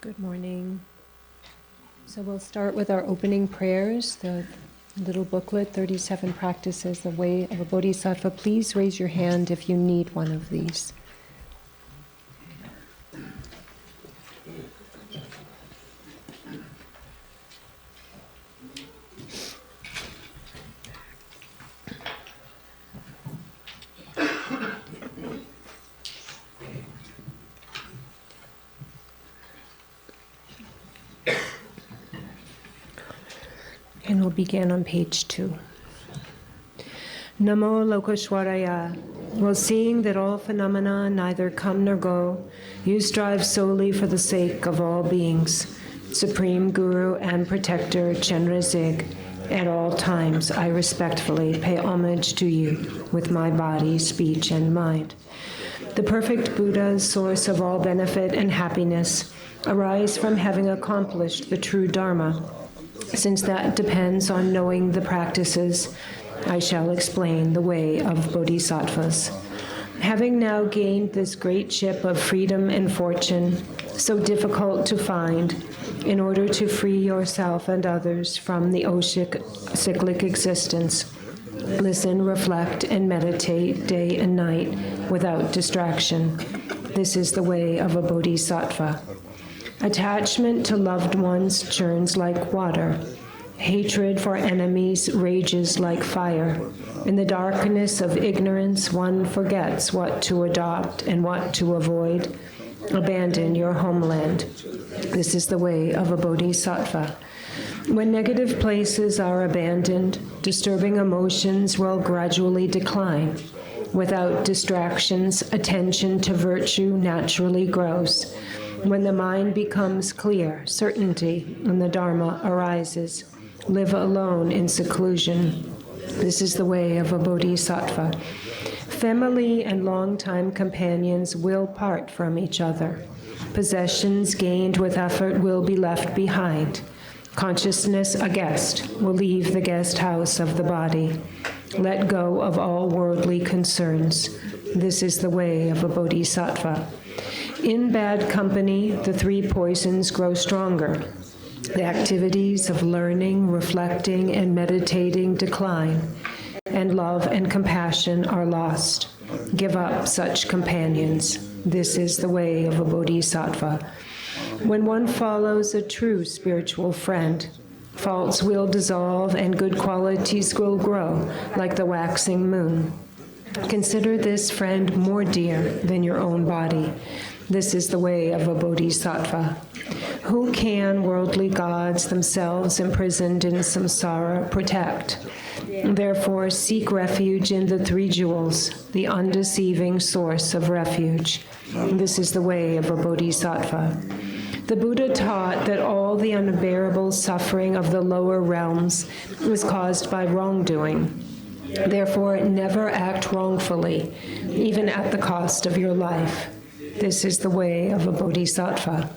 Good morning. So we'll start with our opening prayers. The Little booklet, 37 Practices, The Way of a Bodhisattva. Please raise your hand if you need one of these. And we'll begin on page 2. Namo Lokeshwaraya. While seeing that all phenomena neither come nor go, you strive solely for the sake of all beings. Supreme Guru and Protector Chenrezig, at all times I respectfully pay homage to you with my body, speech, and mind. The perfect Buddha's source of all benefit and happiness arise from having accomplished the true Dharma. Since that depends on knowing the practices, I shall explain the way of bodhisattvas. Having now gained this great ship of freedom and fortune, so difficult to find, in order to free yourself and others from the cyclic existence, listen, reflect, and meditate day and night without distraction. This is the way of a bodhisattva. Attachment to loved ones churns like water. Hatred for enemies rages like fire. In the darkness of ignorance, one forgets what to adopt and what to avoid. Abandon your homeland. This is the way of a bodhisattva. When negative places are abandoned, disturbing emotions will gradually decline. Without distractions, attention to virtue naturally grows. When the mind becomes clear, certainty in the Dharma arises. Live alone in seclusion. This is the way of a bodhisattva. Family and long-time companions will part from each other. Possessions gained with effort will be left behind. Consciousness, a guest, will leave the guest house of the body. Let go of all worldly concerns. This is the way of a bodhisattva. In bad company, the 3 poisons grow stronger. The activities of learning, reflecting, and meditating decline, and love and compassion are lost. Give up such companions. This is the way of a bodhisattva. When one follows a true spiritual friend, faults will dissolve and good qualities will grow like the waxing moon. Consider this friend more dear than your own body. This is the way of a bodhisattva. Who can worldly gods, themselves imprisoned in samsara, protect? Therefore, seek refuge in the 3 jewels, the undeceiving source of refuge. This is the way of a bodhisattva. The Buddha taught that all the unbearable suffering of the lower realms was caused by wrongdoing. Therefore, never act wrongfully, even at the cost of your life. This is the way of a bodhisattva.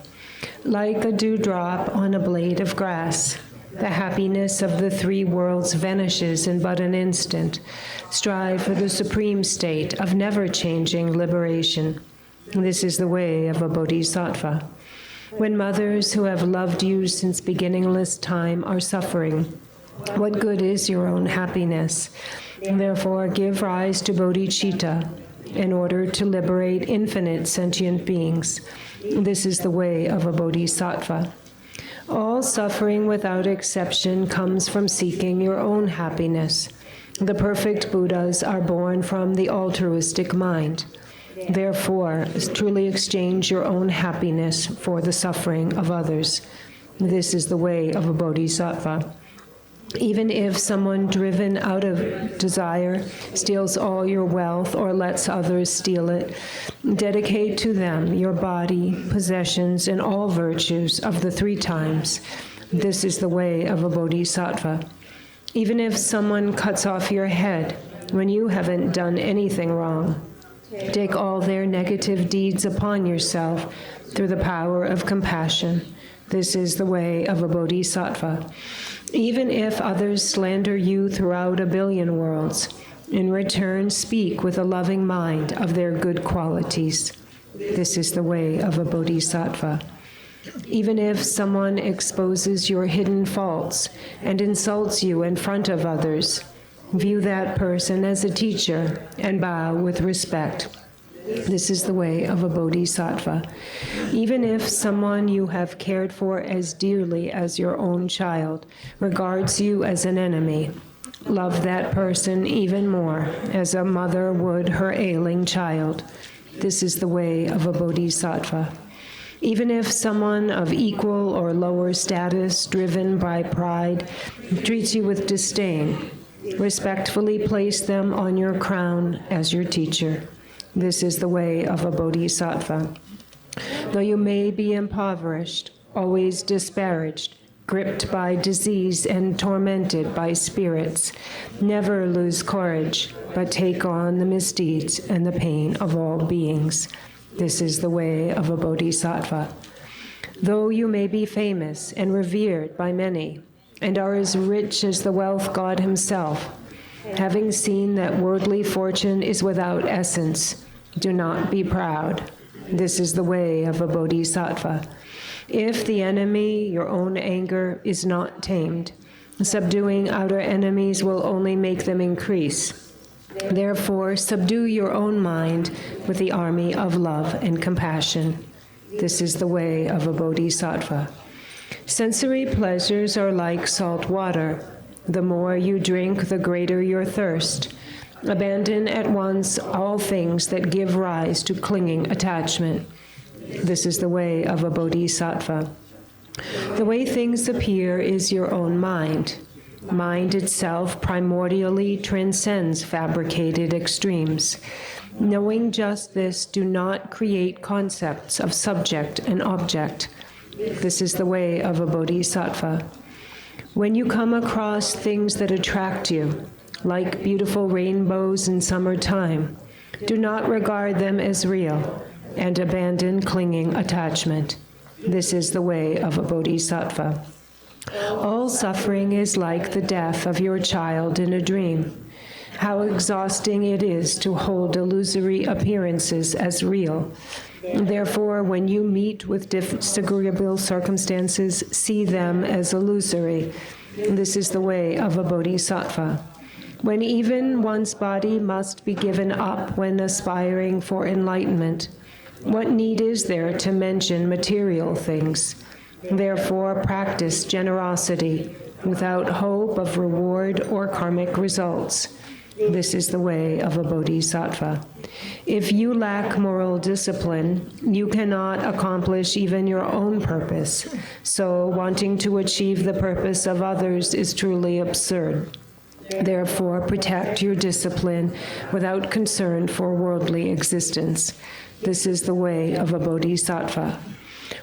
Like a dewdrop on a blade of grass, the happiness of the 3 worlds vanishes in but an instant. Strive for the supreme state of never-changing liberation. This is the way of a bodhisattva. When mothers who have loved you since beginningless time are suffering, what good is your own happiness? Therefore, give rise to bodhichitta in order to liberate infinite sentient beings. This is the way of a bodhisattva. All suffering without exception comes from seeking your own happiness. The perfect Buddhas are born from the altruistic mind. Therefore, truly exchange your own happiness for the suffering of others. This is the way of a bodhisattva. Even if someone driven out of desire steals all your wealth or lets others steal it, dedicate to them your body, possessions, and all virtues of the 3 times. This is the way of a bodhisattva. Even if someone cuts off your head when you haven't done anything wrong, take all their negative deeds upon yourself through the power of compassion. This is the way of a bodhisattva. Even if others slander you throughout a billion worlds, in return speak with a loving mind of their good qualities. This is the way of a bodhisattva. Even if someone exposes your hidden faults and insults you in front of others, view that person as a teacher and bow with respect. This is the way of a bodhisattva. Even if someone you have cared for as dearly as your own child regards you as an enemy, love that person even more, as a mother would her ailing child. This is the way of a bodhisattva. Even if someone of equal or lower status, driven by pride, treats you with disdain, respectfully place them on your crown as your teacher. This is the way of a bodhisattva. Though you may be impoverished, always disparaged, gripped by disease and tormented by spirits, never lose courage, but take on the misdeeds and the pain of all beings. This is the way of a bodhisattva. Though you may be famous and revered by many, and are as rich as the wealth god himself, having seen that worldly fortune is without essence, do not be proud. This is the way of a bodhisattva. If the enemy, your own anger, is not tamed, subduing outer enemies will only make them increase. Therefore, subdue your own mind with the army of love and compassion. This is the way of a bodhisattva. Sensory pleasures are like salt water. The more you drink, the greater your thirst. Abandon at once all things that give rise to clinging attachment. This is the way of a bodhisattva. The way things appear is your own mind. Mind itself primordially transcends fabricated extremes. Knowing just this, do not create concepts of subject and object. This is the way of a bodhisattva. When you come across things that attract you, like beautiful rainbows in summertime, do not regard them as real and abandon clinging attachment. This is the way of a bodhisattva. All suffering is like the death of your child in a dream. How exhausting it is to hold illusory appearances as real. Therefore, when you meet with disagreeable circumstances, see them as illusory. This is the way of a bodhisattva. When even one's body must be given up when aspiring for enlightenment, what need is there to mention material things? Therefore, practice generosity without hope of reward or karmic results. This is the way of a bodhisattva. If you lack moral discipline, you cannot accomplish even your own purpose. So, wanting to achieve the purpose of others is truly absurd. Therefore, protect your discipline without concern for worldly existence. This is the way of a bodhisattva.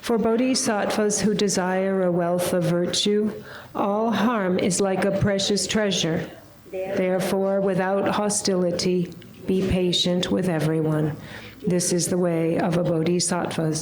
For bodhisattvas who desire a wealth of virtue, all harm is like a precious treasure. Therefore, without hostility, be patient with everyone. This is the way of a bodhisattva.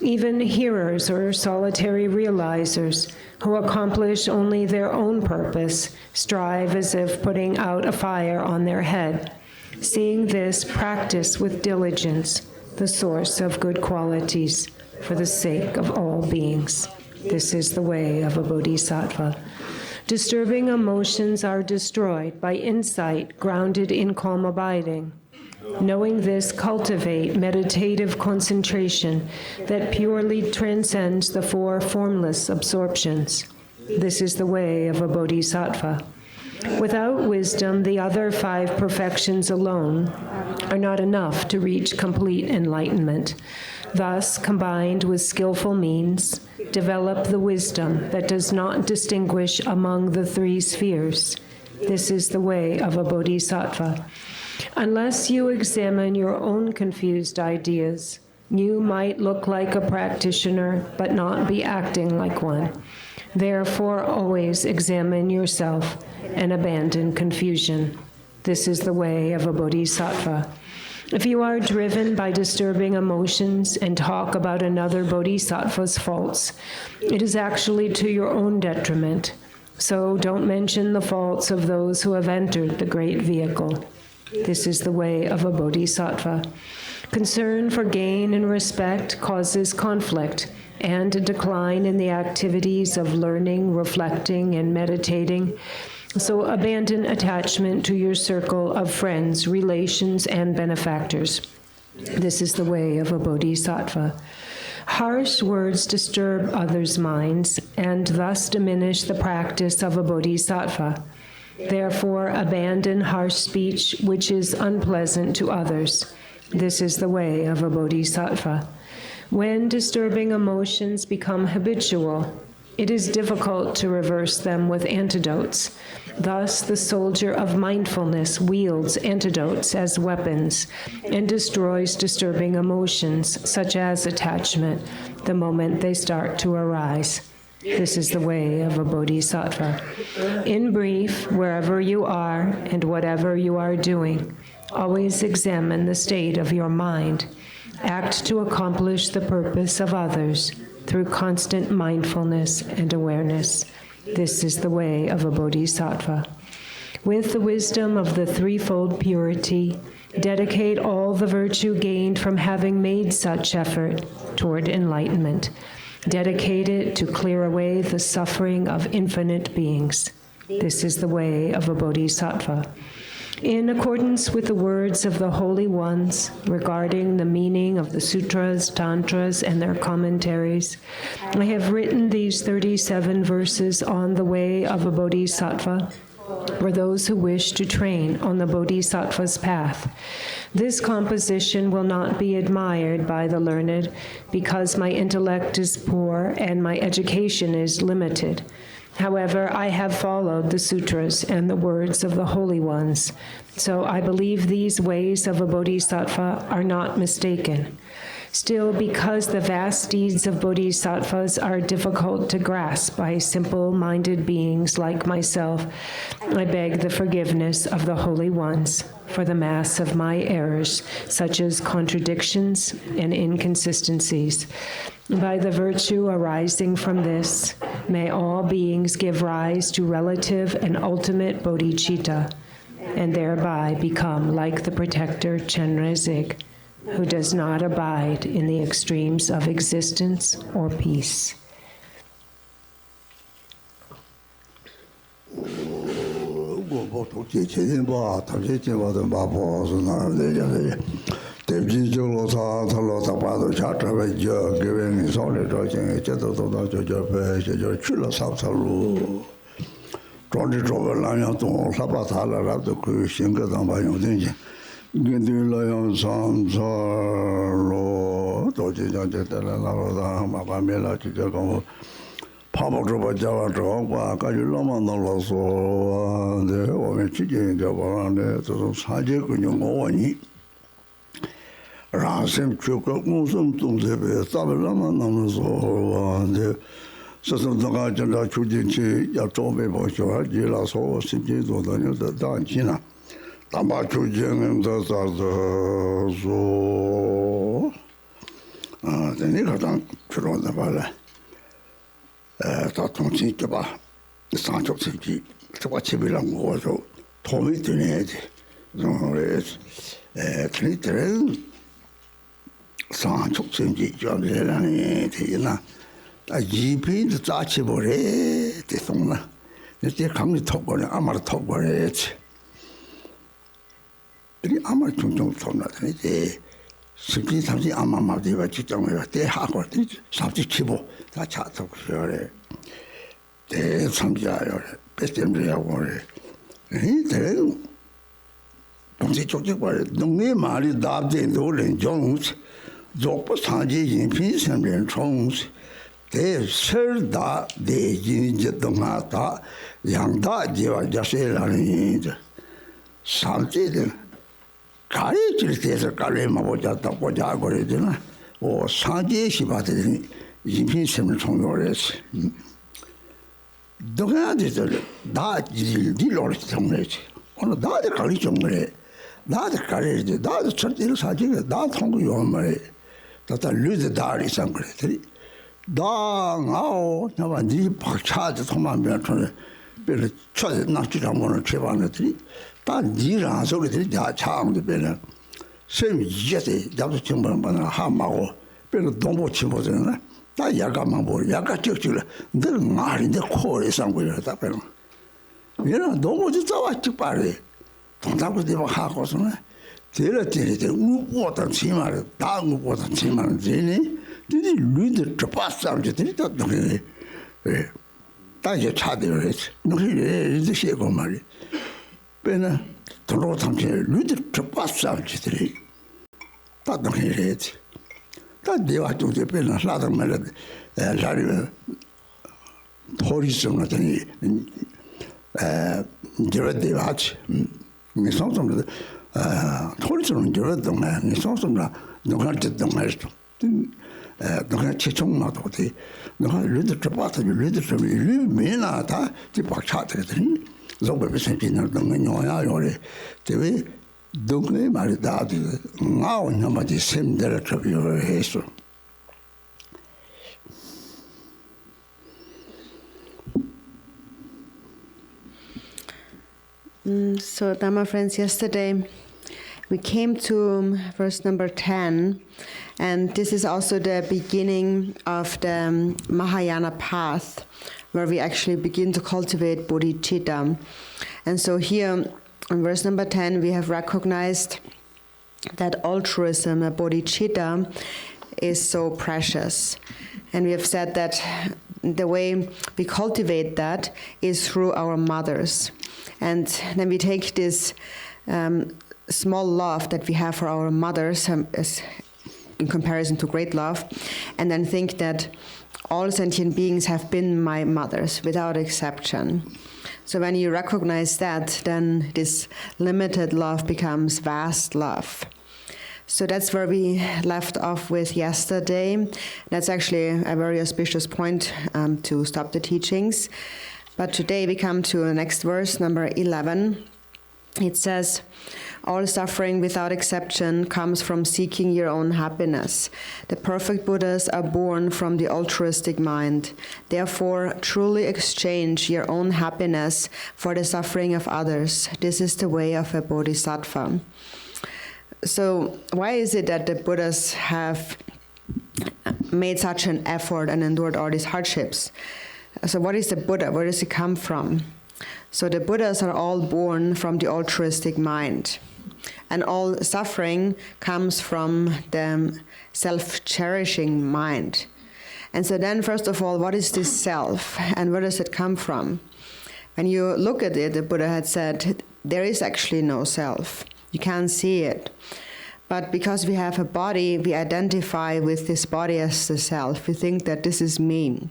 Even hearers or solitary realizers who accomplish only their own purpose strive as if putting out a fire on their head. Seeing this, practice with diligence the source of good qualities for the sake of all beings. This is the way of a bodhisattva. Disturbing emotions are destroyed by insight grounded in calm abiding. Knowing this, cultivate meditative concentration that purely transcends the four formless absorptions. This is the way of a bodhisattva. Without wisdom, the other five perfections alone are not enough to reach complete enlightenment. Thus, combined with skillful means, develop the wisdom that does not distinguish among the three spheres. This is the way of a bodhisattva. Unless you examine your own confused ideas, you might look like a practitioner but not be acting like one. Therefore, always examine yourself and abandon confusion. This is the way of a bodhisattva. If you are driven by disturbing emotions and talk about another bodhisattva's faults, it is actually to your own detriment. So don't mention the faults of those who have entered the great vehicle. This is the way of a bodhisattva. Concern for gain and respect causes conflict, and a decline in the activities of learning, reflecting, and meditating. So abandon attachment to your circle of friends, relations, and benefactors. This is the way of a bodhisattva. Harsh words disturb others' minds and thus diminish the practice of a bodhisattva. Therefore, abandon harsh speech which is unpleasant to others. This is the way of a bodhisattva. When disturbing emotions become habitual, it is difficult to reverse them with antidotes. Thus, the soldier of mindfulness wields antidotes as weapons and destroys disturbing emotions, such as attachment, the moment they start to arise. This is the way of a bodhisattva. In brief, wherever you are and whatever you are doing, always examine the state of your mind. Act to accomplish the purpose of others through constant mindfulness and awareness. This is the way of a bodhisattva. With the wisdom of the threefold purity, dedicate all the virtue gained from having made such effort toward enlightenment. Dedicate it to clear away the suffering of infinite beings. This is the way of a bodhisattva. In accordance with the words of the holy ones regarding the meaning of the sutras, tantras, and their commentaries, I have written these 37 verses on the way of a bodhisattva for those who wish to train on the bodhisattva's path. This composition will not be admired by the learned because my intellect is poor and my education is limited. However, I have followed the sutras and the words of the holy ones, so I believe these ways of a bodhisattva are not mistaken. Still, because the vast deeds of bodhisattvas are difficult to grasp by simple-minded beings like myself, I beg the forgiveness of the holy ones for the mass of my errors, such as contradictions and inconsistencies. By the virtue arising from this, may all beings give rise to relative and ultimate bodhicitta, and thereby become like the protector Chenrezig, who does not abide in the extremes of existence or peace. 다 야가만 야가 찍찍을 늘 말인데 코에 상고를 다 빼는 얘는 너무 좋아 찍발이 동작도 되고 하고서는 제일 우보다 치마를 다 우보다 치마를 제니 근데 루드 접았어 저들이 또 너네 다시 차대로 했지 너희 이제 시고 말이 빼나 도로 탐지 루드 접았어 저들이 다 너희 했지 다 내가 좀 빼나 사다 말에 자리 토리성 같은 저런데 같이 미성성도 토리성은 저런데 미성성나 너가 듣던 말도 너가 최종마도 돼 너가 르드 접어서 르드 좀 일면아 다 뒤박차들이 저거 생기는 건 요야 요래 되게 동네 말이 다도 나오 너마디 샘들 접요를 해서 So, Dhamma friends, yesterday we came to verse number 10, and this is also the beginning of the Mahayana path, where we actually begin to cultivate bodhichitta. And so here, in verse number 10, we have recognized that altruism, the bodhichitta, is so precious. And we have said that the way we cultivate that is through our mothers. And then we take this small love that we have for our mothers as in comparison to great love, and then think that all sentient beings have been my mothers without exception. So when you recognize that, then this limited love becomes vast love. So that's where we left off with yesterday. That's actually a very auspicious point to stop the teachings. But today we come to the next verse, number 11. It says, all suffering without exception comes from seeking your own happiness. The perfect Buddhas are born from the altruistic mind. Therefore, truly exchange your own happiness for the suffering of others. This is the way of a Bodhisattva. So why is it that the Buddhas have made such an effort and endured all these hardships? So what is the Buddha? Where does it come from? So the Buddhas are all born from the altruistic mind. And all suffering comes from the self-cherishing mind. And so then, first of all, what is this self? And where does it come from? When you look at it, the Buddha had said, there is actually no self. You can't see it. But because we have a body, we identify with this body as the self. We think that this is me.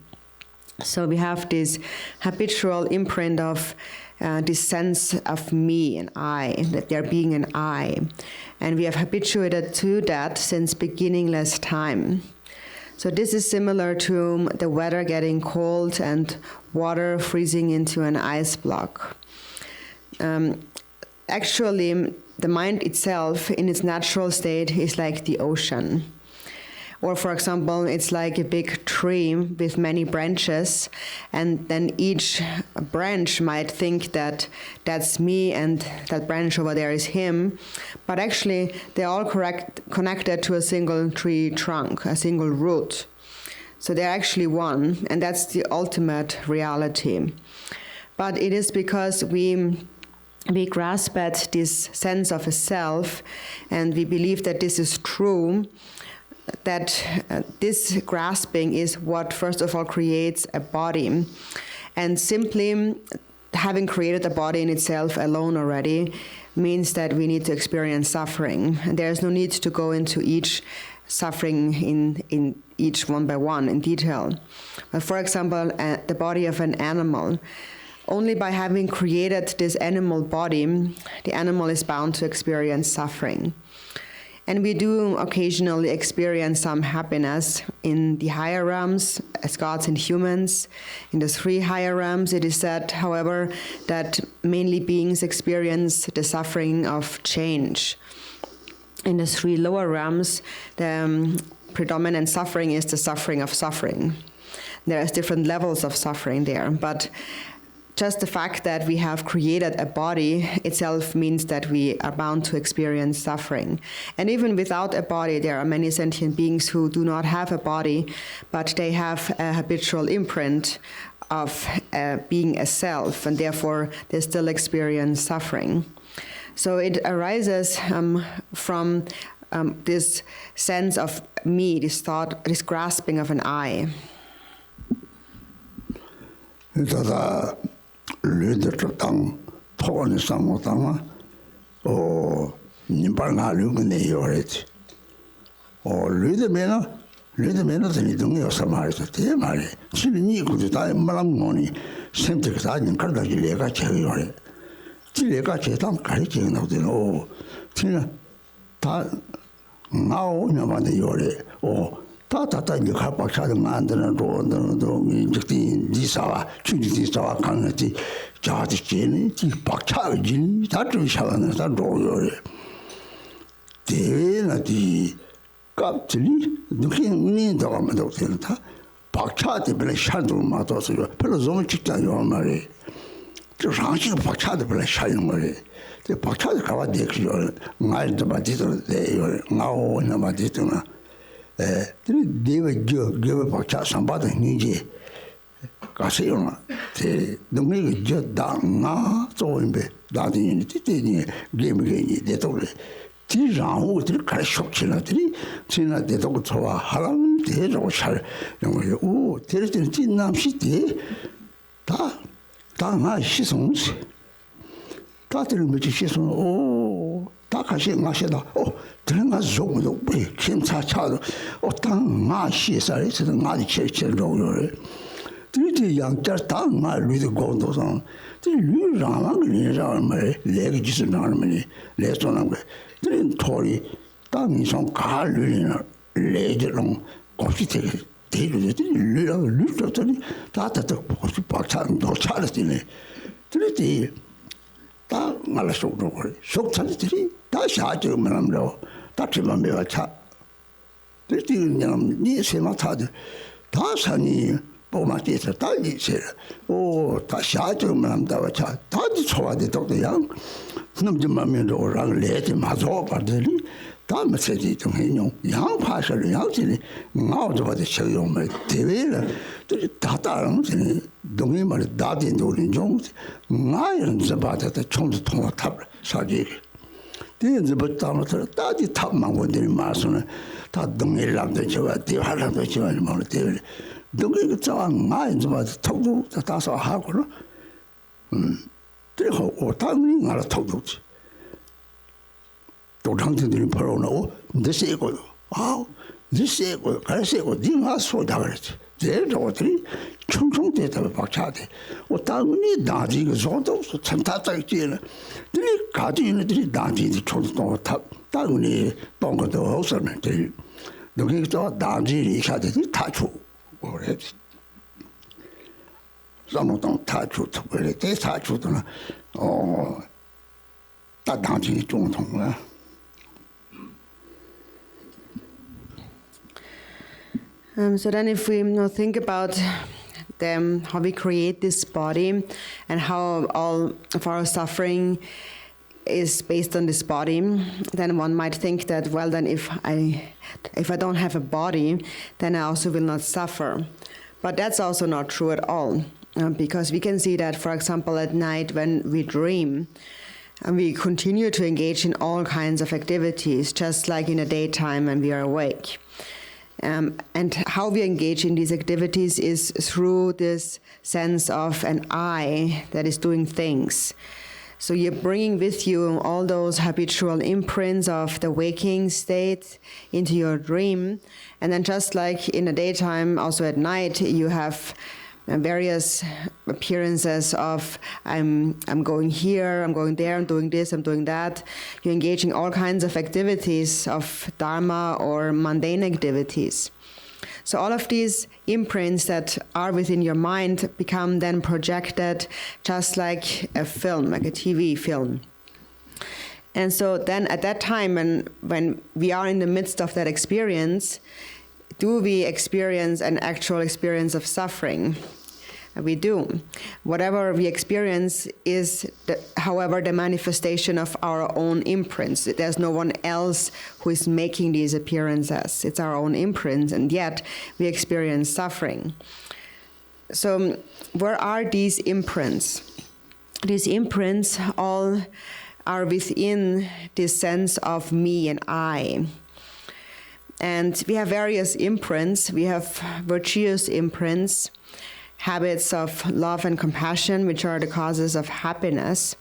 So we have this habitual imprint of this sense of me and I, that there being an I. And we have habituated to that since beginningless time. So this is similar to the weather getting cold and water freezing into an ice block. Actually, the mind itself in its natural state is like the ocean. Or, for example, it's like a big tree with many branches, and then each branch might think that that's me and that branch over there is him, but actually they're all connected to a single tree trunk, a single root. So they're actually one, and that's the ultimate reality. But it is because we grasp at this sense of a self, and we believe that this is true, that this grasping is what first of all creates a body. And simply having created a body in itself alone already means that we need to experience suffering. And there's no need to go into each suffering in each one by one in detail. But for example, the body of an animal, only by having created this animal body, the animal is bound to experience suffering. And we do occasionally experience some happiness in the higher realms as gods and humans. In the 3 higher realms, it is said, however, that mainly beings experience the suffering of change. In the 3 lower realms, the predominant suffering is the suffering of suffering. There are different levels of suffering there, but just the fact that we have created a body itself means that we are bound to experience suffering. And even without a body, there are many sentient beings who do not have a body, but they have a habitual imprint of being a self, and therefore they still experience suffering. So it arises from this sense of me, this thought, this grasping of an I. Tang Tony Samotama or Nimbana Lumine Yoret or Ludamena and Dungi or Samaris, Temari, Chilini could die Malamoni, Semtic Sergeant Cardagilega Cherry. Chilega Chetam Karikin of the O Tina now Navana Yore or Tata you have a child man and injecting this hour, this hour, Kanati, Jardi Jenny, Pakchajin, that we shall understand all the Captain, looking in the government of Delta, Pakchati, but a shadow matters, Pelozomachita, you are married. The ranching Pakchati, but a shadow married. The Pakchati Kavadek, Night about it, they were now in about it. David give a chat somebody Niji Casino. The Domingo just down now, so in bed, down in the game again. They told it. Tijan who did crash up Chinatri, China, they don't throw a halam, they don't share. Oh, there's the Tinam City. Ta, she's on. Tatting which she's on. Oh. Takashi Mashida, oh, Trina Zogo, Kim Tachado, or Tang Ma, she said, it's not church and roller. The young just down my little gondols on. The new Raman, my legacies in harmony, less on a didn't Tory, Tang is on car, later on, coffee take it, little, Tata took Pakistan, no charity in it. 다 말아서 그러고 속살들이 다 샤죠 말함로 딱지만 배워차 들티는 년 세마타들 다 산이 보마티서 다 이제 오다 샤죠 말함다 와차 다지 좋아데 독도양 넘좀만면도 오랑 레지 마저 받으리 다 메시지 좀 해요 양파셔를 양진이 나오죠 받을 적용을 대회를 다 다른 것이 동의 말에 다된 우리 좀 나이는 잡아다 총도 통화 탑 사지 대인지 붙다면서 다지 탑만 원들이 마서는 다 동의랑도 저와 대화랑도 저와 뭐 대회 동의 저와 나이 좀 탑도 다서 하고로 그리고 오타는 알아 탑도지 또 당신들이 벌어오고 this 이거요 this 이거요 그래서 이거 네가 소다 그랬지 제일 저것들이 총총대답을 박차대. 당연히 나지가 저도 천타짜기는 들이 가지고 있는 들이 나지도 총도 다 당연히 동거도 없었는 들. 너기서 나지를 이샤들이 타주 그랬지. 사모동 타주 특별히 대사주도는 다 나지 총통이야. So then if we think about how we create this body and how all of our suffering is based on this body, then one might think that, well, then if I don't have a body, then I also will not suffer. But that's also not true at all, because we can see that, for example, at night when we dream, and we continue to engage in all kinds of activities, just like in the daytime when we are awake. And how we engage in these activities is through this sense of an I that is doing things. So you're bringing with you all those habitual imprints of the waking state into your dream. And then just like in the daytime, also at night, you have various appearances of I'm going here, I'm going there, I'm doing this, I'm doing that. You're engaging all kinds of activities of dharma or mundane activities. So all of these imprints that are within your mind become then projected just like a film, like a TV film. And so then at that time when we are in the midst of that experience, do we experience an actual experience of suffering? we do. Whatever we experience is, however, the manifestation of our own imprints. There's no one else who is making these appearances. It's our own imprints, and yet we experience suffering. So where are these imprints? These imprints all are within this sense of me and I. And we have various imprints. We have virtuous imprints, habits of love and compassion, which are the causes of happiness.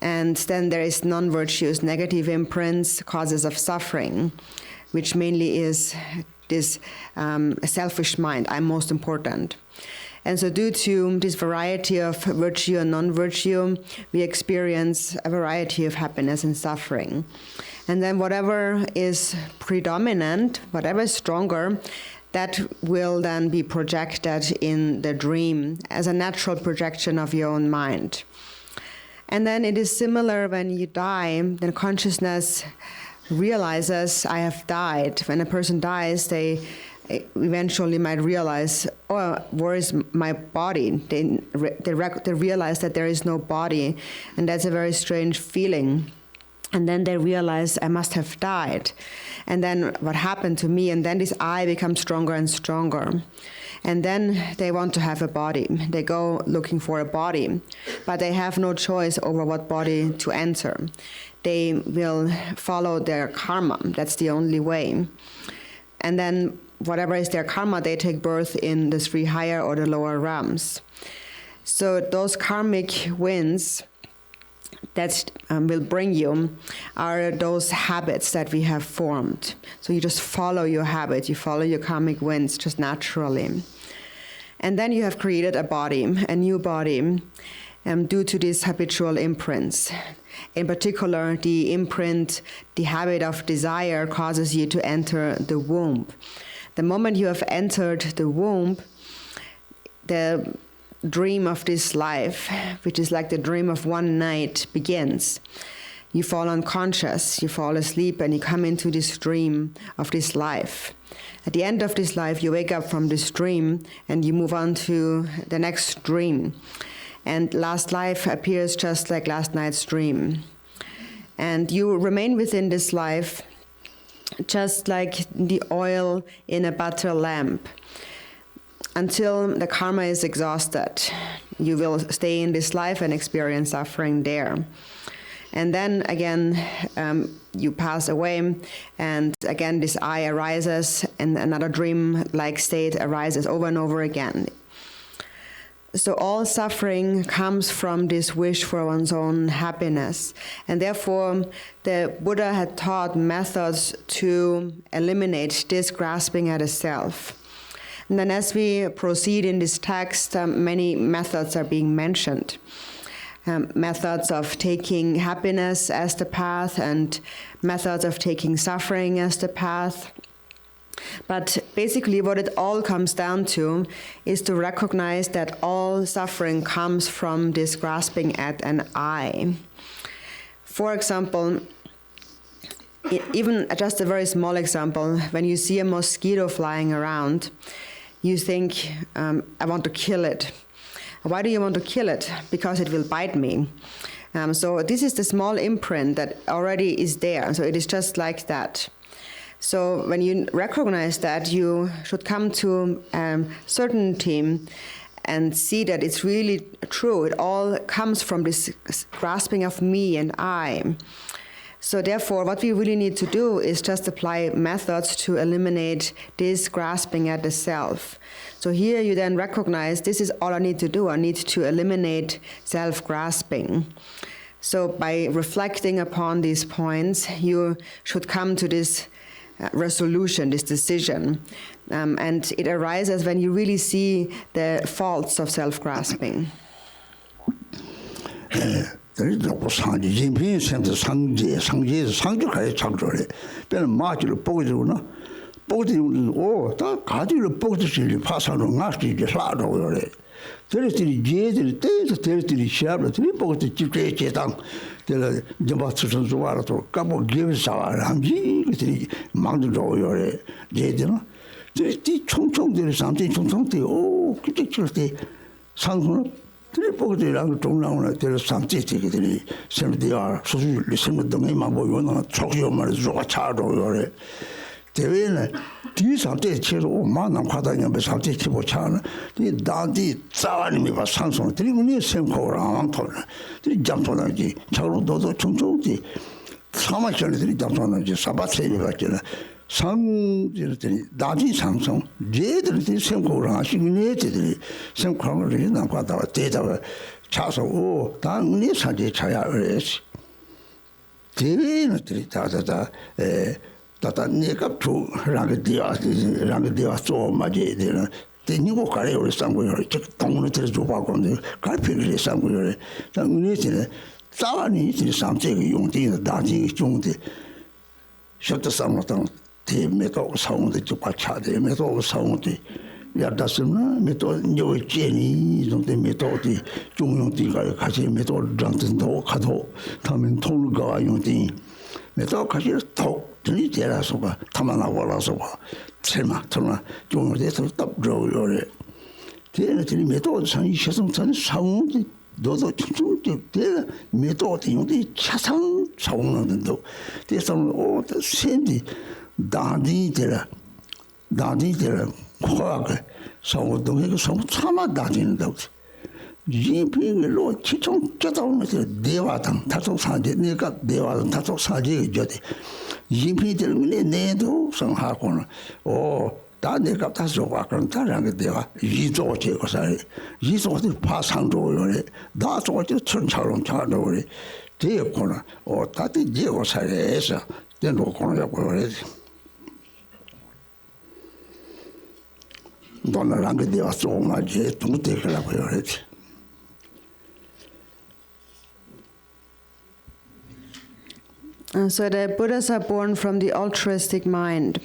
And then there is non-virtuous negative imprints, causes of suffering, which mainly is this selfish mind, I'm most important. And so due to this variety of virtue and non-virtue, we experience a variety of happiness and suffering. And then whatever is predominant, whatever is stronger, that will then be projected in the dream as a natural projection of your own mind. And then it is similar when you die, then consciousness realizes, I have died. When a person dies, they eventually might realize, oh, where is my body? They realize that there is no body, and that's a very strange feeling. And then they realize, I must have died. And then what happened to me? And then this I becomes stronger and stronger. And then they want to have a body. They go looking for a body, but they have no choice over what body to enter. They will follow their karma. That's the only way. And then whatever is their karma, they take birth in the three higher or the lower realms. So those karmic winds that will bring you are those habits that we have formed. So you just follow your habits, you follow your karmic winds just naturally. And then you have created a body, a new body, due to these habitual imprints. In particular, the imprint, the habit of desire causes you to enter the womb. The moment you have entered the womb, the dream of this life, which is like the dream of one night, begins. You fall unconscious, you fall asleep, and you come into this dream of this life. At the end of this life, you wake up from this dream and you move on to the next dream. And last life appears just like last night's dream. And you remain within this life just like the oil in a butter lamp. Until the karma is exhausted, you will stay in this life and experience suffering there. And then again, you pass away, and again this I arises, and another dream-like state arises over and over again. So all suffering comes from this wish for one's own happiness. And therefore, the Buddha had taught methods to eliminate this grasping at a self. And then as we proceed in this text, many methods are being mentioned. Methods of taking happiness as the path, and methods of taking suffering as the path. But basically what it all comes down to is to recognize that all suffering comes from this grasping at an I. For example, even just a very small example, when you see a mosquito flying around, you think, I want to kill it. Why do you want to kill it? Because it will bite me. So this is the small imprint that already is there. So it is just like that. So when you recognize that, you should come to certainty and see that it's really true. It all comes from this grasping of me and I. So therefore, what we really need to do is just apply methods to eliminate this grasping at the self. So here you then recognize, this is all I need to do. I need to eliminate self-grasping. So by reflecting upon these points, you should come to this resolution, this decision. And it arises when you really see the faults of self-grasping. 상지 진빈 센터 상지까지 창조해. 배는 마지를 보고 주나. 보고는 오다 가지를 보고들이 파산을 나시 이제 살아도 그래. 저들이 제들 때에서 저들이 시합을 들이 보고들 집에 제당 내가 점바스선 좋아라도 까고 기회사와 함지 그들이 망들어요. 제들은 저기 총총들이 상대 총총들 오 그때 때 상승은 들이보기들이랑 종랑을 들어 상지지기들이 세미디아 소수를 세미동에만 보이는 촉이만 주가 차로요래 대회는 뒤상대 치로 만난 과다냐 배상대 치고 차는 이 나디 자원이 봐 상승 들이문이 생코랑 안토는 들이 잠도나지 차로 너도 총총지 사마천들이 잠도나지 사바세리 같잖아 상들이 나지 상승 얘들이 생코랑 하시는 애들이 생코랑을 해난 과다 대자가 차서 오 당니 사제 차야 그랬지 대회는 들이 다다다 tata nekap chu rang dia so ma je de na te ni ko kare ore sang yo che tong ne tre jo pa ko ne ka phi le sang yo le ta ni che ne za wa ni che sam che ge yong de da ji jong de sha ta sam ta te me to sang de ju pa cha de me to sang de ya da sim na me to nyo che ni jong de me to de jong yong de ga che me to rang den do ka do ta men tong ga yong de me to ka che to 이 제라서가 타만하고 올라서가 설마 정말 좀 돼서 답줘요래 대는 메도 산 시성산 사운드 너도 좀 대 메도 용도 차상 사운드도 대서 오 센디 다디들아 과거 사운드가 좀 참아 다진다 이빙으로 치총 쩌다오면서 대화당 다속 사제 내가 대화당 다속 사제 저대 이빙들은 내도 상하고는 다 내가 다서 와 그런 다른 대화 이조 제거살 이조들 파상조요래 다 저거 천차론 차로래 대고는 다들 제거살에서 된로 거는 거래 너랑 그 대화 소마지 동대라고 그러지 So the Buddhas are born from the altruistic mind.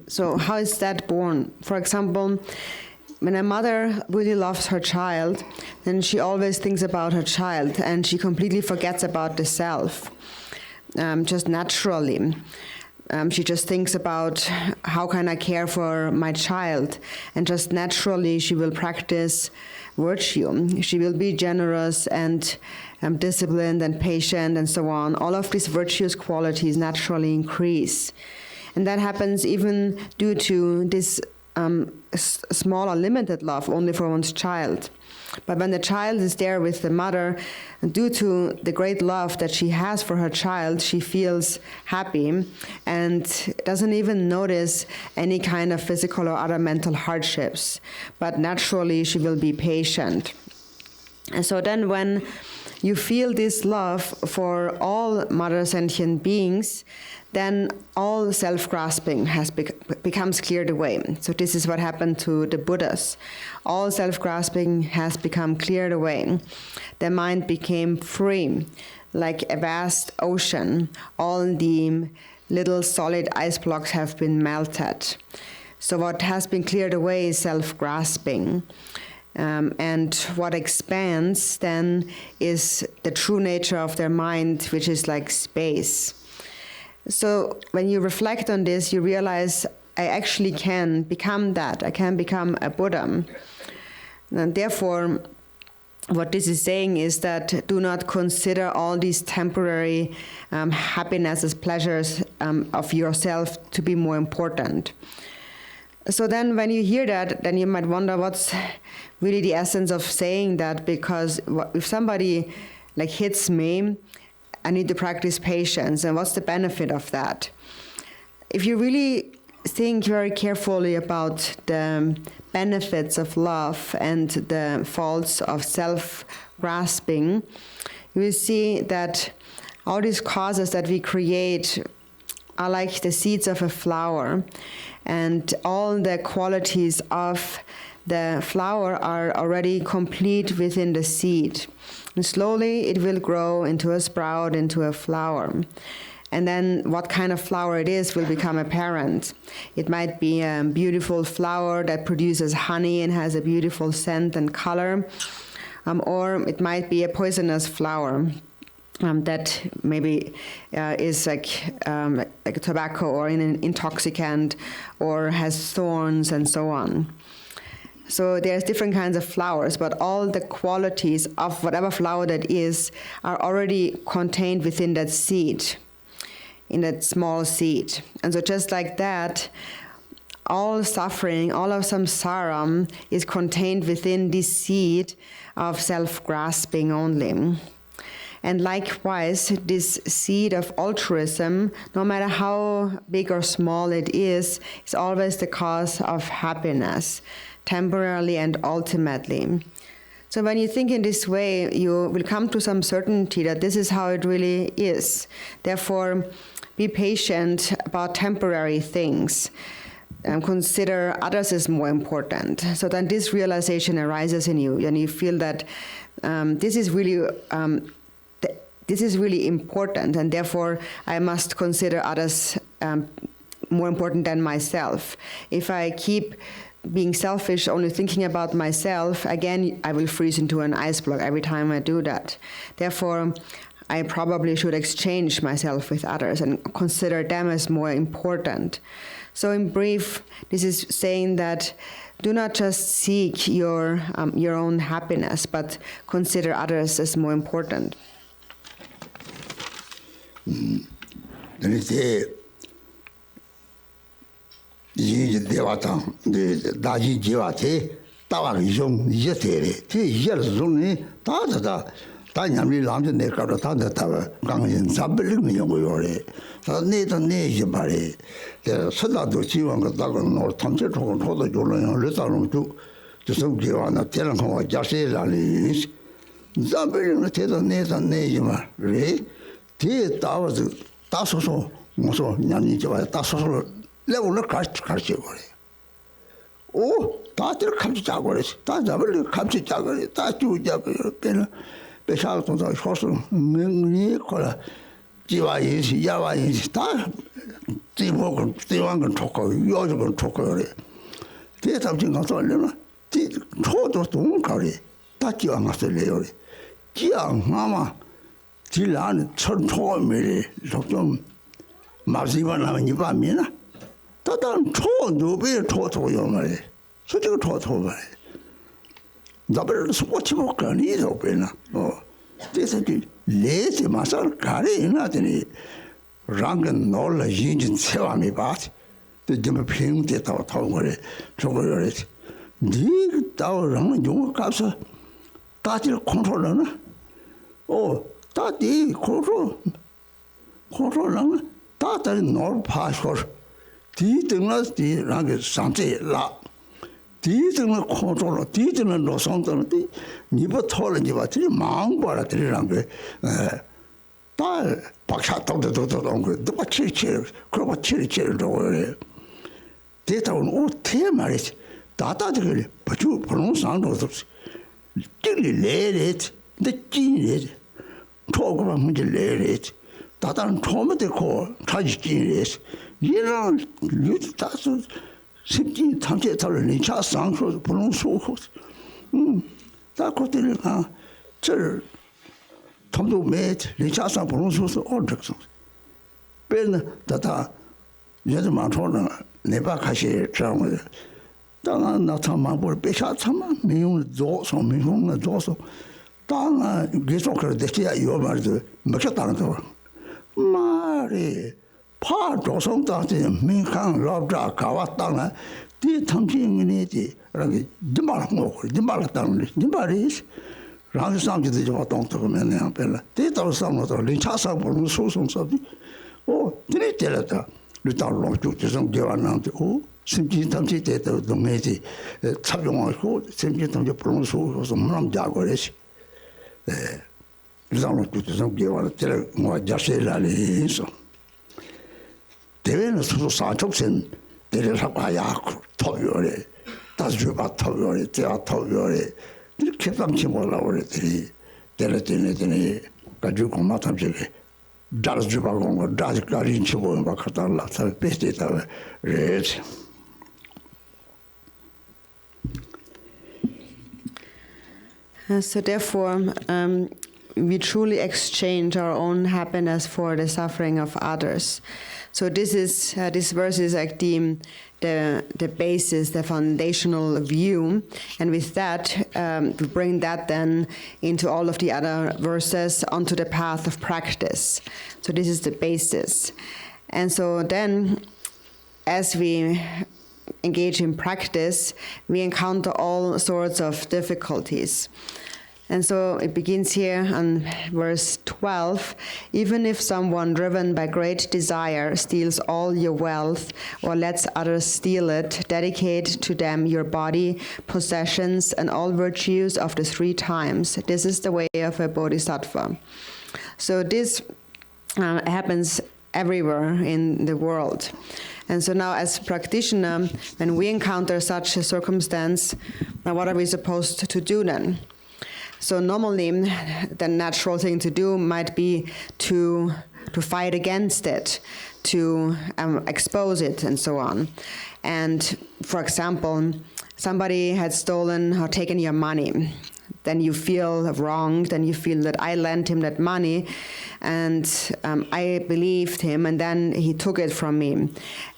So how is that born? For example, when a mother really loves her child, then she always thinks about her child and she completely forgets about the self, just naturally. She just thinks about how can I care for my child, and just naturally she will practice virtue. She will be generous and disciplined and patient and so on. All of these virtuous qualities naturally increase. And that happens even due to this small or limited love only for one's child. But when the child is there with the mother, due to the great love that she has for her child, she feels happy and doesn't even notice any kind of physical or other mental hardships. But naturally, she will be patient. And so then when you feel this love for all mother sentient beings, then all self-grasping becomes cleared away. So this is what happened to the Buddhas. All self-grasping has become cleared away. Their mind became free, like a vast ocean. All the little solid ice blocks have been melted. So what has been cleared away is self-grasping. And what expands then is the true nature of their mind, which is like space. So when you reflect on this, you realize I actually can become that. I can become a Buddha. And therefore, what this is saying is that do not consider all these temporary happinesses, pleasures of yourself to be more important. So then when you hear that, then you might wonder what's really the essence of saying that, because if somebody like hits me, I need to practice patience, and what's the benefit of that? If you really think very carefully about the benefits of love and the faults of self-grasping, you will see that all these causes that we create are like the seeds of a flower, and all the qualities of the flower are already complete within the seed. And slowly it will grow into a sprout, into a flower. And then what kind of flower it is will become apparent. It might be a beautiful flower that produces honey and has a beautiful scent and color, or it might be a poisonous flower that maybe is like tobacco or an intoxicant or has thorns and so on. So there's different kinds of flowers, but all the qualities of whatever flower that is are already contained within that seed, in that small seed. And so just like that, all suffering, all of samsara is contained within this seed of self-grasping only. And likewise, this seed of altruism, no matter how big or small it is always the cause of happiness, temporarily and ultimately. So when you think in this way, you will come to some certainty that this is how it really is. Therefore, be patient about temporary things. And consider others as more important. So then this realization arises in you, and you feel that this is really important, and therefore I must consider others more important than myself. If I keep being selfish, only thinking about myself, again, I will freeze into an ice block every time I do that. Therefore, I probably should exchange myself with others and consider them as more important. So in brief, this is saying that do not just seek your own happiness, but consider others as more important. 다 냠리 람제 내가로 다다 강인 잡을링 용고요래 다 내도 내지 말이 저 서다도 지원가 다고 노 탐제 조금 토도 졸어요 르다로 저 성기와나 때는 거 자세라니 잡을링 때도 내도 내지 말래 뒤에 따와서 따서서 무서 냠니 좋아 따서서 레고를 같이 거래 오 다들 같이 자고래 다 잡을링 같이 자고래 다 주자고 빼는 배샤도 또 소소 능이 거라 지와인시 야와인시 다 지목은 지왕은 좋고 요즘은 좋고래 대답진 가서 알려나 지 초도 동가리 다 지왕 가서 레요래 지왕 아마 질란 천초미리 좀 마지막 나면 이밤이나 다단 초노베 초초요 말이 솔직히 초초 말이 잡을 스포츠 먹거니 저배나 그래서 레지 마살 가리나 되니 랑은 놀라 인진 세와미 봐 좀 평대 더 거래 저거래 네 다오랑 용 가서 다들 컨트롤하나 다디 컨트롤하나 다들 놀 파서 뒤등나 뒤랑게 상제라 뒤등은 컨트롤 뒤등은 노선도는 니버 털은지 봤더니 망보라 들이란 게다 박사 도도도 그 누가 치치 그거 치치도 그래 대타ውን 어떻게 말이지 다다들 버주 번호상도 없어 찔리 레레트 근데 찐레트 초고만 문제 레레트 다다는 처음에 고 가지 찐레트 이런 뉴스 다서 심지 탐제 털을 니차 상소 분홍 소고 다 거들가 저 탐도 매 니차 상 분홍 소소 어떻게 배는 다다 예전 많잖아 내가 가시 저런当然 나타만 볼 배차 참아 미용 조소 미용은 조소当然 계속 그렇게 돼야 말도 먹혔다는 거 말이 파 조성다지 민간 럽자 가왔다나 뒤 탐진이지 이렇게 dimbal한 거 dimbal했다는 dimbal이 라는 상지도 좀 동통하면 앞에라 뒤도 상으로 린차사 보는 소송서비 드리 때렸다 루타로 쭉쭉 되어나는데 심지 탐지 때도 동네지 착용하고 심지 탐지 보는 소송서 뭐람 자고래시 루타로 쭉쭉 되어나 뭐 자세라니 있어 대회는 수도 사족선 대회를 가야 토요래 다주바 토요래 제가 토요래 이렇게 담지 몰라 그랬더니 대회되네 가지고 마탐지게 다주바 공고 다지까지 치고 막 갖다라 살 베스트다 그래 So therefore, we truly exchange our own happiness for the suffering of others. So this verse is like the basis, the foundational view, and with that, we bring that then into all of the other verses onto the path of practice. So this is the basis. And so then, as we engage in practice, we encounter all sorts of difficulties. And so it begins here on verse 12. Even if someone driven by great desire steals all your wealth or lets others steal it, dedicate to them your body, possessions, and all virtues of the 3 times. This is the way of a bodhisattva. So this happens everywhere in the world. And so now as practitioner, when we encounter such a circumstance, now what are we supposed to do then? So normally, the natural thing to do might be to fight against it, to expose it, and so on. And for example, somebody had stolen or taken your money. Then you feel wronged, then you feel that I lent him that money, and I believed him, and then he took it from me.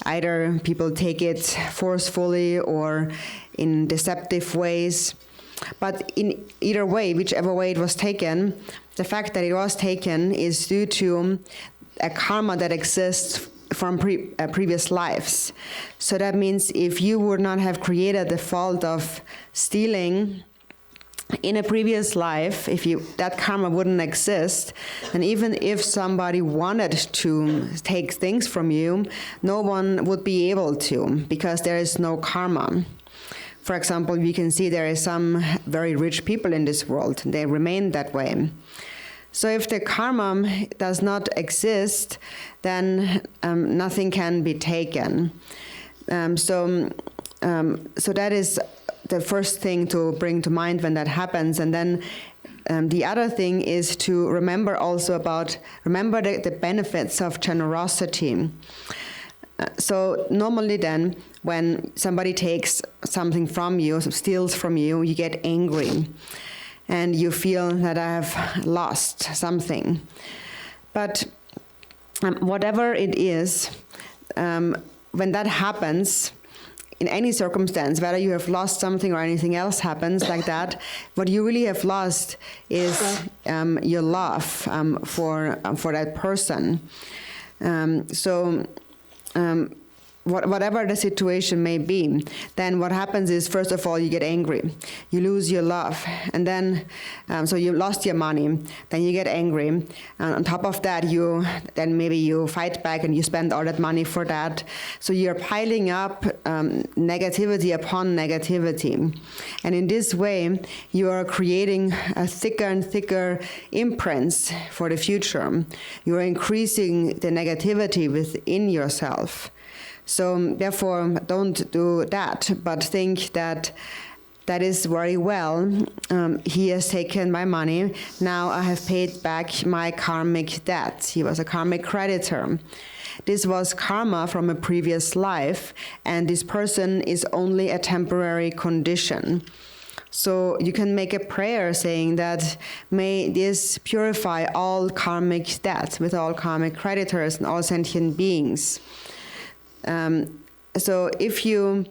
Either people take it forcefully or in deceptive ways. But in either way, whichever way it was taken, the fact that it was taken is due to a karma that exists from previous lives. So that means if you would not have created the fault of stealing in a previous life, that karma wouldn't exist, and even if somebody wanted to take things from you, no one would be able to, because there is no karma. For example, we can see there are some very rich people in this world. They remain that way. So if the karma does not exist, then nothing can be taken. So that is the first thing to bring to mind when that happens. And then the other thing is to remember the benefits of generosity. So normally then, when somebody takes something from you, steals from you, you get angry and you feel that I have lost something. But whatever it is, when that happens, in any circumstance, whether you have lost something or anything else happens like that, what you really have lost is your love for that person. Whatever the situation may be, then what happens is, first of all, you get angry. You lose your love. And then, so you lost your money. Then you get angry. And on top of that, then maybe you fight back and you spend all that money for that. So you're piling up negativity upon negativity. And in this way, you are creating a thicker and thicker imprints for the future. You are increasing the negativity within yourself. So therefore, don't do that, but think that is very well. He has taken my money. Now I have paid back my karmic debt. He was a karmic creditor. This was karma from a previous life, and this person is only a temporary condition. So you can make a prayer saying that, may this purify all karmic debt with all karmic creditors and all sentient beings. So if you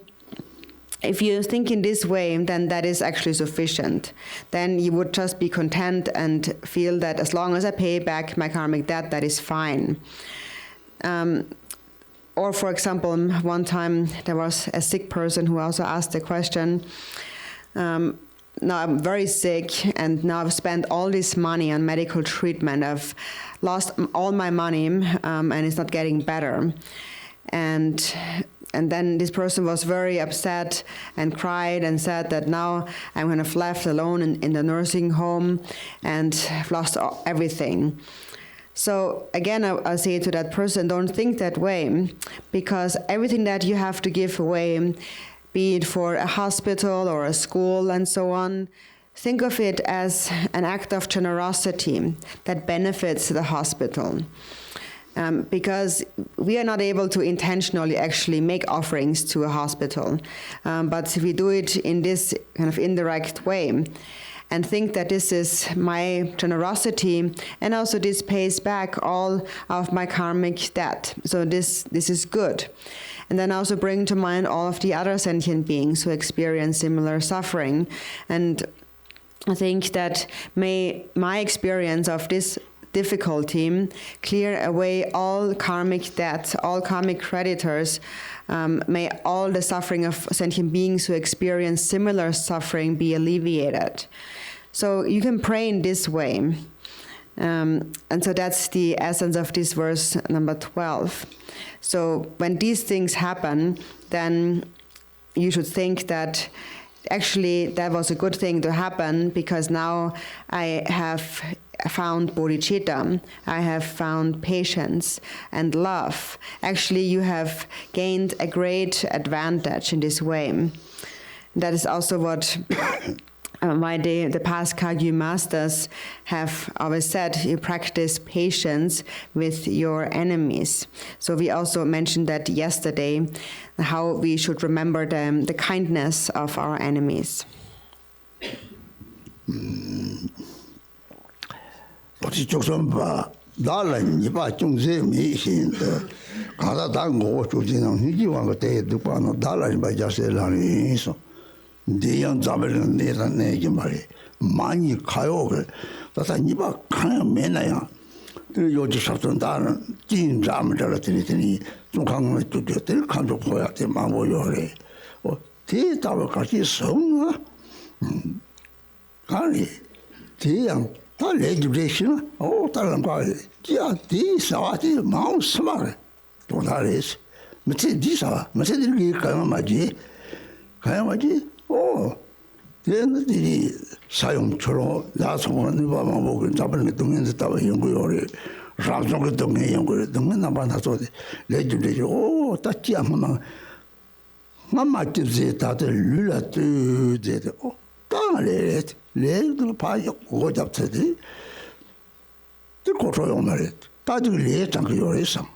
think in this way, then that is actually sufficient. Then you would just be content and feel that as long as I pay back my karmic debt, that is fine. Or for example, one time there was a sick person who also asked the question, now I'm very sick and now I've spent all this money on medical treatment. I've lost all my money and it's not getting better. And then this person was very upset and cried and said that now I'm kind of left alone in the nursing home and I've lost everything. So again, I'll say to that person, don't think that way, because everything that you have to give away, be it for a hospital or a school and so on, think of it as an act of generosity that benefits the hospital. Because we are not able to intentionally actually make offerings to a hospital, but we do it in this kind of indirect way. and think that this is my generosity, and also this pays back all of my karmic debt. So this is good. And then also bring to mind all of the other sentient beings who experience similar suffering. And I think that may my experience of this difficulty clear away all karmic debts, all karmic creditors. May all the suffering of sentient beings who experience similar suffering be alleviated. So you can pray in this way. And so that's the essence of this verse number 12. So when these things happen, then you should think that actually that was a good thing to happen, because now I have found bodhicitta, I have found patience and love. Actually, you have gained a great advantage in this way. That is also what why the past Kagyu masters have always said, you practice patience with your enemies. So we also mentioned that yesterday, how we should remember the kindness of our enemies. 대양 잡으려는 내산 내지 말이 많이 가요를 다다 니바 가면 매나야 그 요지 sabton 다는 진 잠을 들었더니 좀 강을 뚜들 간도 보야 돼 마모요래 대답을 같이 성아 아니 대양 다 레지레이션 다른 거 야, 디사와티 마우스 말에 또 다르지 무슨 디사 무슨 일이 가면 맞지 얘네들이 사용처럼 나성은 봐만 보고 잡는 게 동네에서 따와 연구요래 라종의 동네 연구를 동네 나반다서 레지레지 따지 않으면 맞지 다들 룰라뜨제 땅을 레를 봐요 그거 잡듯이 그거 말이야 따지고 레장 요래서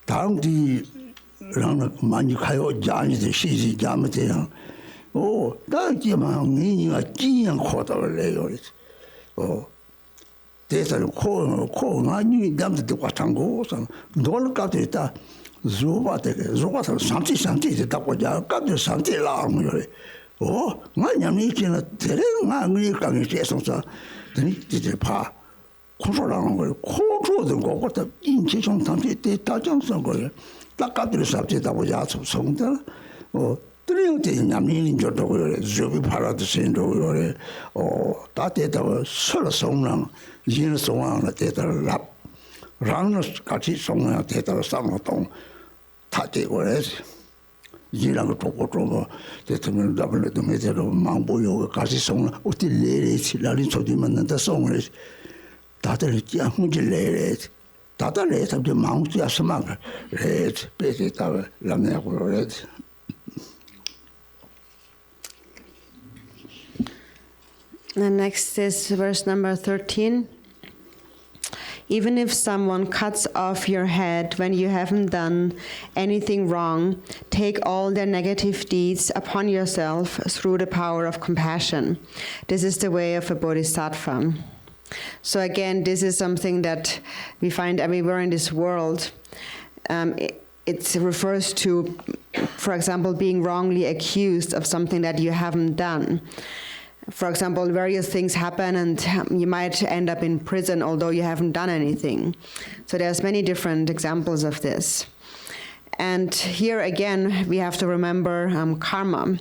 다음뒤 랑 많이 가요 자니들 시지 자면서 나지만 니가 지양 코다를 내요 대사를 코 아니 담도 같은 거서 놀 까들다 조바서 삼치 됐다고 자 까들 삼치 라고요 나냐니 지나 데레가 니 강이 계속서 드니 이제 봐 코소라는 걸 코조든 거부터 인지 좀 담지 때 다정선 거예요 딱까들 sab지다고 야습 성들 드리오티 냠니는 저도고요 저비 파라도 신도고요 다때다고 서로 성랑 이는 성왕을 때들 랑을 같이 성랑 때들 상호동 다되고래 이랑 또 대통령 잡을 때 메제로 망보요 같이 성랑 어디 레레치 라리 소리 만난다 성을 다들 짱문질 레레 다달에 sabje maungsi asmang red pesita lamne ko red. The next is verse number 13. Even if someone cuts off your head when you haven't done anything wrong, take all their negative deeds upon yourself through the power of compassion. This is the way of a bodhisattva. So again, this is something that we find everywhere in this world. It refers to, for example, being wrongly accused of something that you haven't done. For example, various things happen and you might end up in prison although you haven't done anything. So there's many different examples of this. And here again, we have to remember karma.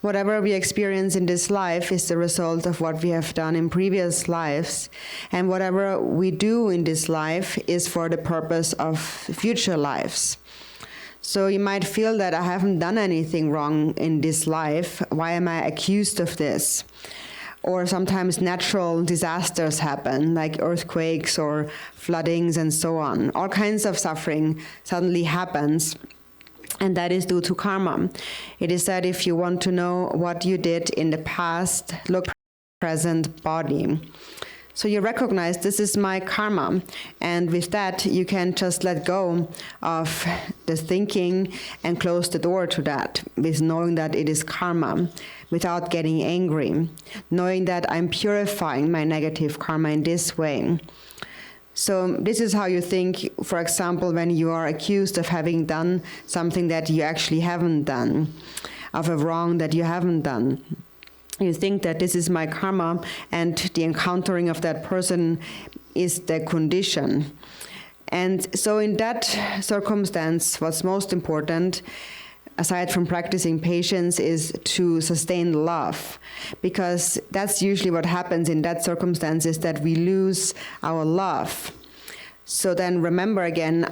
Whatever we experience in this life is the result of what we have done in previous lives. And whatever we do in this life is for the purpose of future lives. So you might feel that I haven't done anything wrong in this life. Why am I accused of this? Or sometimes natural disasters happen, like earthquakes or floodings and so on. All kinds of suffering suddenly happens, and that is due to karma. It is said if you want to know what you did in the past, look at the present body. So you recognize this is my karma, and with that you can just let go of the thinking and close the door to that, with knowing that it is karma. without getting angry, knowing that I'm purifying my negative karma in this way. So this is how you think, for example, when you are accused of having done something that you actually haven't done, of a wrong that you haven't done. You think that this is my karma, and the encountering of that person is the condition. And so in that circumstance, what's most important, aside from practicing patience, is to sustain love, because that's usually what happens in that circumstance, is that we lose our love. So then remember again,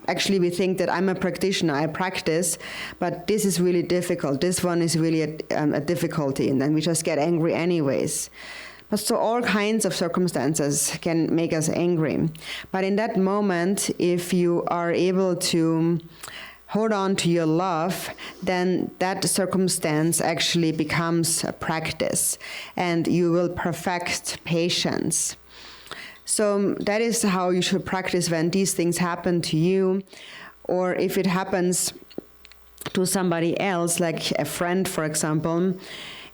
actually we think that I'm a practitioner, I practice, but this is really difficult. This one is really a difficulty, and then we just get angry anyways. But so all kinds of circumstances can make us angry. But in that moment, if you are able to hold on to your love, then that circumstance actually becomes a practice, and you will perfect patience. So that is how you should practice when these things happen to you, or if it happens to somebody else, like a friend, for example.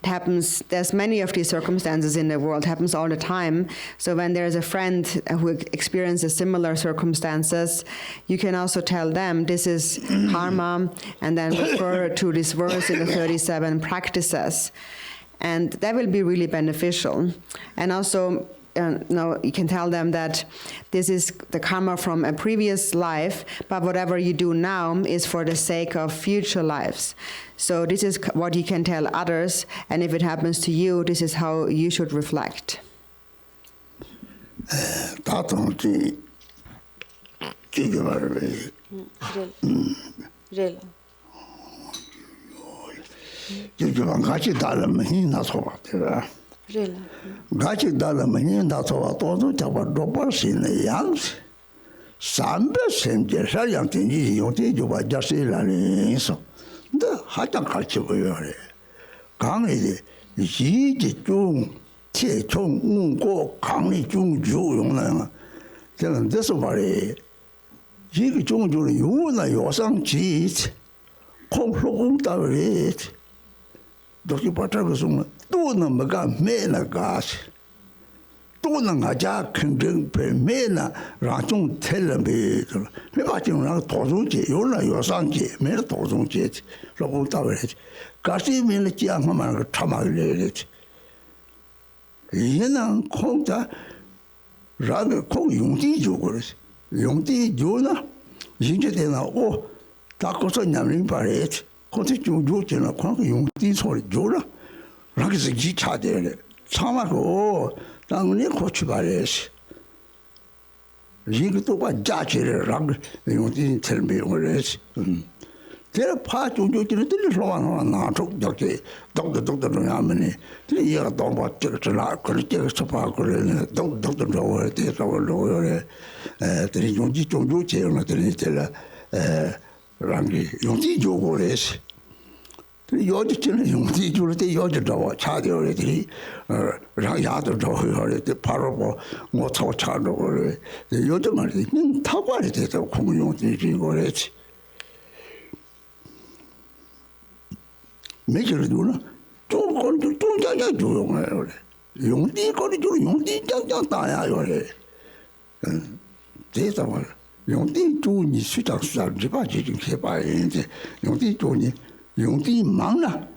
It happens, there's many of these circumstances in the world, happens all the time. So when there's a friend who experiences similar circumstances, you can also tell them this is karma, and then refer to this verse in the 37 practices. And that will be really beneficial. And also, you can tell them that this is the karma from a previous life, but whatever you do now is for the sake of future lives. So this is what you can tell others, and if it happens to you, this is how you should reflect. Gachi dala mani da so to jaba dobar sin yang sambe senje sha yang tin ji yo ti jo ba ja se la ni so de ha chang ka chi bo yo le gang li de yi ji zhong tie chong wu guo gang li zhong ju yong na这个这是话嘞一个种族的有那有上去空空到嘞都是把这个送都能么个没那个都能啊家肯定被没那让种太了没的了没把这种让多种节有那有上节没了多种节老公到嘞可是没了讲他们个他妈嘞也能空的然后空用地就过来用地就呢现在的呢哦大个说年龄把嘞可是就就了空用地错了就了那个是几差的嘞差嘛个当年过去把嘞一个都把价钱了让用地才没有嘞这怕就这里说完拿出要给懂得中央们呢这一个当把这个是哪可能这个是怕个人懂得着我这着我嘞这里用地种这样了这里这了让你用地就过来是要的真用地就是得要的着我差掉了这让牙都着我了这怕了我操差着我了有这么的他管的这空用地就过来去没事做了，中家就用了，用地搞的就是用地家打呀要嘞，这怎么了？用地做你市场你把这种开发人的用地做你用地忙了，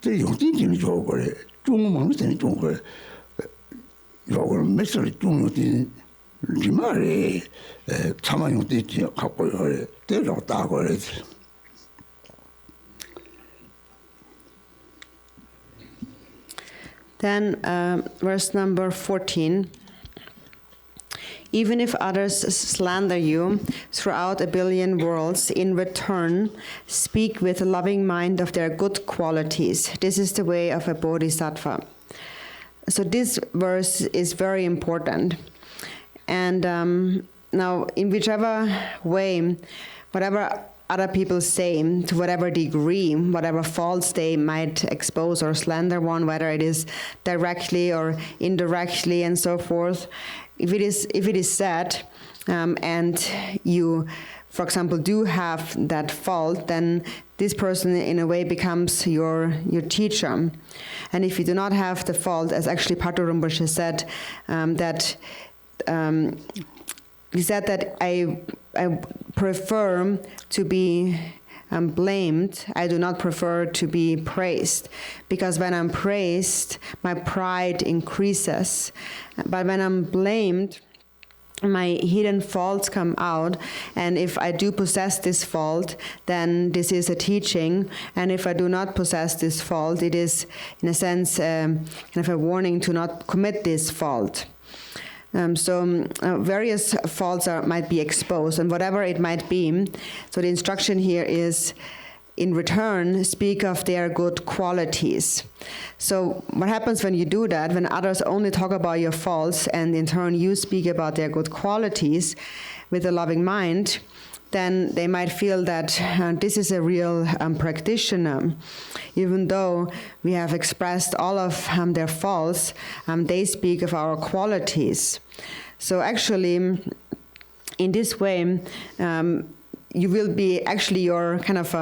这用地经做过来，中忙真做过来，要我没事种用地，你妈嘞，他们用地就靠过来，这老打过来的。Then verse number 14. Even if others slander you throughout a billion worlds, in return, speak with a loving mind of their good qualities. This is the way of a bodhisattva. So this verse is very important. And now, in whichever way, whatever other people say, to whatever degree, whatever faults they might expose or slander one, whether it is directly or indirectly and so forth, if it is said, and you, for example, do have that fault, then this person in a way becomes your teacher. And if you do not have the fault, as actually Pato Rinpoche said, he said that I prefer to be blamed. I do not prefer to be praised, because when I'm praised, my pride increases. But when I'm blamed, my hidden faults come out, and if I do possess this fault, then this is a teaching, and if I do not possess this fault, it is, in a sense, kind of a warning to not commit this fault. Various faults might be exposed, and whatever it might be. So the instruction here is, in return, speak of their good qualities. So what happens when you do that, when others only talk about your faults, and in turn you speak about their good qualities with a loving mind, then they might feel that this is a real practitioner. Even though we have expressed all of their faults, they speak of our qualities. So actually, in this way, you will be actually your kind of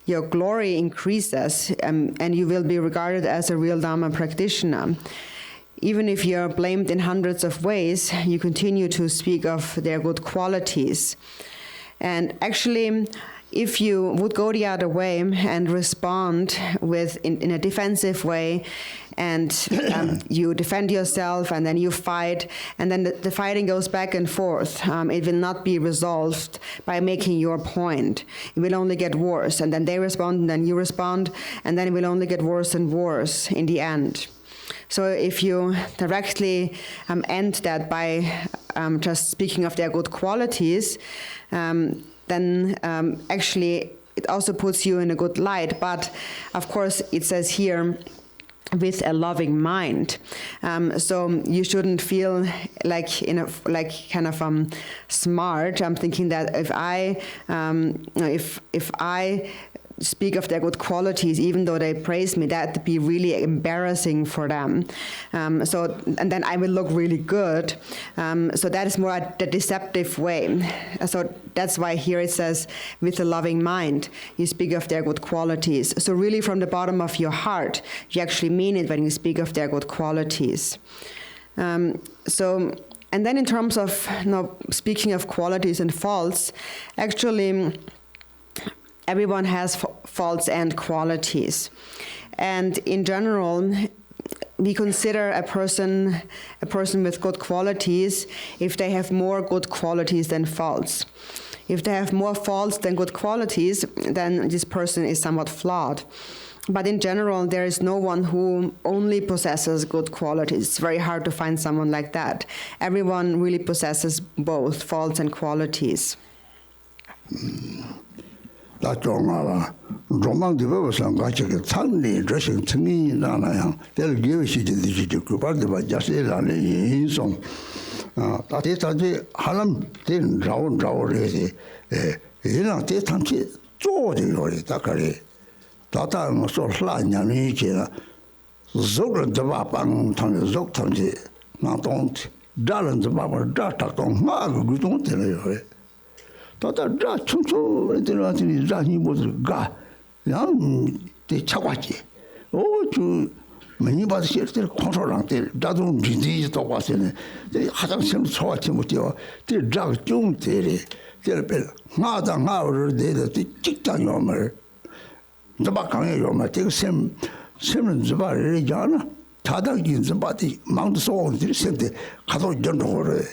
your glory increases, and you will be regarded as a real Dharma practitioner. Even if you're blamed in hundreds of ways, you continue to speak of their good qualities. And actually, if you would go the other way and respond in a defensive way, and you defend yourself, and then you fight, and then the fighting goes back and forth, it will not be resolved by making your point. It will only get worse, and then they respond, and then you respond, and then it will only get worse and worse in the end. So if you directly end that by just speaking of their good qualities, then actually it also puts you in a good light. But of course, it says here, with a loving mind. So you shouldn't feel like kind of smart. I'm thinking that if I speak of their good qualities, even though they praise me, that would be really embarrassing for them. And then I will look really good. So that is more the deceptive way. So that's why here it says, with a loving mind, you speak of their good qualities. So really from the bottom of your heart, you actually mean it when you speak of their good qualities. And then in terms of speaking of qualities and faults, actually, everyone has faults and qualities. And in general, we consider a person with good qualities if they have more good qualities than faults. If they have more faults than good qualities, then this person is somewhat flawed. But in general, there is no one who only possesses good qualities. It's very hard to find someone like that. Everyone really possesses both faults and qualities. 다 종아라 로망 디버서 같이 그 창리 드싱 창리 나나야 될 기회시지 그 발도 자세라네 인성 다 대단지 하람 된 자원레지 이랑 대단지 쪼지요리 다가리 다다는 소슬라냐니 제가 조그런 잡아방 탕 조그탕지 나동 다른 잡아버 다탁동 마그 그동들어요 다다 충충 들어왔더니 자니 뭐들 가 그냥 대 차과지 어주 많이 받으실 때 컨트롤랑 때 나도 비디지 또 왔으네 화장실 소화치 못해요 때 자가 좀 때리 때를 나다 나를 내다 직장 요말 저바 강에 요말 되게 샘은 저바를 있잖아 다다긴 저바디 망도 소원들이 샘데 가도 전도를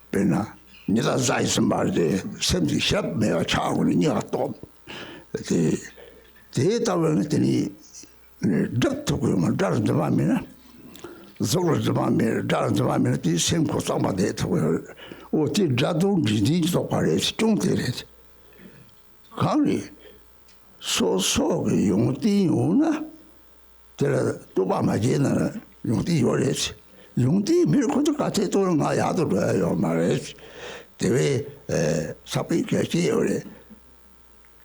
배나 니가 자이스 말데 샘지 샵 내가 차고는 니가 또 대답을 했더니 덕도고만 다른 점이나 저걸 점이 다른 점이나 이 생고 상마대 되고요 어디 자도 지지도 parece 중대래 강리 소소의 용띠우나 제가 또 봐마지나 용띠 요래지 용띠 밀고도 같이 도는 거 야도로요 말이지 대회 사피케지 요래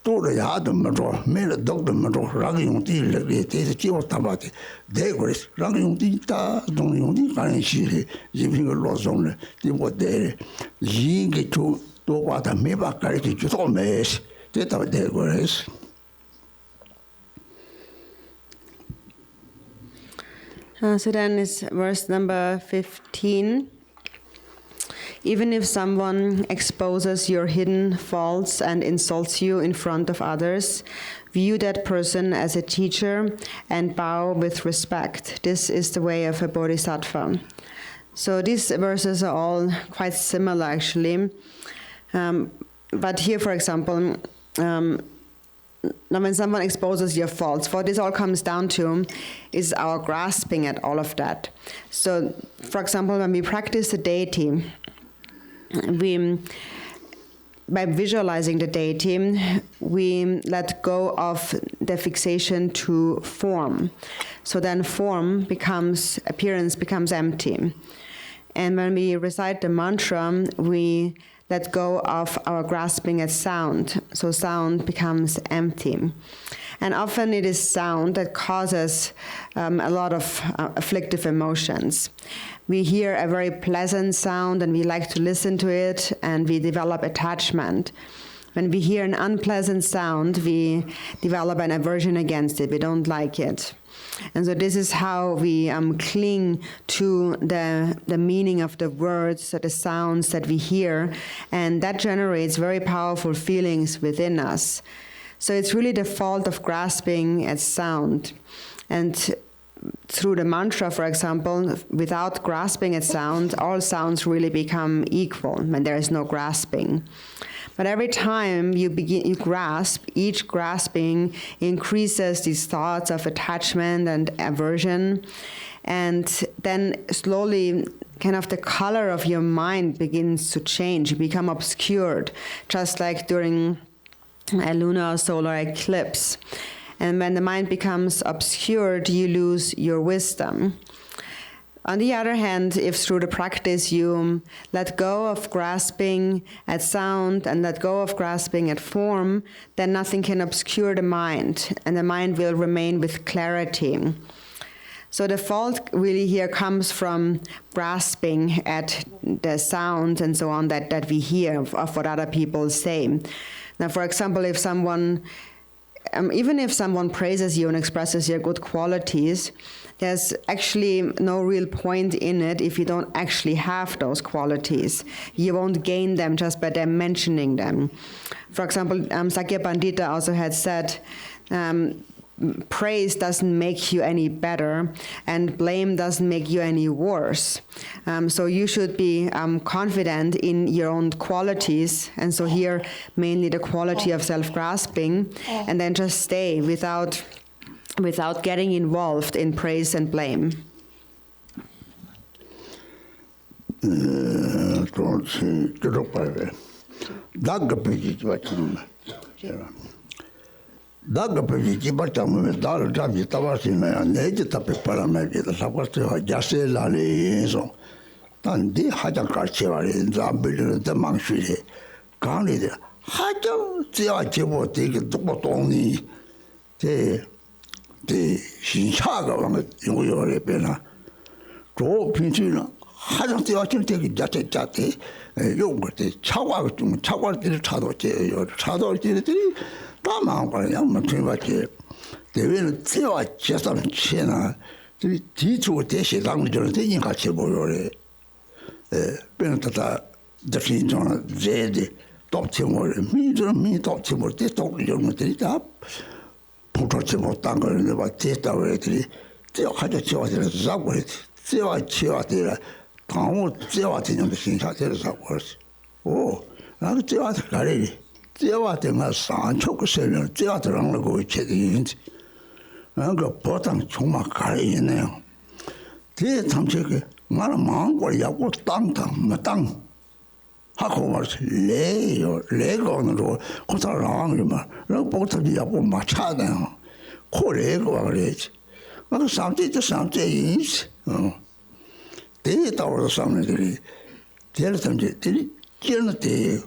또를 야도 맞어 매일 독도 맞어 랑 용띠를 대해서 지웠다마지 대고스 랑 용띠다 동 용띠 관시 지빙을 로송을 디고데 이게 또 와다 매박까지 주소 매스 됐다 대고스 So then is verse number 15. Even if someone exposes your hidden faults and insults you in front of others, view that person as a teacher and bow with respect. This is the way of a bodhisattva. So these verses are all quite similar, actually. But here, for example, now when someone exposes your faults, what this all comes down to is our grasping at all of that. So, for example, when we practice the deity, by visualizing the deity, we let go of the fixation to form. So then appearance becomes empty. And when we recite the mantra, we let go of our grasping at sound. So sound becomes empty. And often it is sound that causes a lot of afflictive emotions. We hear a very pleasant sound and we like to listen to it and we develop attachment. When we hear an unpleasant sound, we develop an aversion against it. We don't like it. And so this is how we cling to the meaning of the words, the sounds that we hear, and that generates very powerful feelings within us. So it's really the fault of grasping at sound. And through the mantra, for example, without grasping at sound, all sounds really become equal when there is no grasping. But every time you grasp, each grasping increases these thoughts of attachment and aversion. And then slowly, kind of the color of your mind begins to change. You become obscured, just like during a lunar or solar eclipse. And when the mind becomes obscured, you lose your wisdom. On the other hand, if through the practice you let go of grasping at sound and let go of grasping at form, then nothing can obscure the mind, and the mind will remain with clarity. So the fault really here comes from grasping at the sound and so on that we hear of what other people say. Now, for example, if someone, even if someone praises you and expresses your good qualities, there's actually no real point in it if you don't actually have those qualities. You won't gain them just by them mentioning them. For example, Sakya Pandita also had said, praise doesn't make you any better and blame doesn't make you any worse. So you should be confident in your own qualities, and so here mainly the quality of self-grasping, and then just stay without getting involved in praise and blame. 대 신차가 왕 요요래 배나 조 빈치나 하장 때와ችን 되게 자체 요거때 차과가 좀 차과를 때를 차도제요 차도를 때들이 다만 거야 뭐 틀밖에 대회는 때와 제사는 치나 이 뒤쪽 대시 당들은 되긴 같이 보여래 배는다 대신전 제데 독침을 미들 독침을 때 독이런 것들이 다 보통치 못한 걸 내가 됐다고 했더니 제가 가져 지어서 잡고 제가 지어서 당우 제가 되는 신사들을 잡고 오 나도 제가 가래리 제가 된가 산초고 세면 제가 들어가는 거 있지 그러니까 보통 정말 가래이네요 대 tamcheke ngara mangwa yago 땅 하고 말지 레고는 고사랑이만 로봇이 야고 맞차다 코레고 그래지 그 상태인지 데이터로 상들이 제일선들이 제일때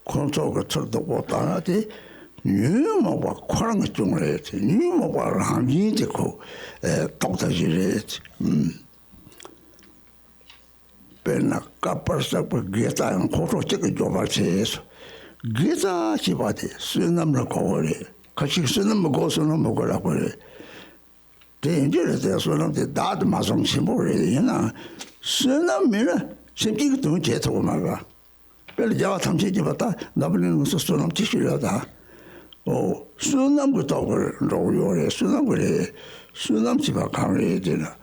컨트롤을 쳐도 못하는데 뉴모가 그런 것 좀 해야지 뉴모가 한지 되고 독자지래지 pena caparsa por geta en coto che yo vace eso geta si vade sunam la core kachi sunam go sunam go la core 대인들에 소놈들 다도 마성 심보래나 소놈이나 심지가 돈 제토고 말가 별로 자와 탐지지 봤다 나불리는 것도 소놈 티시려다 소놈 것도 로요래 소놈 그래 소놈 집아 가래 되나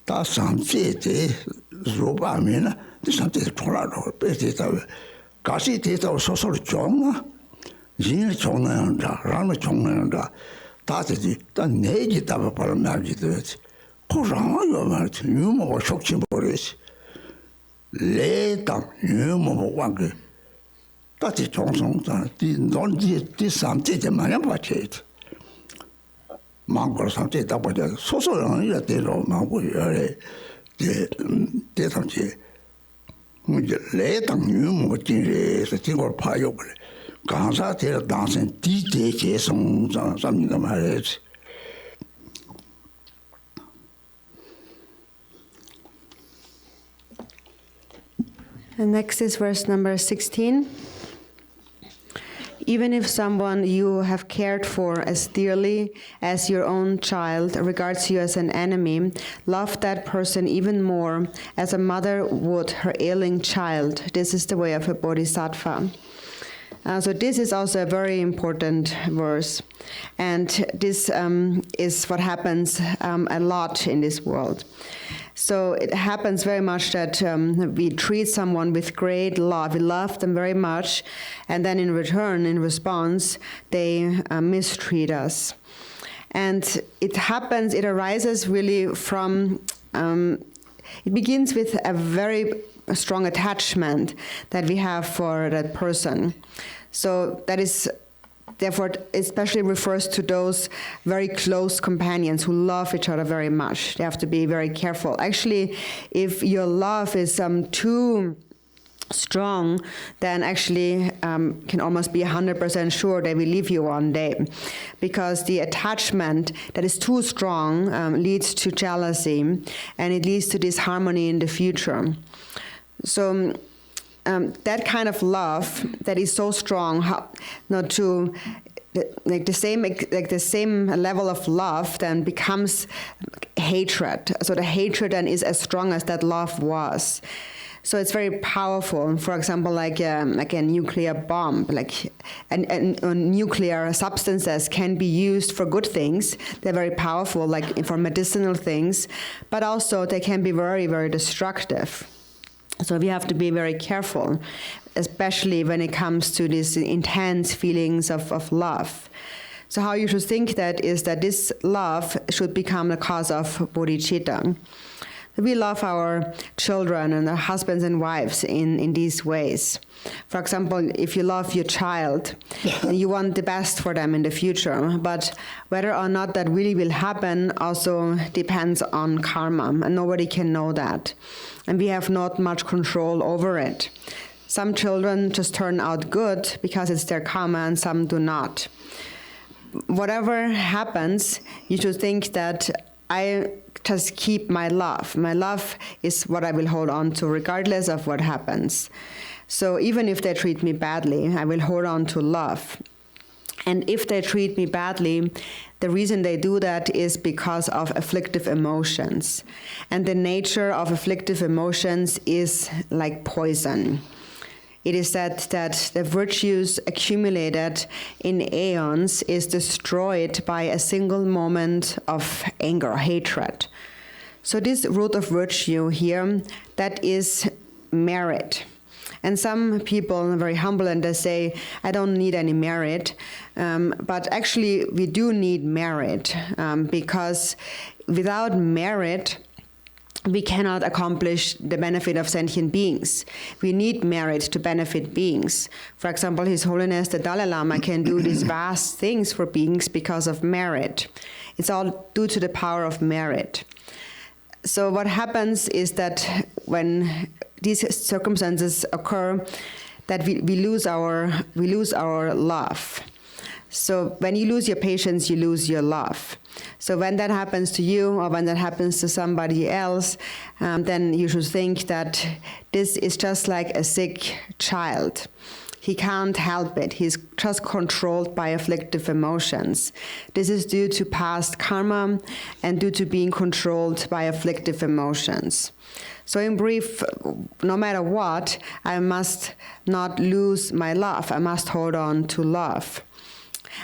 다 상제대 로바미나 상제 돌아로 빼지다 가시 대다 소소를 정아 진을 정나는다 라는 정나는다 다들 단 내지 답을 말하지 되지 고랑아요 말지 유모가 속지 버리지 레당 유모가 관계 다들 정성다 넌지 상제대 마냥 받지 망고 상제 다 보자 소소는 이래대로 망고 열에 대상지 이제 레당 유모가 진리에서 진걸 파요 그래 강사 대로 당선 디제제 성장 삼니다 말이지. And next is verse number 16. Even if someone you have cared for as dearly as your own child regards you as an enemy, love that person even more as a mother would her ailing child. This is the way of a bodhisattva. So this is also a very important verse, and this is what happens a lot in this world. So it happens very much that we treat someone with great love, we love them very much, and then in return, in response, they mistreat us. And it happens, it arises really from, it begins with a very strong attachment that we have for that person. So that is, therefore, especially refers to those very close companions who love each other very much. They have to be very careful. Actually, if your love is too strong, then actually can almost be 100% sure they will leave you one day, because the attachment that is too strong leads to jealousy, and it leads to disharmony in the future. So that kind of love that is so strong, not to like the same level of love, then becomes hatred. So the hatred then is as strong as that love was. So it's very powerful. For example, like a nuclear bomb, and nuclear substances can be used for good things. They're very powerful, like for medicinal things, but also they can be very, very destructive. So we have to be very careful, especially when it comes to these intense feelings of love. So how you should think that is that this love should become the cause of bodhichitta. We love our children and our husbands and wives in these ways. For example, if you love your child, you want the best for them in the future, but whether or not that really will happen also depends on karma, and nobody can know that. And we have not much control over it. Some children just turn out good because it's their karma, and some do not. Whatever happens, you should think that I just keep my love. My love is what I will hold on to regardless of what happens. So even if they treat me badly, I will hold on to love. And if they treat me badly, the reason they do that is because of afflictive emotions. And the nature of afflictive emotions is like poison. It is said that the virtues accumulated in aeons is destroyed by a single moment of anger or hatred. So this root of virtue here, that is merit. And some people are very humble and they say, I don't need any merit. But actually, we do need merit because without merit, we cannot accomplish the benefit of sentient beings. We need merit to benefit beings. For example, His Holiness the Dalai Lama can do these vast things for beings because of merit. It's all due to the power of merit. So what happens is that when these circumstances occur, that we lose our love. So when you lose your patience, you lose your love. So when that happens to you or when that happens to somebody else, then you should think that this is just like a sick child. he can't help it. He's just controlled by afflictive emotions. This is due to past karma and due to being controlled by afflictive emotions. So in brief, no matter what, I must not lose my love. I must hold on to love.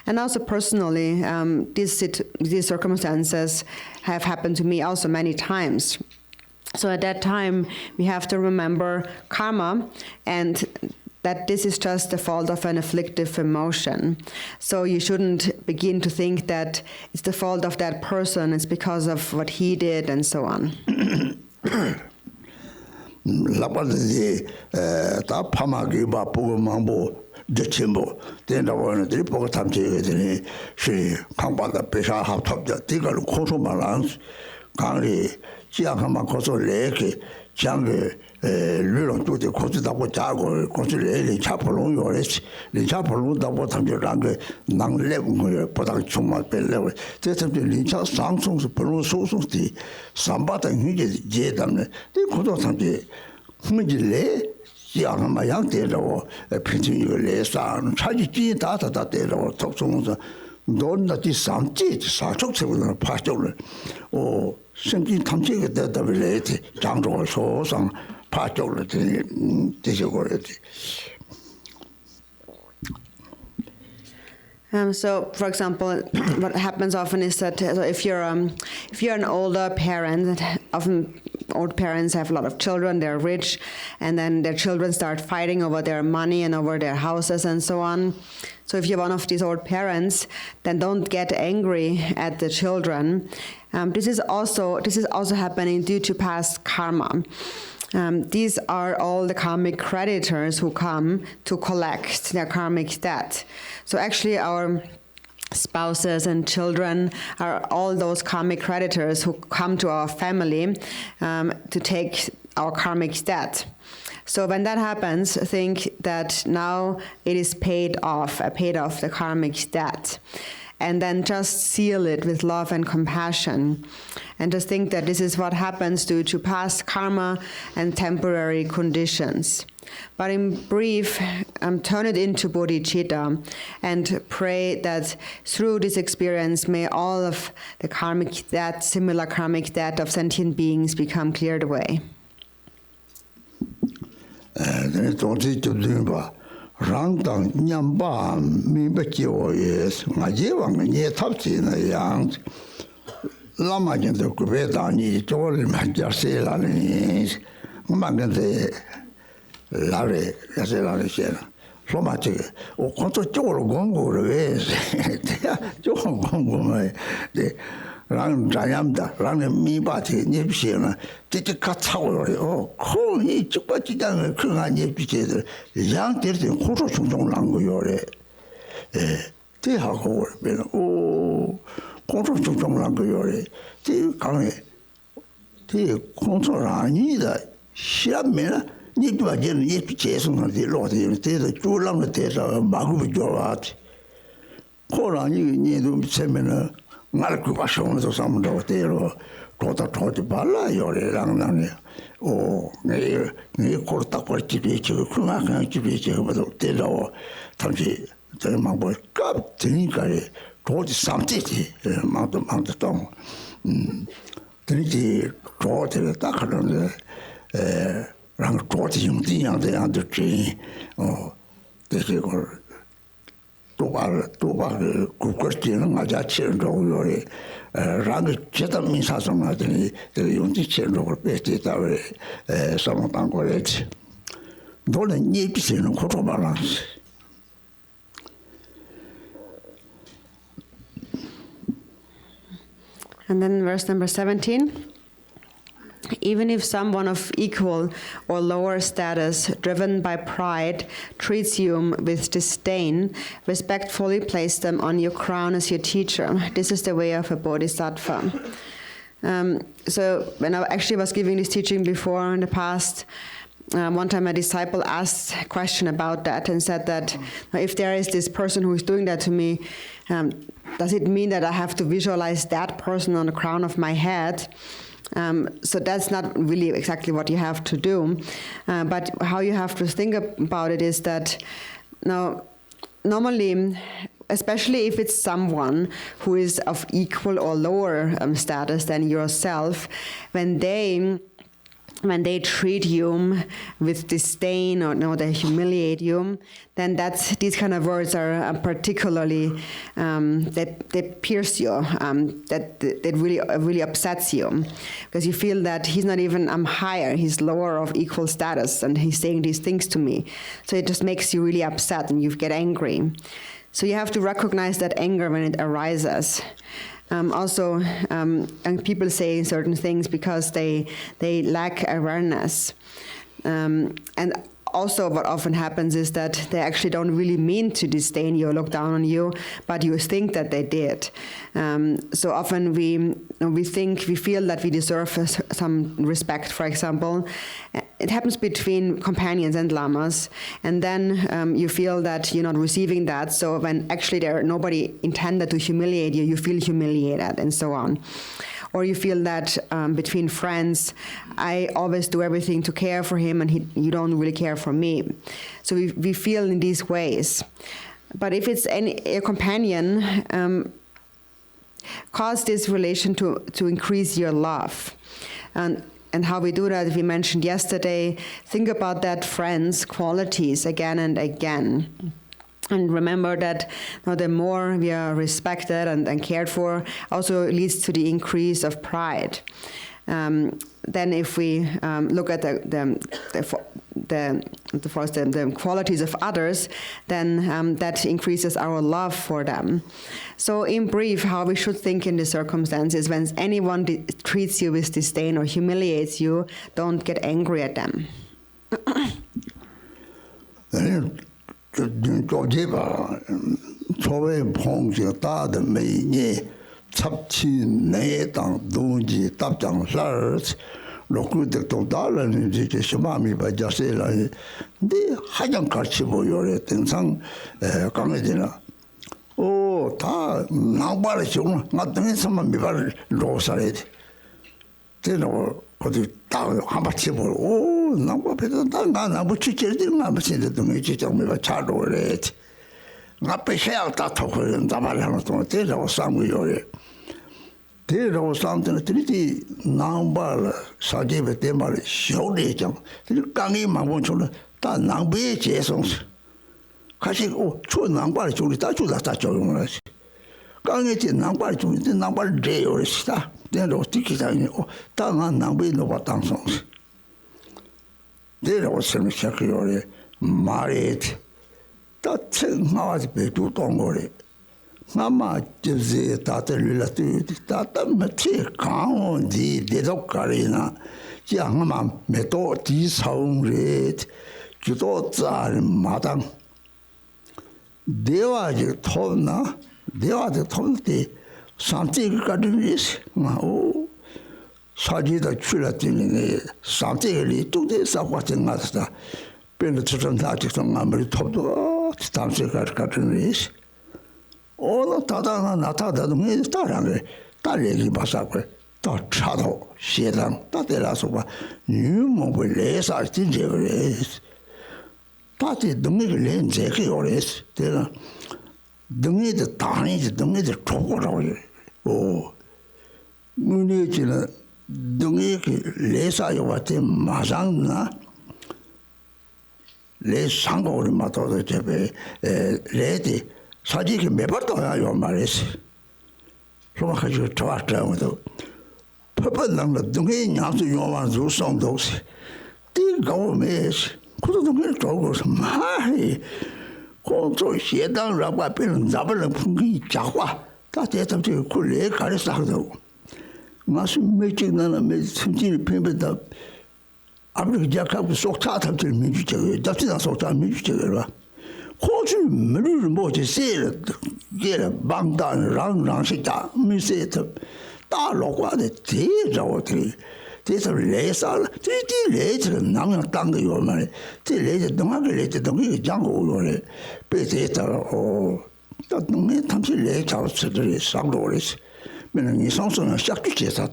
And also personally, these circumstances have happened to me also many times. So at that time, we have to remember karma and that this is just the fault of an afflictive emotion. So you shouldn't begin to think that it's the fault of that person, it's because of what he did and so on. Jimbo, then the one the report time she come back the Pesha half top the Tiger Koso Balance, Kari, Chiakama Koso Lake, Changi, Lulon to the Kosita Jago, Consul Chapelon, your rest, the Chapelon, the bottom of Range, Nang Level, production must be level. There's something Lincha Samsung's Peru Social Tea, Sambata and Hidden Jedam, they could not something. Young my young day or a printing less on Chaji data that they or talk to don't that is some teeth, such a pastor or simply something that the related Jang or so some pastor disability. So, for example, what happens often is that if you're an older parent, often old parents have a lot of children, they're rich, and then their children start fighting over their money and over their houses and so on. So if you're one of these old parents, then don't get angry at the children. This is also happening due to past karma. These are all the karmic creditors who come to collect their karmic debt. So actually our spouses and children are all those karmic creditors who come to our family to take our karmic debt. So when that happens, think that now it is paid off the karmic debt. And then just seal it with love and compassion. And just think that this is what happens due to past karma and temporary conditions. But in brief, turn it into bodhichitta and pray that through this experience, may all of the karmic debt, similar karmic debt of sentient beings become cleared away. Rangdang Nyamba Mibakio is Majewang near Topsina Yang Lamajan the Kubetani, Joel Majasela is Magan the Larry, Gazella Shell. So much or Conto Joel Gongo is Joel Gongo, the Rang Jayamda, Rang Mibati, Nipsina, did the cut oh, call me to what you done, Kunga Nipsina, young did in Kurosun Lango, they have been, oh, Kurosun Lango, they come, they control neither, Shamina, Nipajan Nipchasm, the Lord, they the two long days of Magu Jorat. Call on you, need to seminar. Malcubation to some doctor, Tota Bala, your Langnani, or near Corta Portuguese, Kumakan, Chibichi, Telo, Tangi, the Mambo, Cup, Tinkari, told something, Mount Stone. Trinity, Trot, the Takaran, Rang Trotting, the under tree, or the Toba Kukurtin, Majachi, and Rory, Rang Chetam in Sasson, the Unti Chendo, Petita, some of Anchorage. Don't need to see no quarter balance. And then verse number 17. Even if someone of equal or lower status, driven by pride, treats you with disdain, respectfully place them on your crown as your teacher. This is the way of a bodhisattva. So when I actually was giving this teaching before in the past, one time a disciple asked a question about that and said that if there is this person who is doing that to me, does it mean that I have to visualize that person on the crown of my head? So that's not really exactly what you have to do. But how you have to think about it is that Now, normally, especially if it's someone who is of equal or lower status than yourself, when they treat you with disdain or they humiliate you, then these kind of words are particularly that pierce you, that really upsets you, because you feel that he's not even higher, he's lower of equal status, and he's saying these things to me. So it just makes you really upset, and you get angry. So you have to recognize that anger when it arises. Also, and people say certain things because they lack awareness. And also what often happens is that they actually don't really mean to disdain you or look down on you, but you think that they did. So often we feel that we deserve some respect, for example. It happens between companions and lamas, and then you feel that you're not receiving that. So when actually nobody intended to humiliate you, you feel humiliated, and so on. Or you feel that between friends, I always do everything to care for him, and you don't really care for me. So we feel in these ways. But if it's a companion, cause this relation to increase your love. And how we do that, we mentioned yesterday, think about that friend's qualities again and again. And remember that the more we are respected and cared for, also leads to the increase of pride. Then if we look at the qualities of others, then that increases our love for them. So in brief, how we should think in these circumstances: when anyone treats you with disdain or humiliates you, don't get angry at them. Mama Jose Tata Lilatu, Tata Mate Kaon di Dedokarina, Yangama Meto Tis Home Red, Judoza Madam. Deva Tona, Deva the Tonti, something garden is, oh, Sajida Chulatin, something to this of what in Master, Penetrating Tatic on number top to Tamsi garden is. All Tata Nata means Tarang, Tari Basaque, Tachato, Shedan, Taterasova, new mobile lace are stingy. Tati don't make lane, Zeki or is, don't need the tarnish, don't need the trouble. Oh, Munich, don't make lace I what Mazanga. Les sango mato de Jepe, lady. 사직이 매번도야 요 말이지. 좀 가지고 좋았다고도. 퍼번는 동해 냥수 요만 주성도시. 띠고메스. 그도 동해 저거서 마이. 고조 시당라고 앞에는 잡을 풍기 작화. 다 대답지 굴레 가르사도. 마스 매직나는 매 심진이 펴면다. 아무리 작하고 속타탑들 민주적이 잡지나 속타 민주적이라. 호주 물을 뭐지 세를 게를 방단 랑랑시다 미세트 다로과데 대저들이 대서 레살 뒤뒤 레즈는 남양 땅도 요만에 제 레즈 동학을 레즈 동이 장고 요래 베제다 또 동네 탐시 레 잡스들이 상도레스 맨은 이 성성은 샥기께서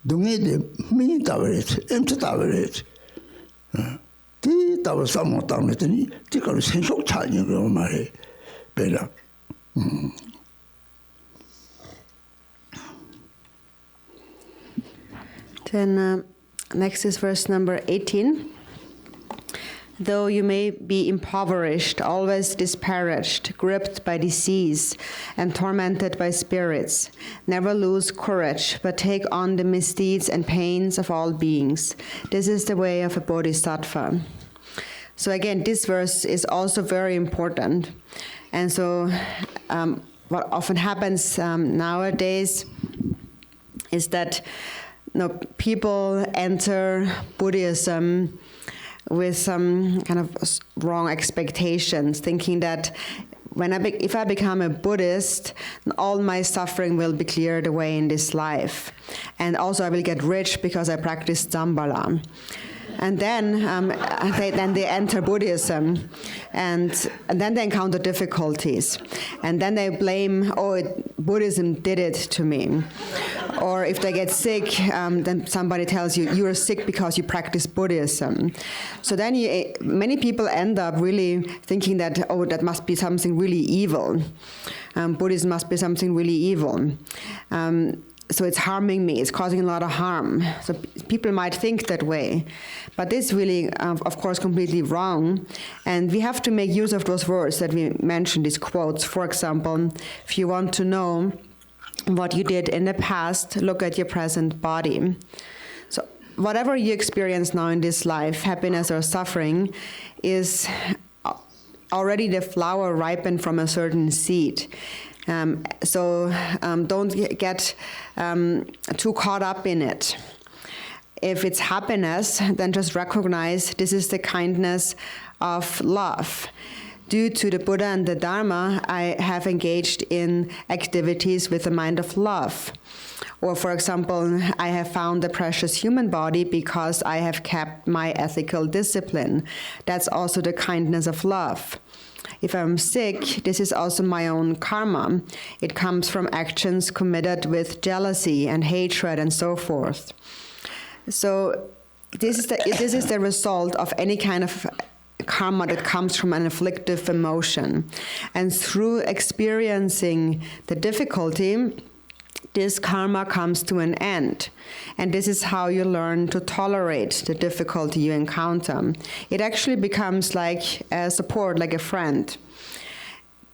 동네데 미다버레스 엠트다버레스 티 따로 삼모 땅에더니 티가로 생속 차니 그 말에 배라. Then next is verse number 18. Though you may be impoverished, always disparaged, gripped by disease, and tormented by spirits, never lose courage, but take on the misdeeds and pains of all beings. This is the way of a bodhisattva. So again, this verse is also very important. And so what often happens nowadays is that people enter Buddhism with some kind of wrong expectations, thinking that if I become a Buddhist, all my suffering will be cleared away in this life. And also I will get rich because I practice Dambala. And then they enter Buddhism, and then they encounter difficulties. And then they blame, Buddhism did it to me. Or if they get sick, then somebody tells you, you're sick because you practice Buddhism. So then many people end up really thinking that, that must be something really evil. Buddhism must be something really evil. So it's harming me, it's causing a lot of harm. So people might think that way. But this really, of course, completely wrong. And we have to make use of those words that we mentioned, these quotes. For example, if you want to know what you did in the past, look at your present body. So whatever you experience now in this life, happiness or suffering, is already the flower ripened from a certain seed. So don't get too caught up in it. If it's happiness, then just recognize this is the kindness of love. Due to the Buddha and the Dharma, I have engaged in activities with the mind of love. Or, for example, I have found the precious human body because I have kept my ethical discipline. That's also the kindness of love. If I'm sick, this is also my own karma. It comes from actions committed with jealousy and hatred and so forth. So this is the result of any kind of karma that comes from an afflictive emotion. And through experiencing the difficulty, this karma comes to an end. And this is how you learn to tolerate the difficulty you encounter. It actually becomes like a support, like a friend.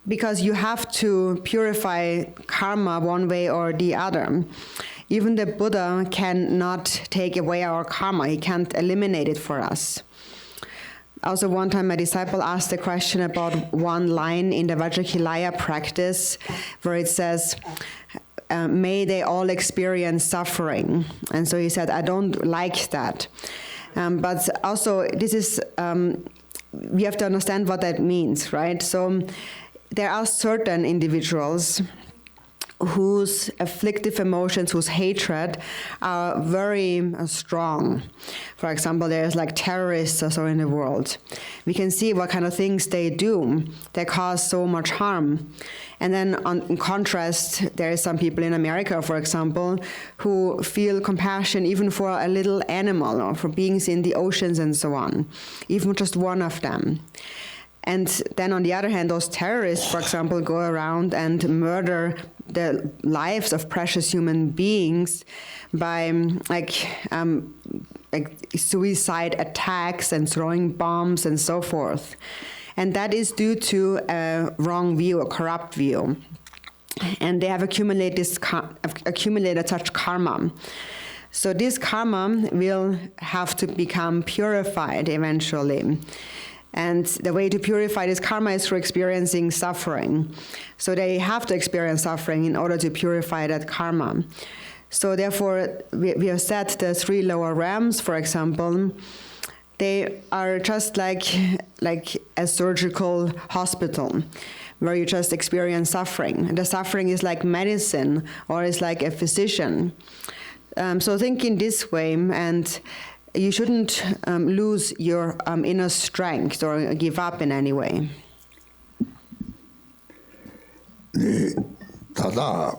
Because you have to purify karma one way or the other. Even the Buddha cannot take away our karma. He can't eliminate it for us. Also, one time my disciple asked a question about one line in the Vajrayana practice where it says, may they all experience suffering. And so he said, I don't like that. But also, this is, we have to understand what that means, right? So there are certain individuals whose afflictive emotions, whose hatred are very strong. For example, there's like terrorists or so in the world. We can see what kind of things they do. They cause so much harm. And then in contrast, there are some people in America, for example, who feel compassion even for a little animal or for beings in the oceans and so on, even just one of them. And then on the other hand, those terrorists, for example, go around and murder the lives of precious human beings by like suicide attacks and throwing bombs and so forth. And that is due to a wrong view, a corrupt view. And they have accumulated such karma. So this karma will have to become purified eventually. And the way to purify this karma is through experiencing suffering. So they have to experience suffering in order to purify that karma. So therefore, we have said the 3 lower realms, for example, they are just like a surgical hospital where you just experience suffering. The suffering is like medicine or is like a physician. So think in this way, and you shouldn't lose your inner strength or give up in any way. 네, 다다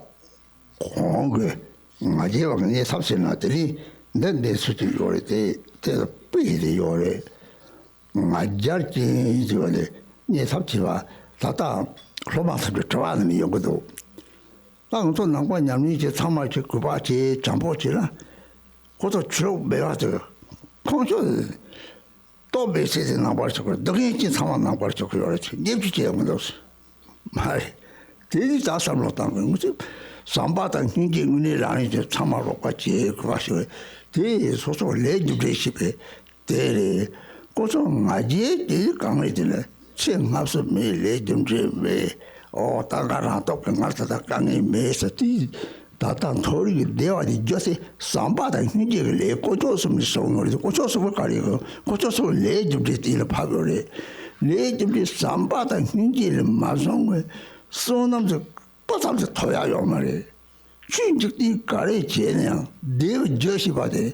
공게 아직은 내 삽신나더니 내 수준 요래 때 비대 요래 H.E.Garchen 저거네 네 삽치와 다다 로마스를 좋아하는 이유도 당초 남관념이 이제 참아지 그바지 장보지라 고도 주로 매와서 공조 또 메시지 나버서 너게 진 상황 나버서 그렇지 냅지게 하면서 말 되게 자살로다는 거 무슨 삼바당 hin기문이라는 이제 참아로 같이 그것이 되게 소소 레지브레시베 되게 고정 아직 되게 강해지네 생합서 매일 좀 제매 다가라 또 강하다 강이 매서티 다단 토리 대화지 저세 삼바당 hin기를 고조스미 소노리 고조스를 가리고 고조스를 레지브레티를 파고래 레지브레 삼바당 hin기를 마성을 소남서 뻗삼서 토야요 말이 취직이 가래 제냐 내가 저시 받에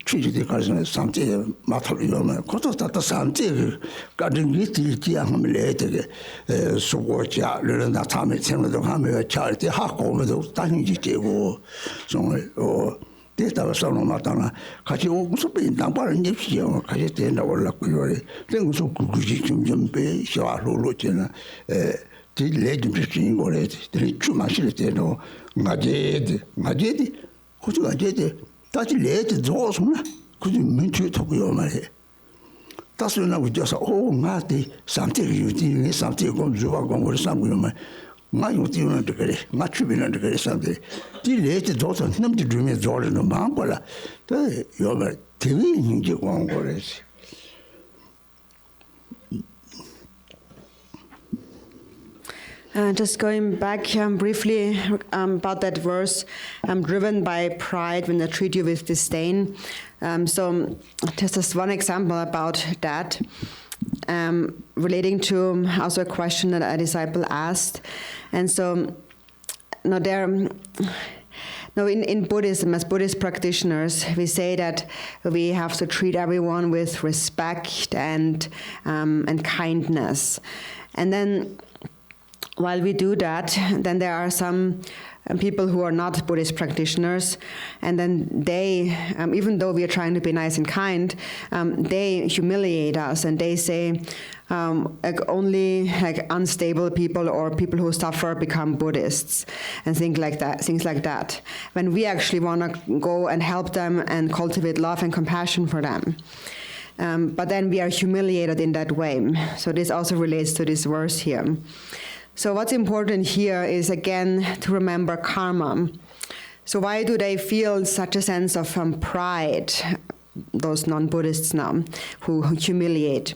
취직이 가서는 삼제 마토리요 말 고도 다다 삼제 가든 리티지 하면 레되게 수고자 르는다 참에 생각도 하면 잘때 하고 오면도 다니지 되고 정말 데이터가 써놓은 마땅하 같이 우습게 남발은 냅시요 같이 된다 올랐고요 생각도 그것이 좀배 시와로로 되나 디 레지브레이션 거래 들이 주마실 때도 맞제디 고주 맞제디 다시 레지 조스나 고주 민주 토고요 말해 다스나 우겨서 나디 삼티기 유티니 삼티기 공주와 공을 삼고요 말 나요 티는 그래 맞추비는 그래 삼티 디 레지 조스 남지 주면 조르는 마음거라 또 요가 되게 인기 공거래지 Just going back briefly about that verse, driven by pride when they treat you with disdain. So just as one example about that, relating to also a question that a disciple asked. And so now in Buddhism, as Buddhist practitioners, we say that we have to treat everyone with respect and kindness. And then while we do that, then there are some people who are not Buddhist practitioners, and then they, even though we are trying to be nice and kind, they humiliate us, and they say only unstable people or people who suffer become Buddhists, and things like that. When we actually want to go and help them and cultivate love and compassion for them. But then we are humiliated in that way. So this also relates to this verse here. So what's important here is, again, to remember karma. So why do they feel such a sense of pride, those non-Buddhists now, who humiliate?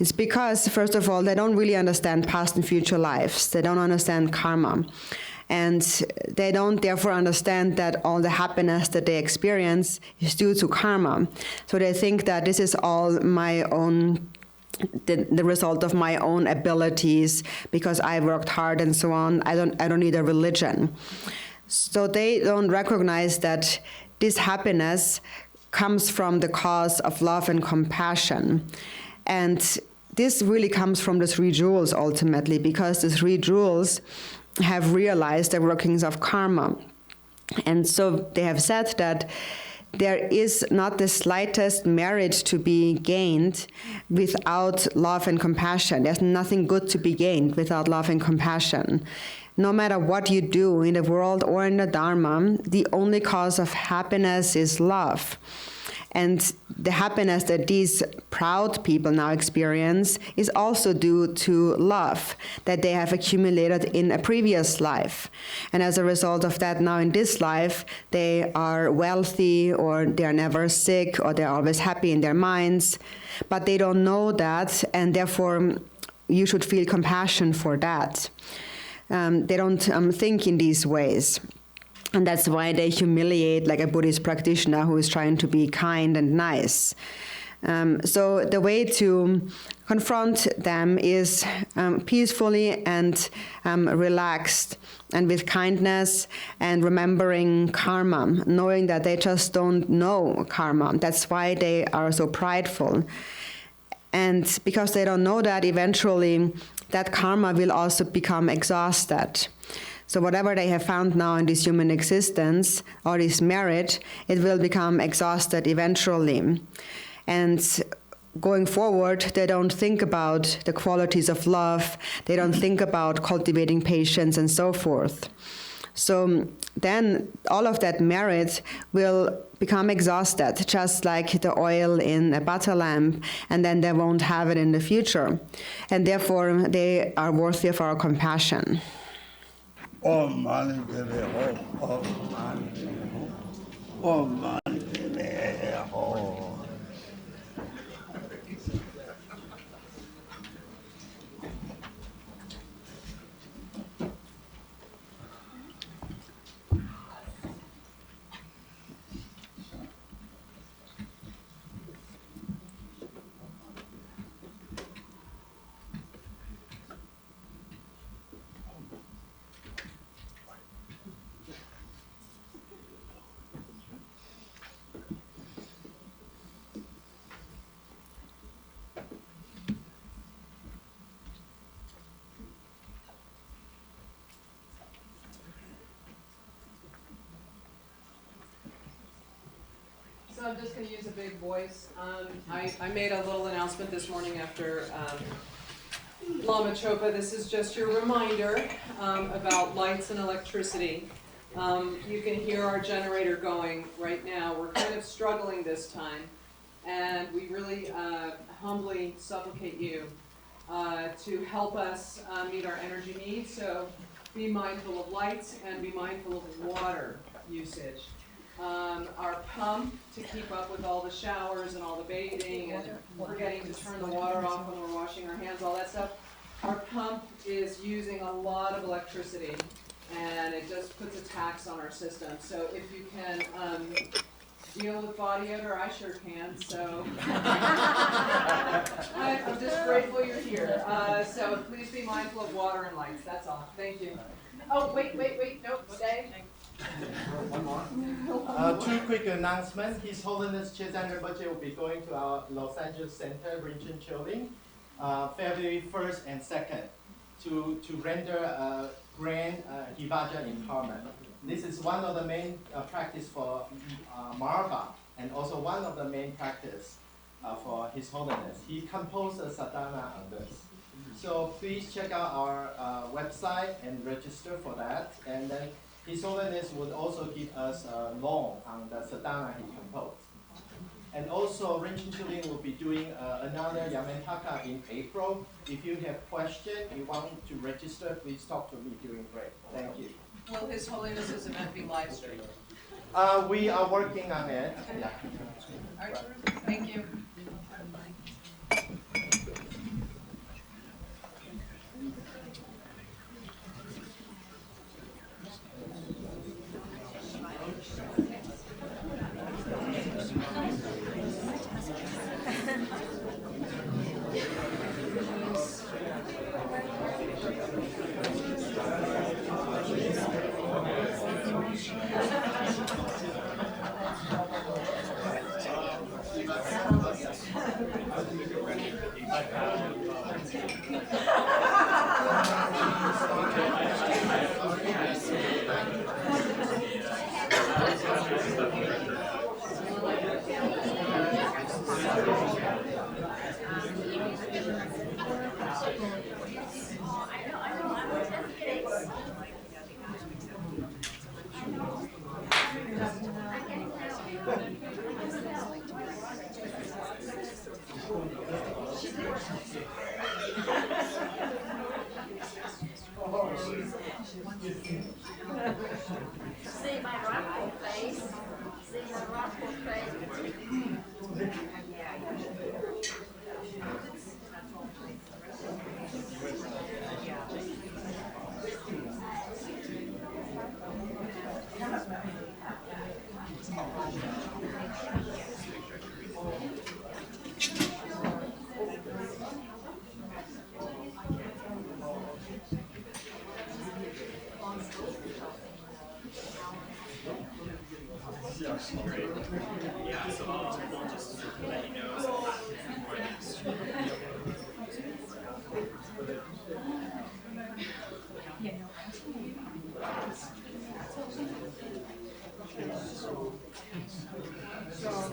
It's because, first of all, they don't really understand past and future lives. They don't understand karma. And they don't therefore understand that all the happiness that they experience is due to karma. So they think that this is all my own the result of my own abilities because I worked hard and so on. I don't need a religion. So they don't recognize that this happiness comes from the cause of love and compassion. And this really comes from the three jewels ultimately, because the three jewels have realized the workings of karma. And so they have said that there is not the slightest merit to be gained without love and compassion. There's nothing good to be gained without love and compassion. No matter what you do in the world or in the Dharma, the only cause of happiness is love. And the happiness that these proud people now experience is also due to love that they have accumulated in a previous life. And as a result of that, now in this life, they are wealthy, or they are never sick, or they're always happy in their minds. But they don't know that, and therefore you should feel compassion for that. They don't think in these ways. And that's why they humiliate like a Buddhist practitioner who is trying to be kind and nice. So the way to confront them is peacefully and relaxed, and with kindness and remembering karma, knowing that they just don't know karma. That's why they are so prideful. And because they don't know that, eventually that karma will also become exhausted. So whatever they have found now in this human existence, or this merit, it will become exhausted eventually. And going forward, they don't think about the qualities of love, they don't think about cultivating patience and so forth. So then all of that merit will become exhausted, just like the oil in a butter lamp, and then they won't have it in the future. And therefore, they are worthy of our compassion. Om Mani Padme Hum. Om Mani Padme Hum. Om Mani Padme Hum. So I'm just going to use a big voice. I made a little announcement this morning after Lama Chopa. This is just your reminder about lights and electricity. You can hear our generator going right now. We're kind of struggling this time, and we really humbly supplicate you to help us meet our energy needs. So be mindful of lights and be mindful of water usage. Our pump to keep up with all the showers and all the bathing and forgetting to turn the water off when we're washing our hands, all that stuff. Our pump is using a lot of electricity, and it just puts a tax on our system. So if you can deal with body odor, I sure can. So I'm just grateful you're here. So please be mindful of water and lights. That's all. Thank you. Oh, wait. Nope, stay. One more. Two quick announcements. His Holiness Chezan Rinpoche will be going to our Los Angeles Center, Rinchen Choling, February 1st and 2nd to render a grand H.E.Garchen Impermanence. This is one of the main practice for Marva, and also one of the main practice for His Holiness. He composed a sadhana on this. So please check out our website and register for that. And then His Holiness would also give us a loan on the sadhana he composed. And also, Rinchen Choling will be doing another Yamentaka in April. If you have questions, you want to register, please talk to me during break. Thank you. Will His Holiness's event be live streamed? We are working on it. Yeah. All right, thank you. See my rockful face. See my rockful face. Yeah, so I'll just let you know for next. So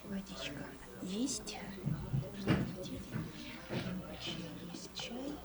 Водичка есть? Что хотите? Rinpoche, есть чай?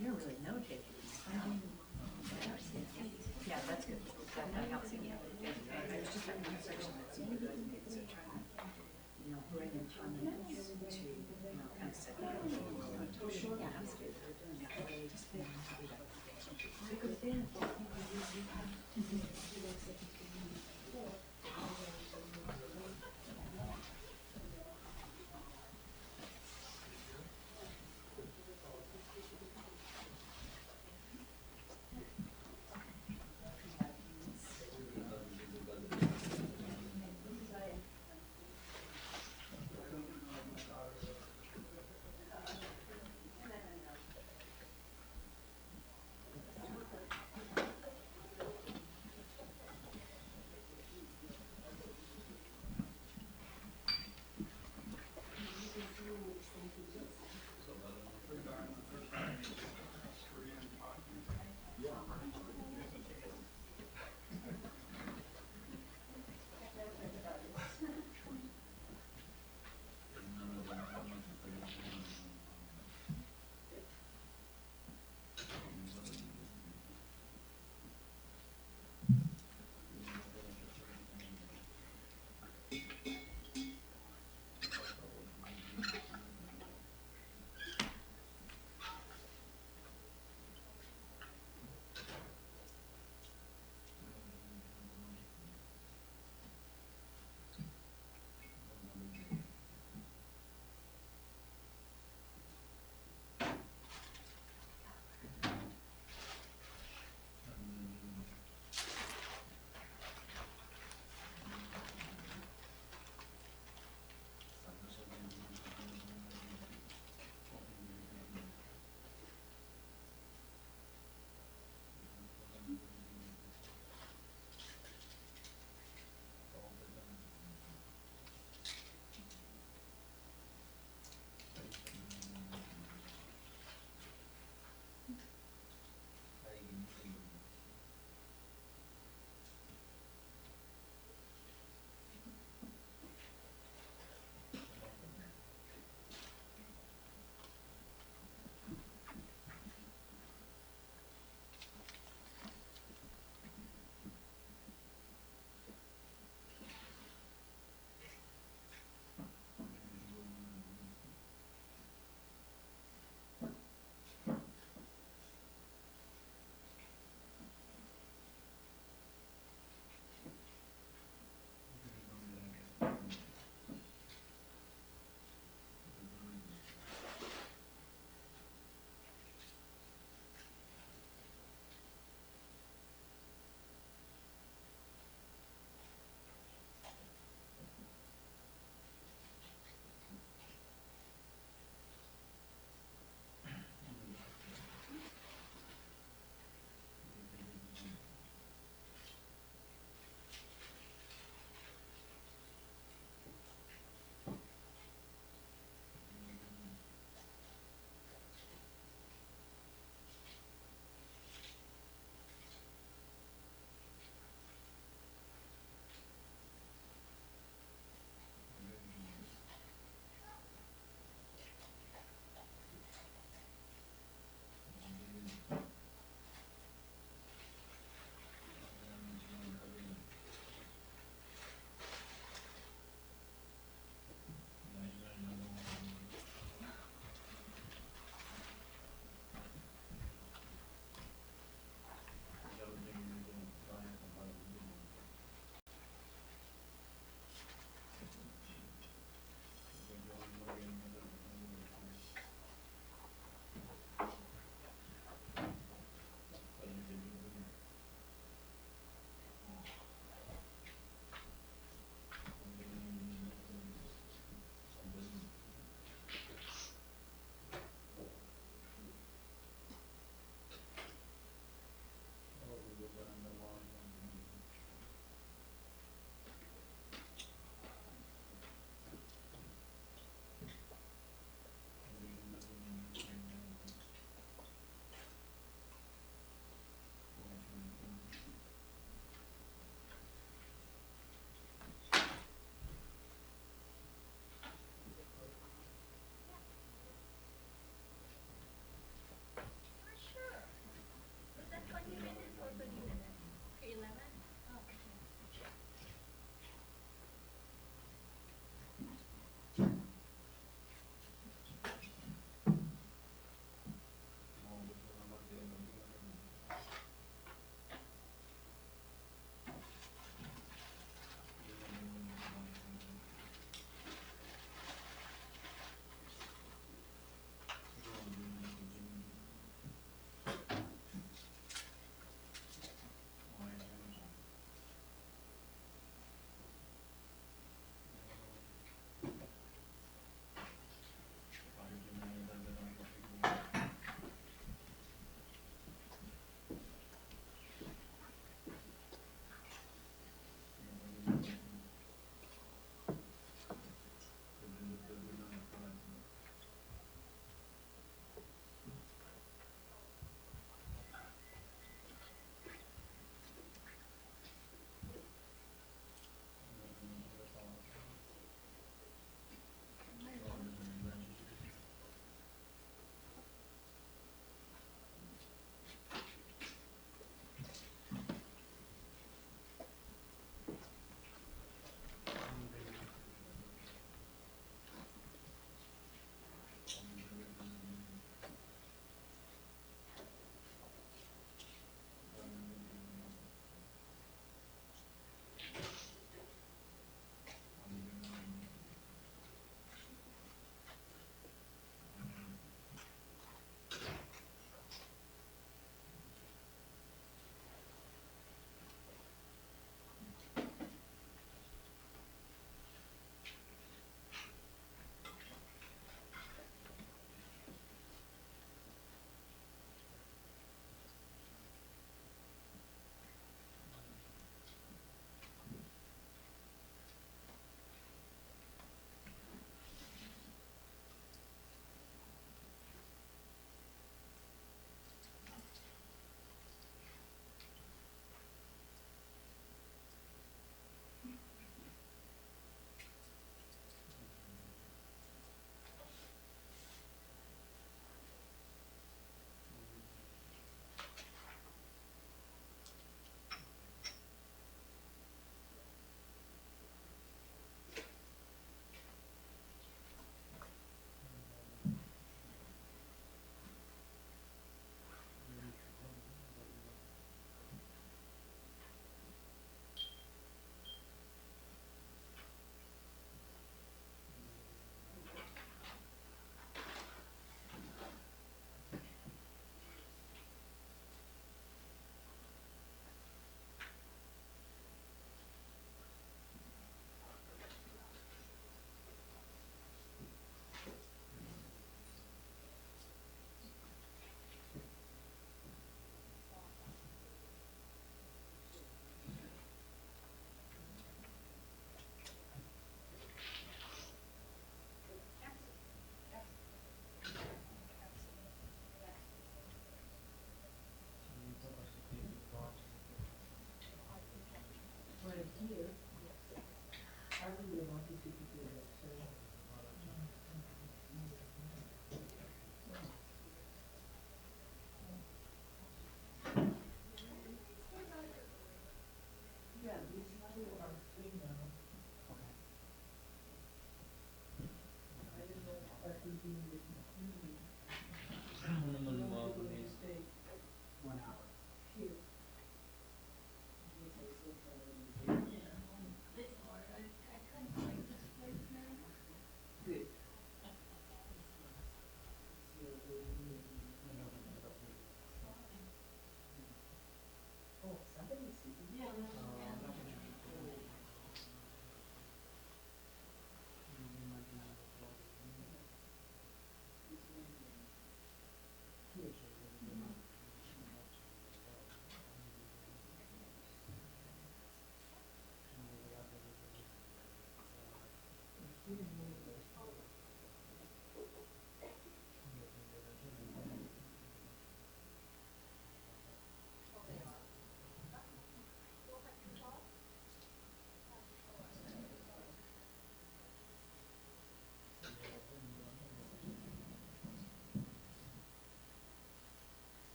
You're really note-taking. Yeah, that's good. That helps again. There's just that one section that's really good. So trying to, bring impermanence to, kind of set that. Yeah, absolutely. Yeah, just think to do that. Because then,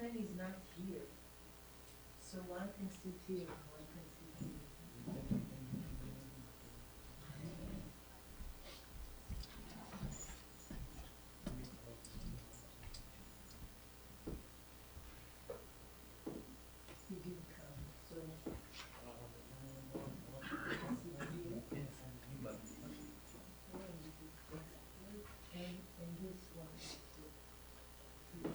tomlin is not here. So one can sit here, one can sit here. He didn't come, so and this one is here.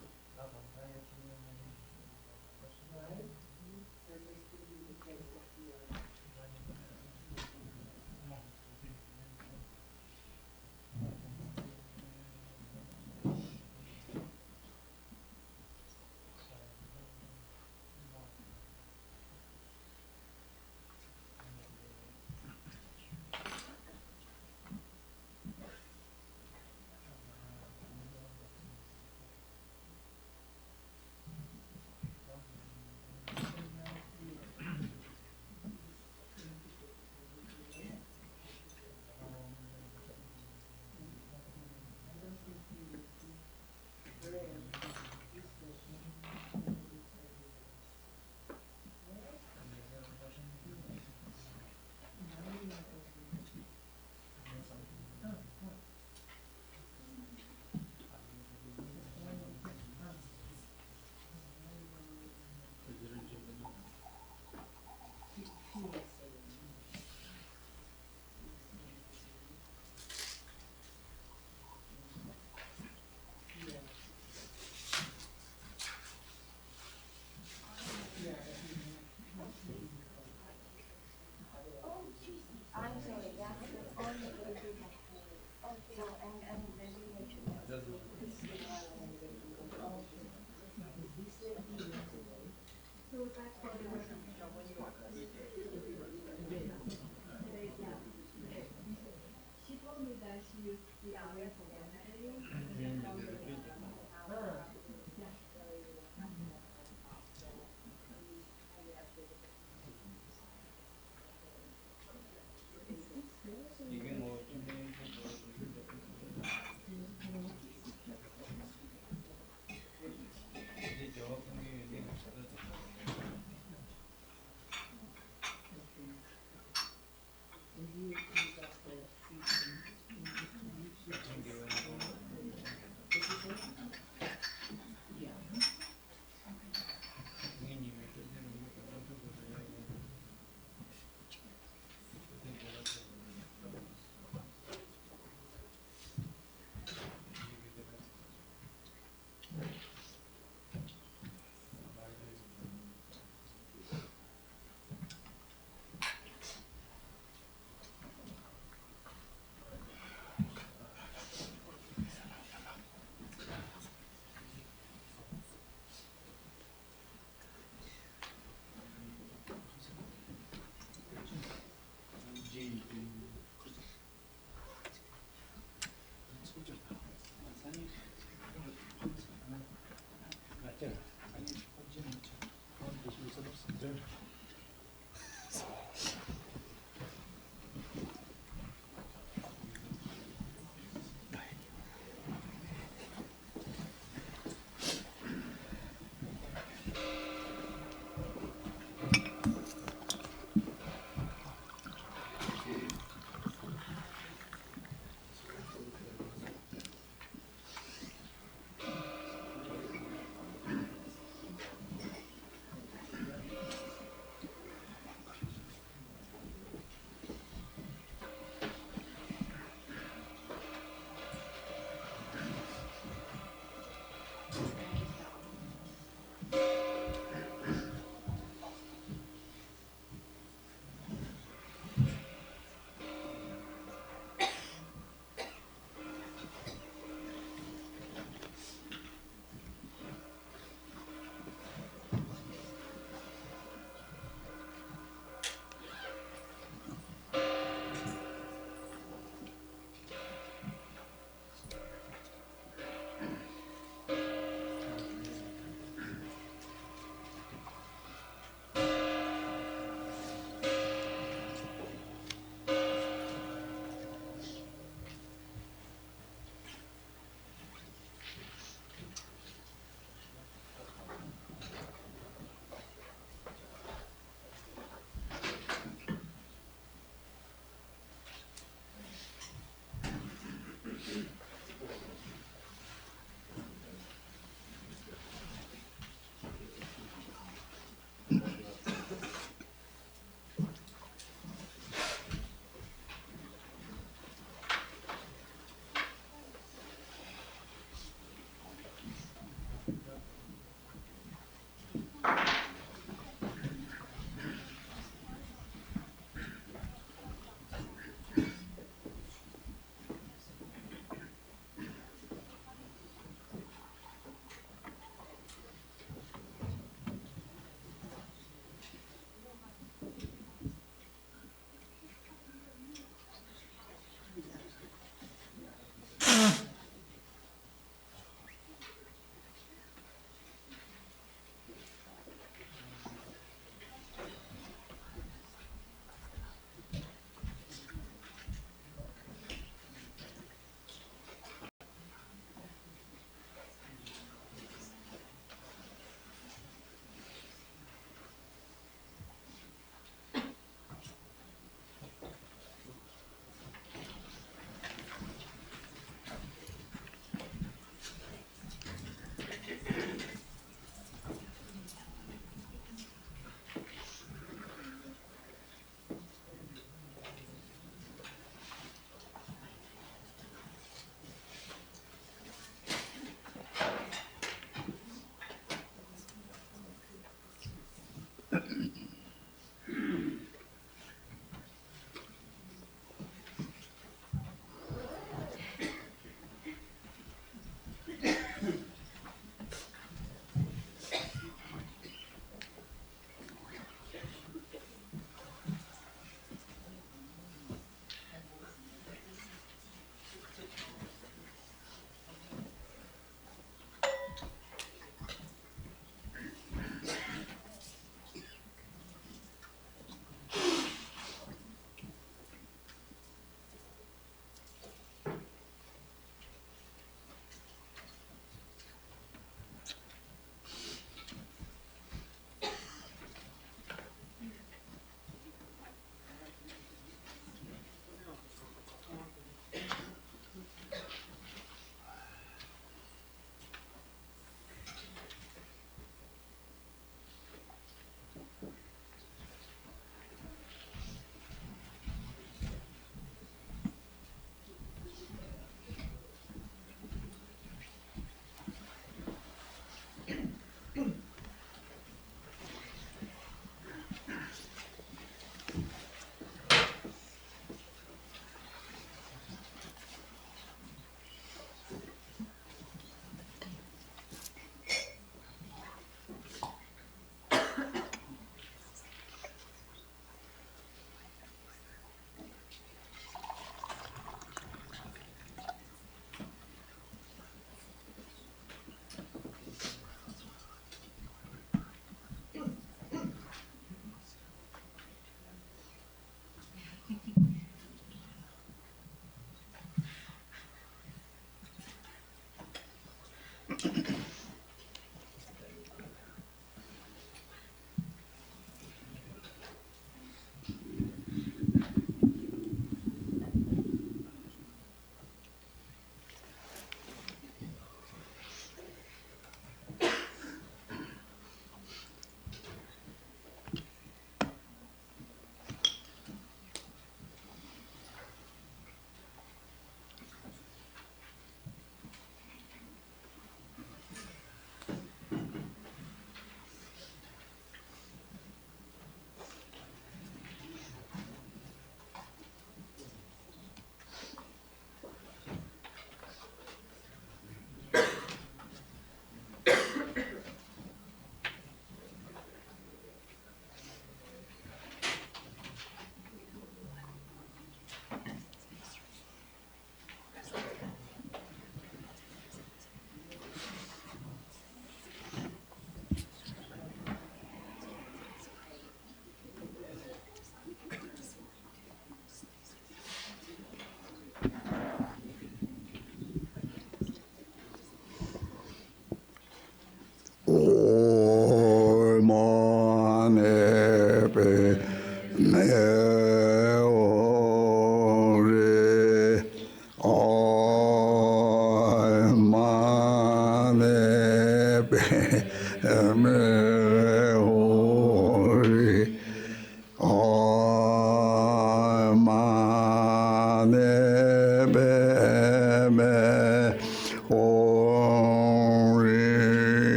Right? So this will be the place of the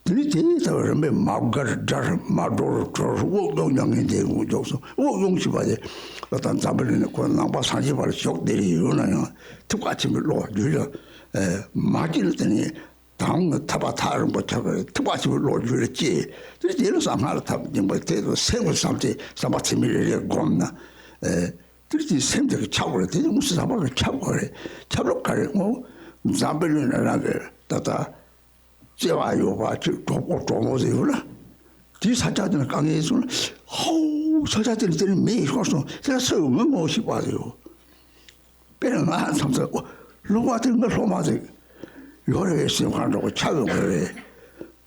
Dili te ta rembe magar jar mador tor wo dong yang de wo jo so wo yong chi ba de la tan za bele ko na ba sa ji ba le chok de yu na ya tu ka chi lo ju le ma ji le de tang ta ba ta ren bo ta tu ka chi lo ju le ji de de lo sa ma la ta ni ba te do se wo sam te sa ba chi mi le gon na dili sem de cha wo le de mu sa ba le cha wo le cha lo ka le mo za bele na la de ta 제와요 같이 도모지구나. 뒤 사자들은 강해서 호 사자들이 매일 가서 제가 서면 뭐시 봐요. 배는 안 삼서 로마들 거 로마들 요래 생각하고 차고 그래.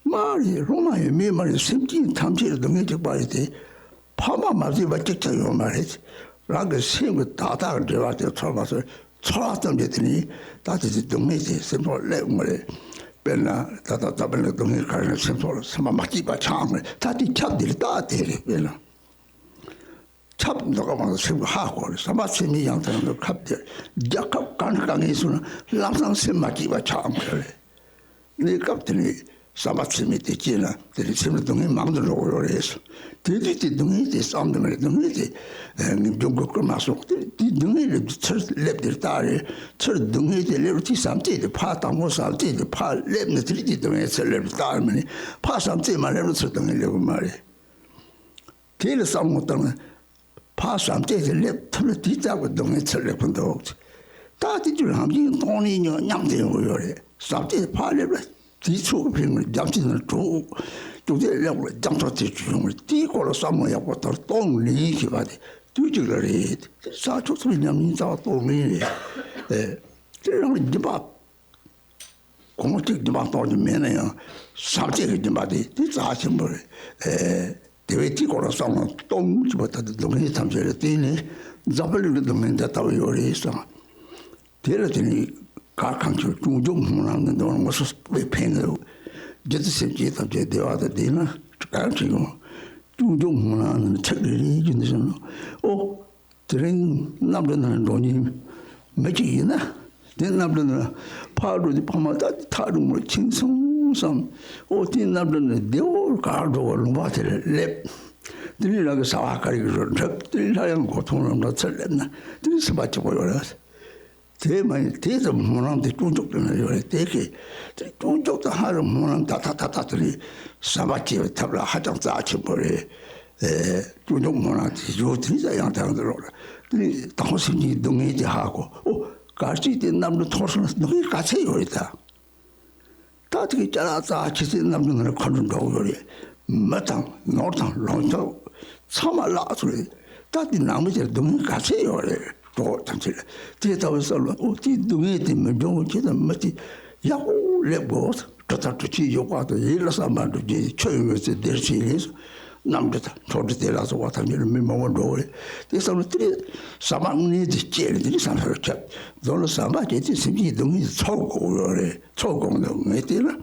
말이 로마의 매말이 심진 탐지를 등에지 봐야 돼. 파마 맞이 맞겠죠 말이지. 라그 생거 다다를 제와서 처음서 처왔던 데더니 다들 등에지 semua 레음을 Bella tata tabella dongi karne semtol sama maki ba chang tati chap dil ta tere bella chap doga ma sem ha ko sama semi yang tan do kap de jakap kan kan isuna lamsang sem maki ba chang ne kap tini sama semi te chena te sem dongi mang do ro res te dongi te sam de dongi te ni jogo ko ma so te dongi le le de tare te dongi te le ti sam te pa ta mo sam te pa le ne te dongi te le tare mani pa sam te ma le te dongi le ma le te le sam mo tang pa sam te le te ti ta ko dongi te le kon do ta ti ju ham ji tong ni nyam de wo yo le sam te pa le ti chu ping jam ti na chu tu de le jam to ti chu ti ko lo sam mo ya ko to tong ni ki ba de tu ju le sa chu su nyam ni za to mi这让你把公这个把到里面那样上这个地方的这咋行不嘞？这位地过了上了东就把他的东西他们这里对呢，咱们这个东西在到有的上，第二天你刚看就中中红了，那东我是被骗的，就是现在他这电话的对呢，刚这个中中红了，那吃的哩就是什么？哦，这人那么多人容易没劲呢。 남들은 파루디 파마다 타rum을 칭송성 어디 남들은 대올 가도 루바들 랩 들이라고 사와가리고 들이라는 고통을 못 살렸나 들이서 받지 보여라 대만 대서 뭐는데 중족들은 요래 되게 중족도 하루 뭐는 다다다다들이 사바치 탑라 하장 짜치 버리 중족 뭐는데 요들이 양당들로 들이 당신이 동의지 하고 같이 된 남도 토스는 너희 같이 요리다. 다들 잘하자 같이 남들은 컨트롤 요리. 마땅 노당 론도 참말라 소리. 다들 남들 너희 같이 요리. 또 당실. 뒤에서 어디 동에 되면 좀 기다 맞지. 야고 레고 저다듯이 요과도 일어서 만두지 초용에서 될수 남자다 저들이라서 와타니를 민망을 놓으래 대선들이 사망니지 제일들이 삼사롭죠 너는 사마제지 심지 동이 초고래 초공도 메티라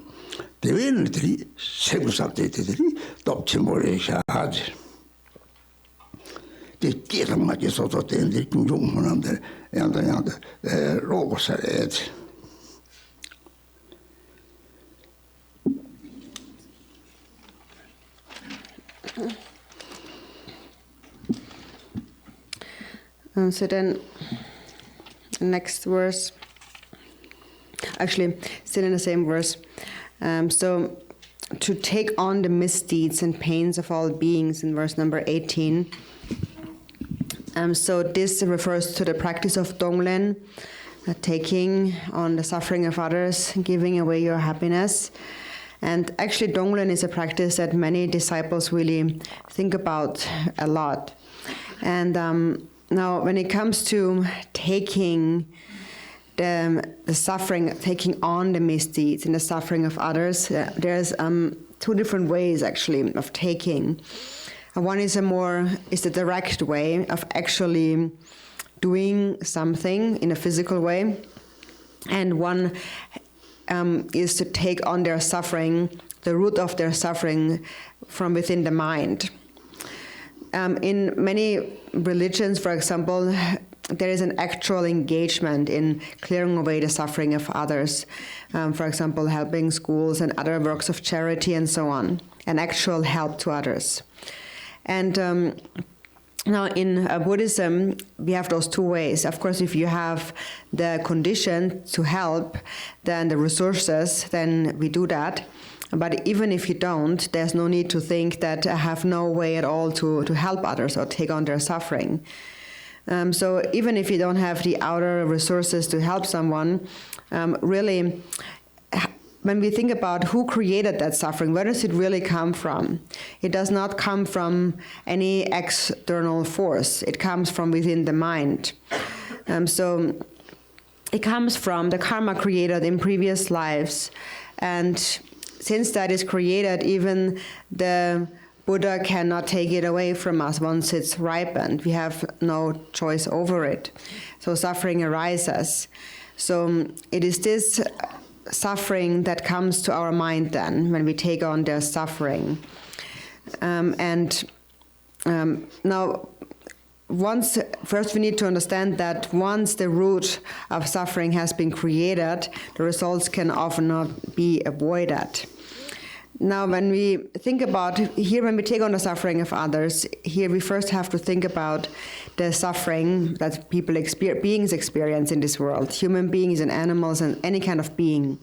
대회들이 세부사들이 덮치모래 샤지 대기랑 맞게 소소 된들 중종문함들 양다양다 로고사레지 So then, next verse, actually, still in the same verse. So, to take on the misdeeds and pains of all beings in verse number 18. So this refers to the practice of tomlin, taking on the suffering of others, giving away your happiness. And actually, tomlin is a practice that many disciples really think about a lot. And now, when it comes to taking the suffering, taking on the misdeeds and the suffering of others, there's two different ways actually of taking. One is the direct way of actually doing something in a physical way, and one is to take on their suffering, the root of their suffering, from within the mind. In many religions, for example, there is an actual engagement in clearing away the suffering of others. For example, helping schools and other works of charity and so on. An actual help to others. And now in Buddhism, we have those two ways. Of course, if you have the condition to help, then the resources, then we do that. But even if you don't, there's no need to think that I have no way at all to help others or take on their suffering. So even if you don't have the outer resources to help someone, really, when we think about who created that suffering, where does it really come from? It does not come from any external force. It comes from within the mind. So it comes from the karma created in previous lives. And since that is created, even the Buddha cannot take it away from us once it's ripened. We have no choice over it. So suffering arises. So it is this suffering that comes to our mind then when we take on their suffering. Now, first we need to understand that once the root of suffering has been created, the results can often not be avoided. Now, when we think about here, when we take on the suffering of others, here we first have to think about the suffering that beings experience in this world, human beings and animals and any kind of being.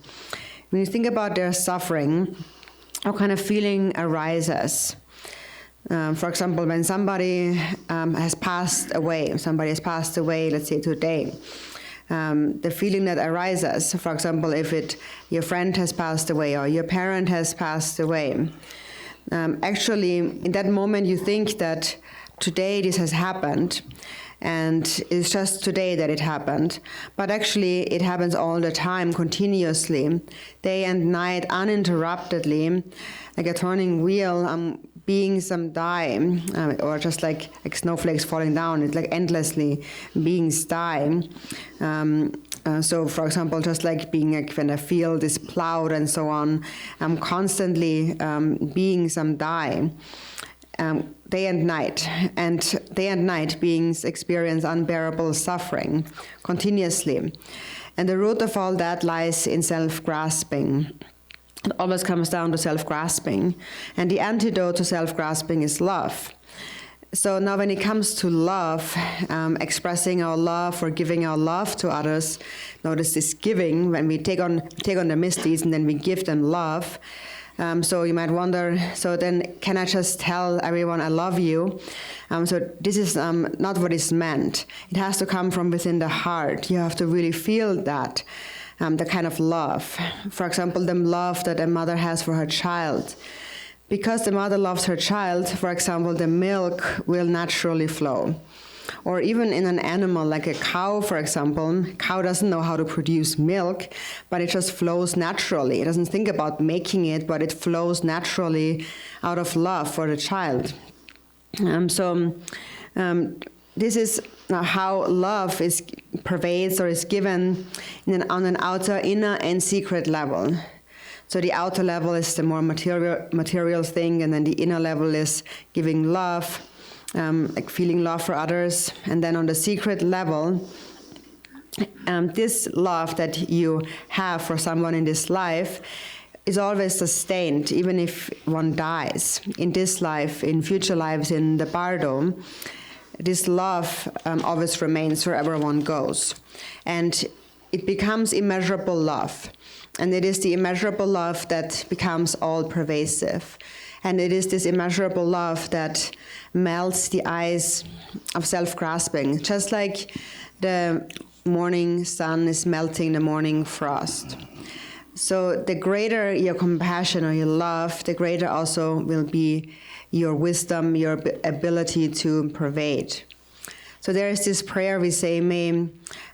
When you think about their suffering, what kind of feeling arises? For example, when somebody has passed away, let's say today, the feeling that arises, for example, if your friend has passed away or your parent has passed away, actually in that moment you think that today this has happened and it's just today that it happened, but actually it happens all the time, continuously, day and night, uninterruptedly, like a turning wheel. Beings die, or just like snowflakes falling down. It's like endlessly beings die. So, for example, just like being like when a field is plowed and so on, constantly beings die. Day and night. And day and night beings experience unbearable suffering continuously. And the root of all that lies in self-grasping. It always comes down to self-grasping. And the antidote to self-grasping is love. So now when it comes to love, expressing our love or giving our love to others, notice this giving, when we take on their misdeeds and then we give them love. So you might wonder, so then can I just tell everyone I love you? So this is not what is meant. It has to come from within the heart. You have to really feel that. The kind of love. For example, the love that a mother has for her child. Because the mother loves her child, for example, the milk will naturally flow. Or even in an animal like a cow, for example, cow doesn't know how to produce milk, but it just flows naturally. It doesn't think about making it, but it flows naturally out of love for the child. This is how love pervades or is given on an outer, inner, and secret level. So the outer level is the more material thing, and then the inner level is giving love, like feeling love for others. And then on the secret level, this love that you have for someone in this life is always sustained, even if one dies. In this life, in future lives, in the bardo, this love always remains wherever one goes. And it becomes immeasurable love. And it is the immeasurable love that becomes all-pervasive. And it is this immeasurable love that melts the ice of self-grasping, just like the morning sun is melting the morning frost. So the greater your compassion or your love, the greater also will be your wisdom, your ability to pervade. So there is this prayer we say, may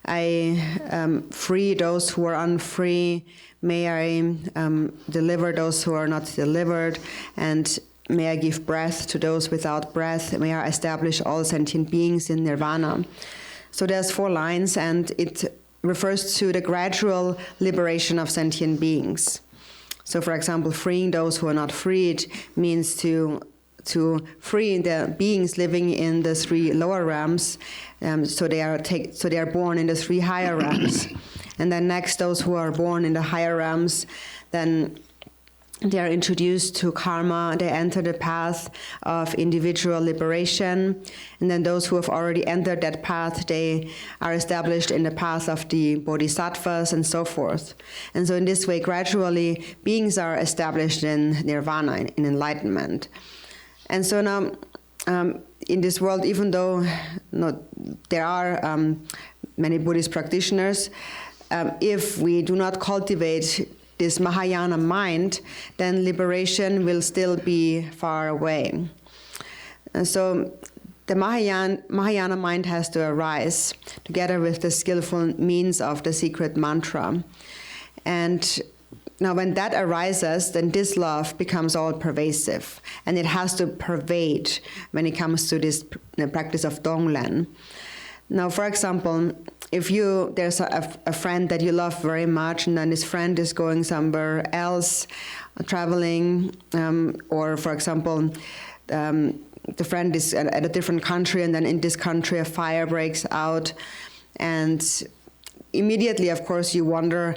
I free those who are unfree, may I deliver those who are not delivered, and may I give breath to those without breath, may I establish all sentient beings in nirvana. So there's 4 lines, and it refers to the gradual liberation of sentient beings. So for example, freeing those who are not freed means to to free the beings living in the 3 lower realms, so they are born in the 3 higher realms. And then next, those who are born in the higher realms, then they are introduced to karma, they enter the path of individual liberation, and then those who have already entered that path, they are established in the path of the bodhisattvas and so forth. And so in this way, gradually, beings are established in nirvana, in enlightenment. And so now, in this world, even though there are many Buddhist practitioners, if we do not cultivate this Mahayana mind, then liberation will still be far away. And so the Mahayana mind has to arise together with the skillful means of the secret mantra. And now when that arises, then this love becomes all pervasive, and it has to pervade when it comes to this practice of tomlin. Now, for example, if there's a friend that you love very much, and then this friend is going somewhere else, traveling, or for example, the friend is at a different country, and then in this country a fire breaks out, and immediately, of course, you wonder,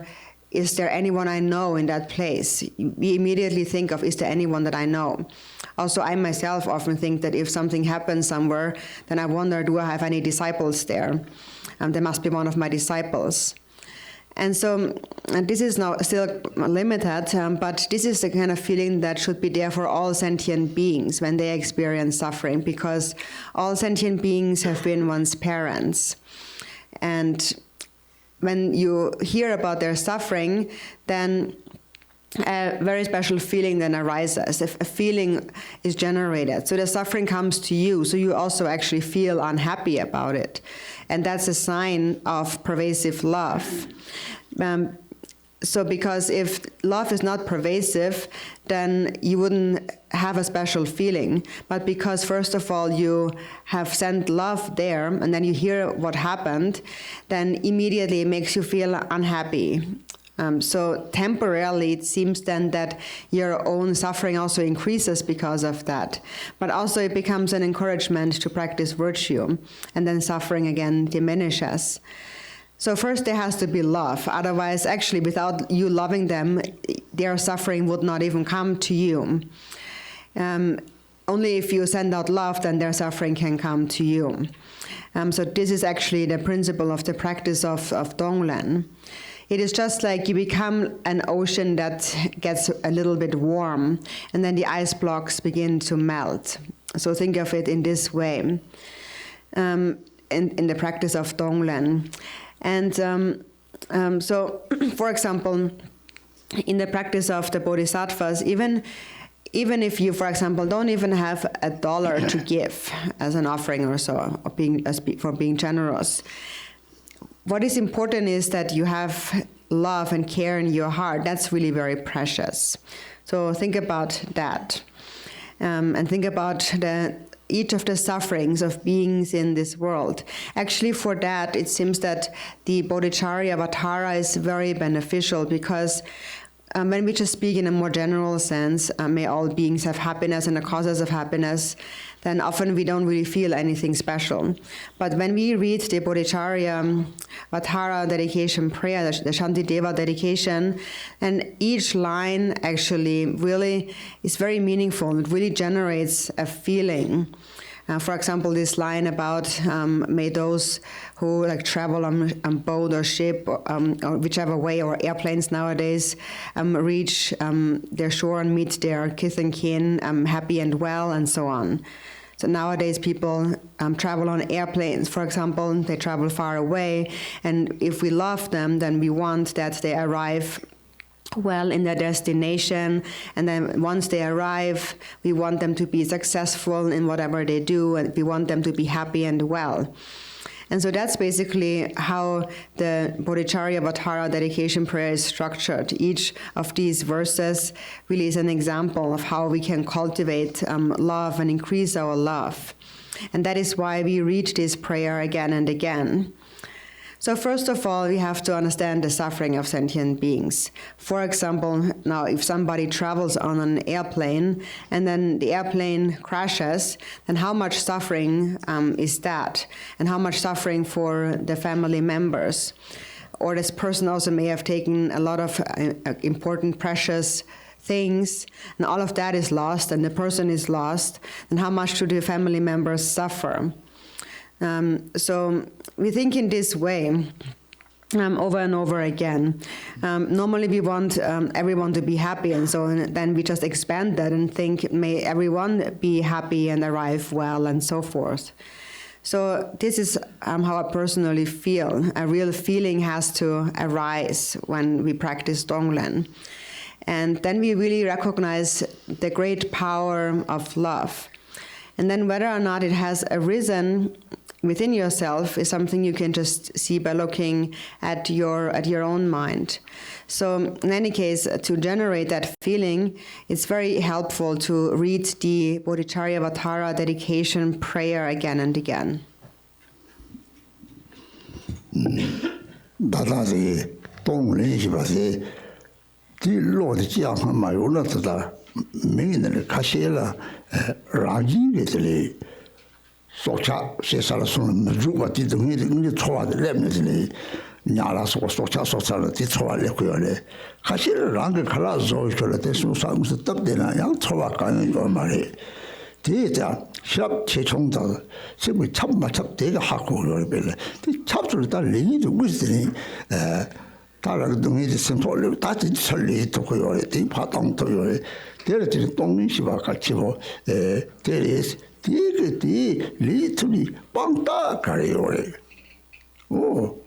is there anyone I know in that place? We immediately think of, is there anyone that I know? Also, I myself often think that if something happens somewhere, then I wonder, do I have any disciples there? There must be one of my disciples. And so this is now still limited, but this is the kind of feeling that should be there for all sentient beings when they experience suffering, because all sentient beings have been one's parents. And when you hear about their suffering, then a very special feeling then arises. If a feeling is generated, so the suffering comes to you, so you also actually feel unhappy about it. And that's a sign of pervasive love. So because if love is not pervasive, then you wouldn't have a special feeling. But because, first of all, you have sent love there, and then you hear what happened, then immediately it makes you feel unhappy. So temporarily, it seems then that your own suffering also increases because of that. But also it becomes an encouragement to practice virtue, and then suffering again diminishes. So first there has to be love. Otherwise, actually, without you loving them, their suffering would not even come to you. Only if you send out love, then their suffering can come to you. So this is actually the principle of the practice of tomlin. It is just like you become an ocean that gets a little bit warm, and then the ice blocks begin to melt. So think of it in this way, in the practice of tomlin. And so, for example, in the practice of the bodhisattvas, even if you, for example, don't even have $1 to give as an offering or so, or for being generous, what is important is that you have love and care in your heart. That's really very precious. So think about that. And think about each of the sufferings of beings in this world. Actually, for that, it seems that the bodhicharya vatara is very beneficial, because when we just speak in a more general sense, may all beings have happiness and the causes of happiness, then often we don't really feel anything special. But when we read the bodhicharya vatara dedication prayer, the Shantideva dedication, and each line actually really is very meaningful. It really generates a feeling. For example, this line about may those who travel on boat or ship or whichever way, or airplanes nowadays, reach their shore and meet their kith and kin happy and well, and so on. So nowadays people travel on airplanes, for example. They travel far away, and if we love them, then we want that they arrive well in their destination, and then once they arrive, we want them to be successful in whatever they do, and we want them to be happy and well. And so that's basically how the Bodhicharya Vatara dedication prayer is structured. Each of these verses really is an example of how we can cultivate love and increase our love. And that is why we read this prayer again and again. So first of all, we have to understand the suffering of sentient beings. For example, now if somebody travels on an airplane and then the airplane crashes, then how much suffering is that? And how much suffering for the family members? Or this person also may have taken a lot of important, precious things, and all of that is lost, and the person is lost, and how much do the family members suffer? So we think in this way over and over again. Normally we want everyone to be happy, and so then we just expand that and think, may everyone be happy and arrive well and so forth. So this is how I personally feel. A real feeling has to arise when we practice Tonglen. And then we really recognize the great power of love. And then whether or not it has arisen within yourself is something you can just see by looking at your own mind. So in any case, to generate that feeling, it's very helpful to read the Bodhicharyavatara dedication prayer again and again. 다다지 동린시바세 딜로의 지향한 마요나다 명인을 가시라 라지게들이 소차 세살은 누가 뒤등이 근데 초와들 랩네들이 냐라서 소차를 뒤초와래고요래 가시를 랑게 갈아서 저를 대수 상무서 답되나 양 초와 가는 거 말이 대자 샵 최종자 세부 참마참 대가 하고 그러벨 찹줄 다 레이도 무슨이 다른 동의지 선포를 다지 설리 도고요 대 파동도요 대르지 동민시와 같이 뭐 대리스 디게 리트리 빵따 가려요래 오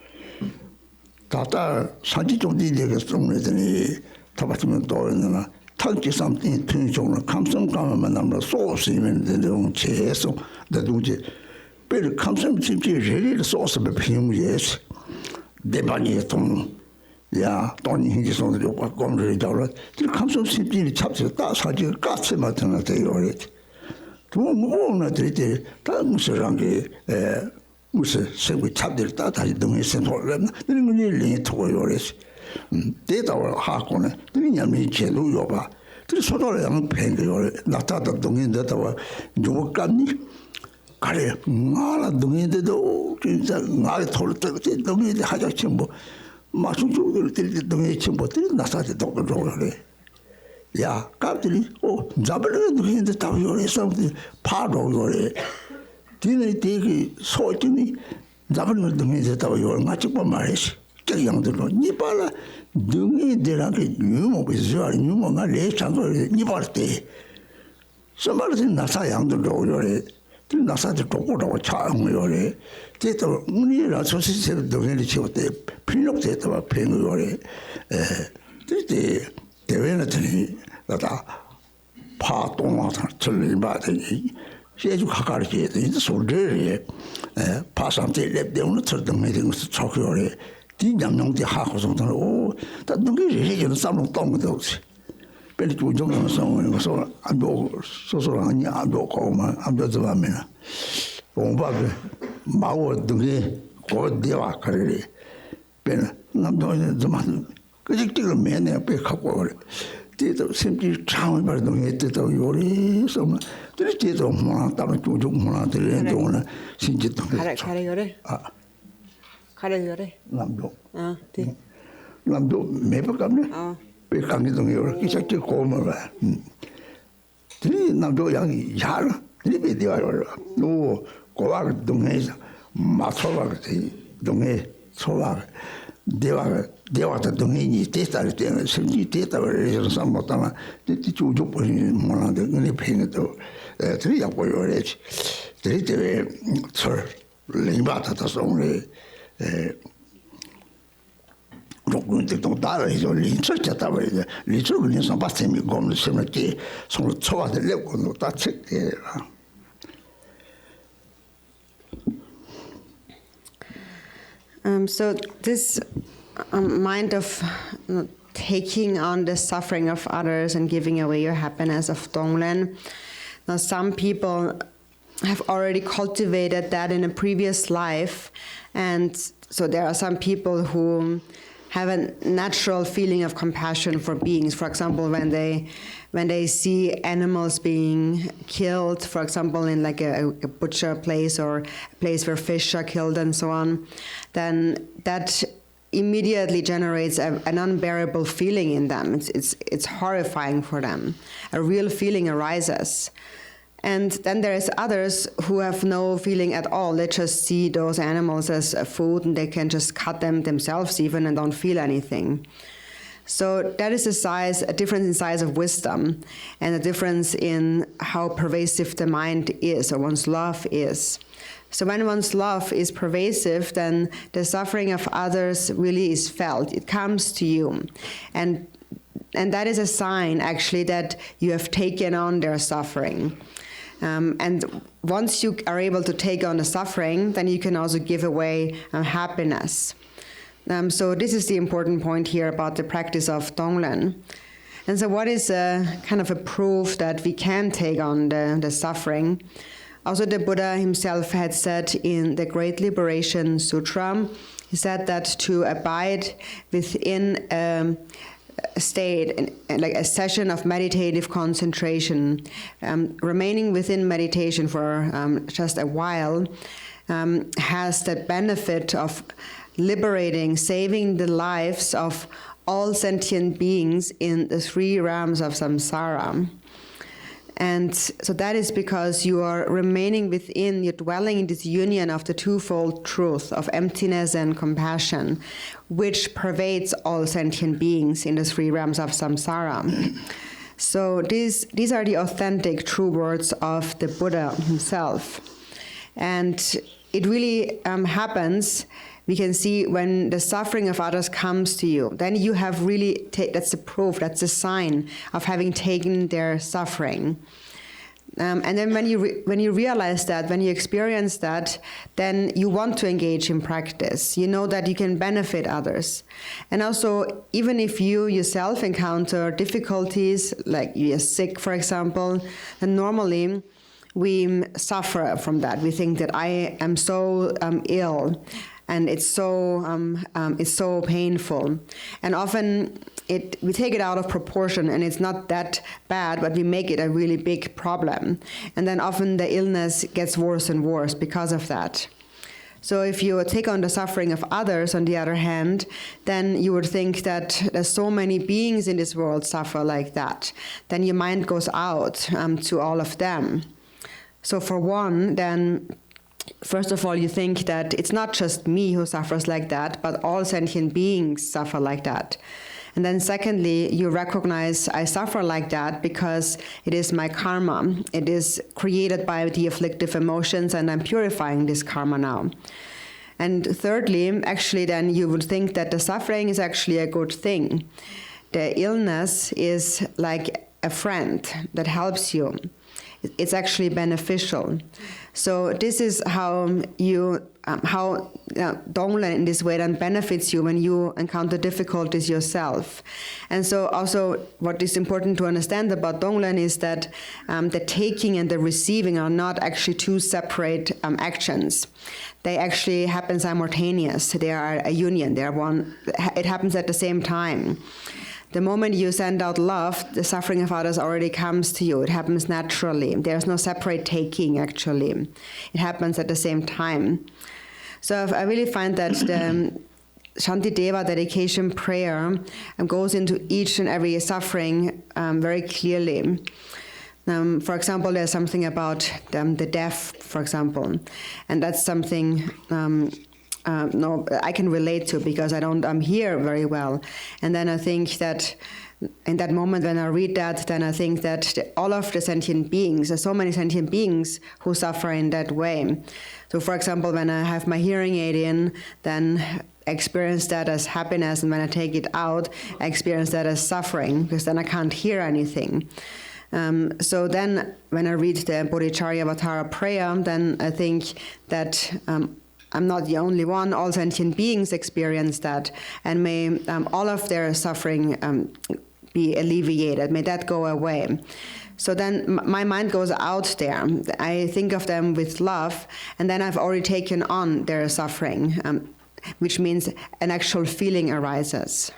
다다 사지 좀 되게 좀내더니 타바트면 또는 tanki something tunjong kamsam kama namra source in the long cheso the dunje but kamsam simply really source of him yes debani ton ya toni hingi son de ko komre dawla til kamsam simply chapter ta saji katse matana te yore tu mo na trite ta muserange 무슨 세부 잡들 따다리 동에 선포를 그런 일이 토요래 데이터를 하고는 그냥이 제도요 봐. 그 소도를 양 팽겨요. 나타다 동인데다 누구 깐니? 그래. 나라 동인데도 진짜 나에 털을 때 동인데 하자치 뭐 마수주를 때 동인에 침보들이 나사지 도그러래. 야, 갑자기 잡으려는 동인데 다 요래서 파도 요래. 뒤는 되게 소진이 잡는 동인데 다 요래 같이 봐 말이지. 저 양들로 니발라 등이들한테 유모비즈와 유모가 레창을 니발때 somebody 나사 양들로 요래 그 나사들 도고라고 차는 요래 제도 우리라 소시세 동네를 치고때 필력제도 팽 요래 그때 대회는 나다 파동화사 절리바더니 제주 가까이에 이제 소리에 파산때 랩대우는 철등에 된것도 좋고요. 디냠용디 하고 정도는 다 눈이 얘기는 싸움 똥도 없이. 빨리 좀 정도는 싸우는 거서 안 보고 소소라니 안 보고만 안 보자면 공부하고 마오 등에 고대와 그래. ben 남도는 좀 그직들 매네 배 갖고 그래. 뒤도 심지 참을 받는 게 때도 요리서 뒤도 뭐나 따로 좀 뭐나 들는 동안 신지도 가래 그래. 가래 그래. 남도. 네. 남도 매번 가면 배 강기동 요 기적적 고물 봐. 들이 남도 양이 잘 들이 되어요. 노 고와 동네에서 맞춰봐 동네 소와 대화다 동행이 됐다를 때는 심지 됐다를 해서 삼았다나 뒤 주주 보이는 뭐라는데 근데 팽도 들이 약고 요래지 들이 때 설 링바다다 송래 로군데 또 다르죠 리처쳤다 버리죠 리처는 선바스미 공을 심었지 손을 쳐와들 내고 다 책게 So this mind of taking on the suffering of others and giving away your happiness of Tonglen. Now some people have already cultivated that in a previous life. And so there are some people who have a natural feeling of compassion for beings. For example, when they see animals being killed, for example, in like a butcher place or a place where fish are killed and so on, then that immediately generates an unbearable feeling in them. It's horrifying for them. A real feeling arises. And then there's others who have no feeling at all. They just see those animals as food and they can just cut them themselves even and don't feel anything. So that is a difference in size of wisdom and a difference in how pervasive the mind is or one's love is. So when one's love is pervasive, then the suffering of others really is felt. It comes to you. And that is a sign, actually, that you have taken on their suffering. And once you are able to take on the suffering, then you can also give away happiness. So this is the important point here about the practice of tomlin. And so what is kind of a proof that we can take on the suffering? Also the Buddha himself had said in the Great Liberation Sutra, he said that to abide within a state, like a session of meditative concentration, remaining within meditation for just a while, has the benefit of liberating, saving the lives of all sentient beings in the 3 realms of samsara. And so that is because you are remaining within, you're dwelling in this union of the twofold truth of emptiness and compassion, which pervades all sentient beings in the 3 realms of samsara. So these are the authentic, true words of the Buddha himself. And it really happens, we can see when the suffering of others comes to you, then you have really, that's the proof, that's the sign of having taken their suffering. And then when you realize that, when you experience that, then you want to engage in practice. You know that you can benefit others. And also, even if you yourself encounter difficulties, like you're sick, for example, then normally we suffer from that. We think that I am so ill, and it's so painful. And often we take it out of proportion, and it's not that bad, but we make it a really big problem. And then often the illness gets worse and worse because of that. So if you take on the suffering of others, on the other hand, then you would think that there's so many beings in this world suffer like that. Then your mind goes out to all of them. So for one, then, first of all, you think that it's not just me who suffers like that, but all sentient beings suffer like that. And then secondly, you recognize I suffer like that because it is my karma. It is created by the afflictive emotions, and I'm purifying this karma now. And thirdly, actually then you would think that the suffering is actually a good thing. The illness is like a friend that helps you. It's actually beneficial. So this is how tomlin in this way then benefits you when you encounter difficulties yourself. And so also what is important to understand about tomlin is that the taking and the receiving are not actually 2 separate actions. They actually happen simultaneous. They are a union. They are one. It happens at the same time. The moment you send out love, the suffering of others already comes to you. It happens naturally. There's no separate taking, actually. It happens at the same time. So I really find that the Shantideva dedication prayer goes into each and every suffering very clearly. For example, there's something about the deaf, for example, and that's something I can relate to because I'm here very well. And then I think that in that moment when I read that, then I think that all of the sentient beings, there's so many sentient beings who suffer in that way. So for example, when I have my hearing aid in, then I experience that as happiness, and when I take it out, I experience that as suffering, because then I can't hear anything. So then when I read the Bodhichitta prayer, then I think that I'm not the only one. All sentient beings experience that, and may all of their suffering be alleviated. May that go away. So then my mind goes out there. I think of them with love, and then I've already taken on their suffering, which means an actual feeling arises.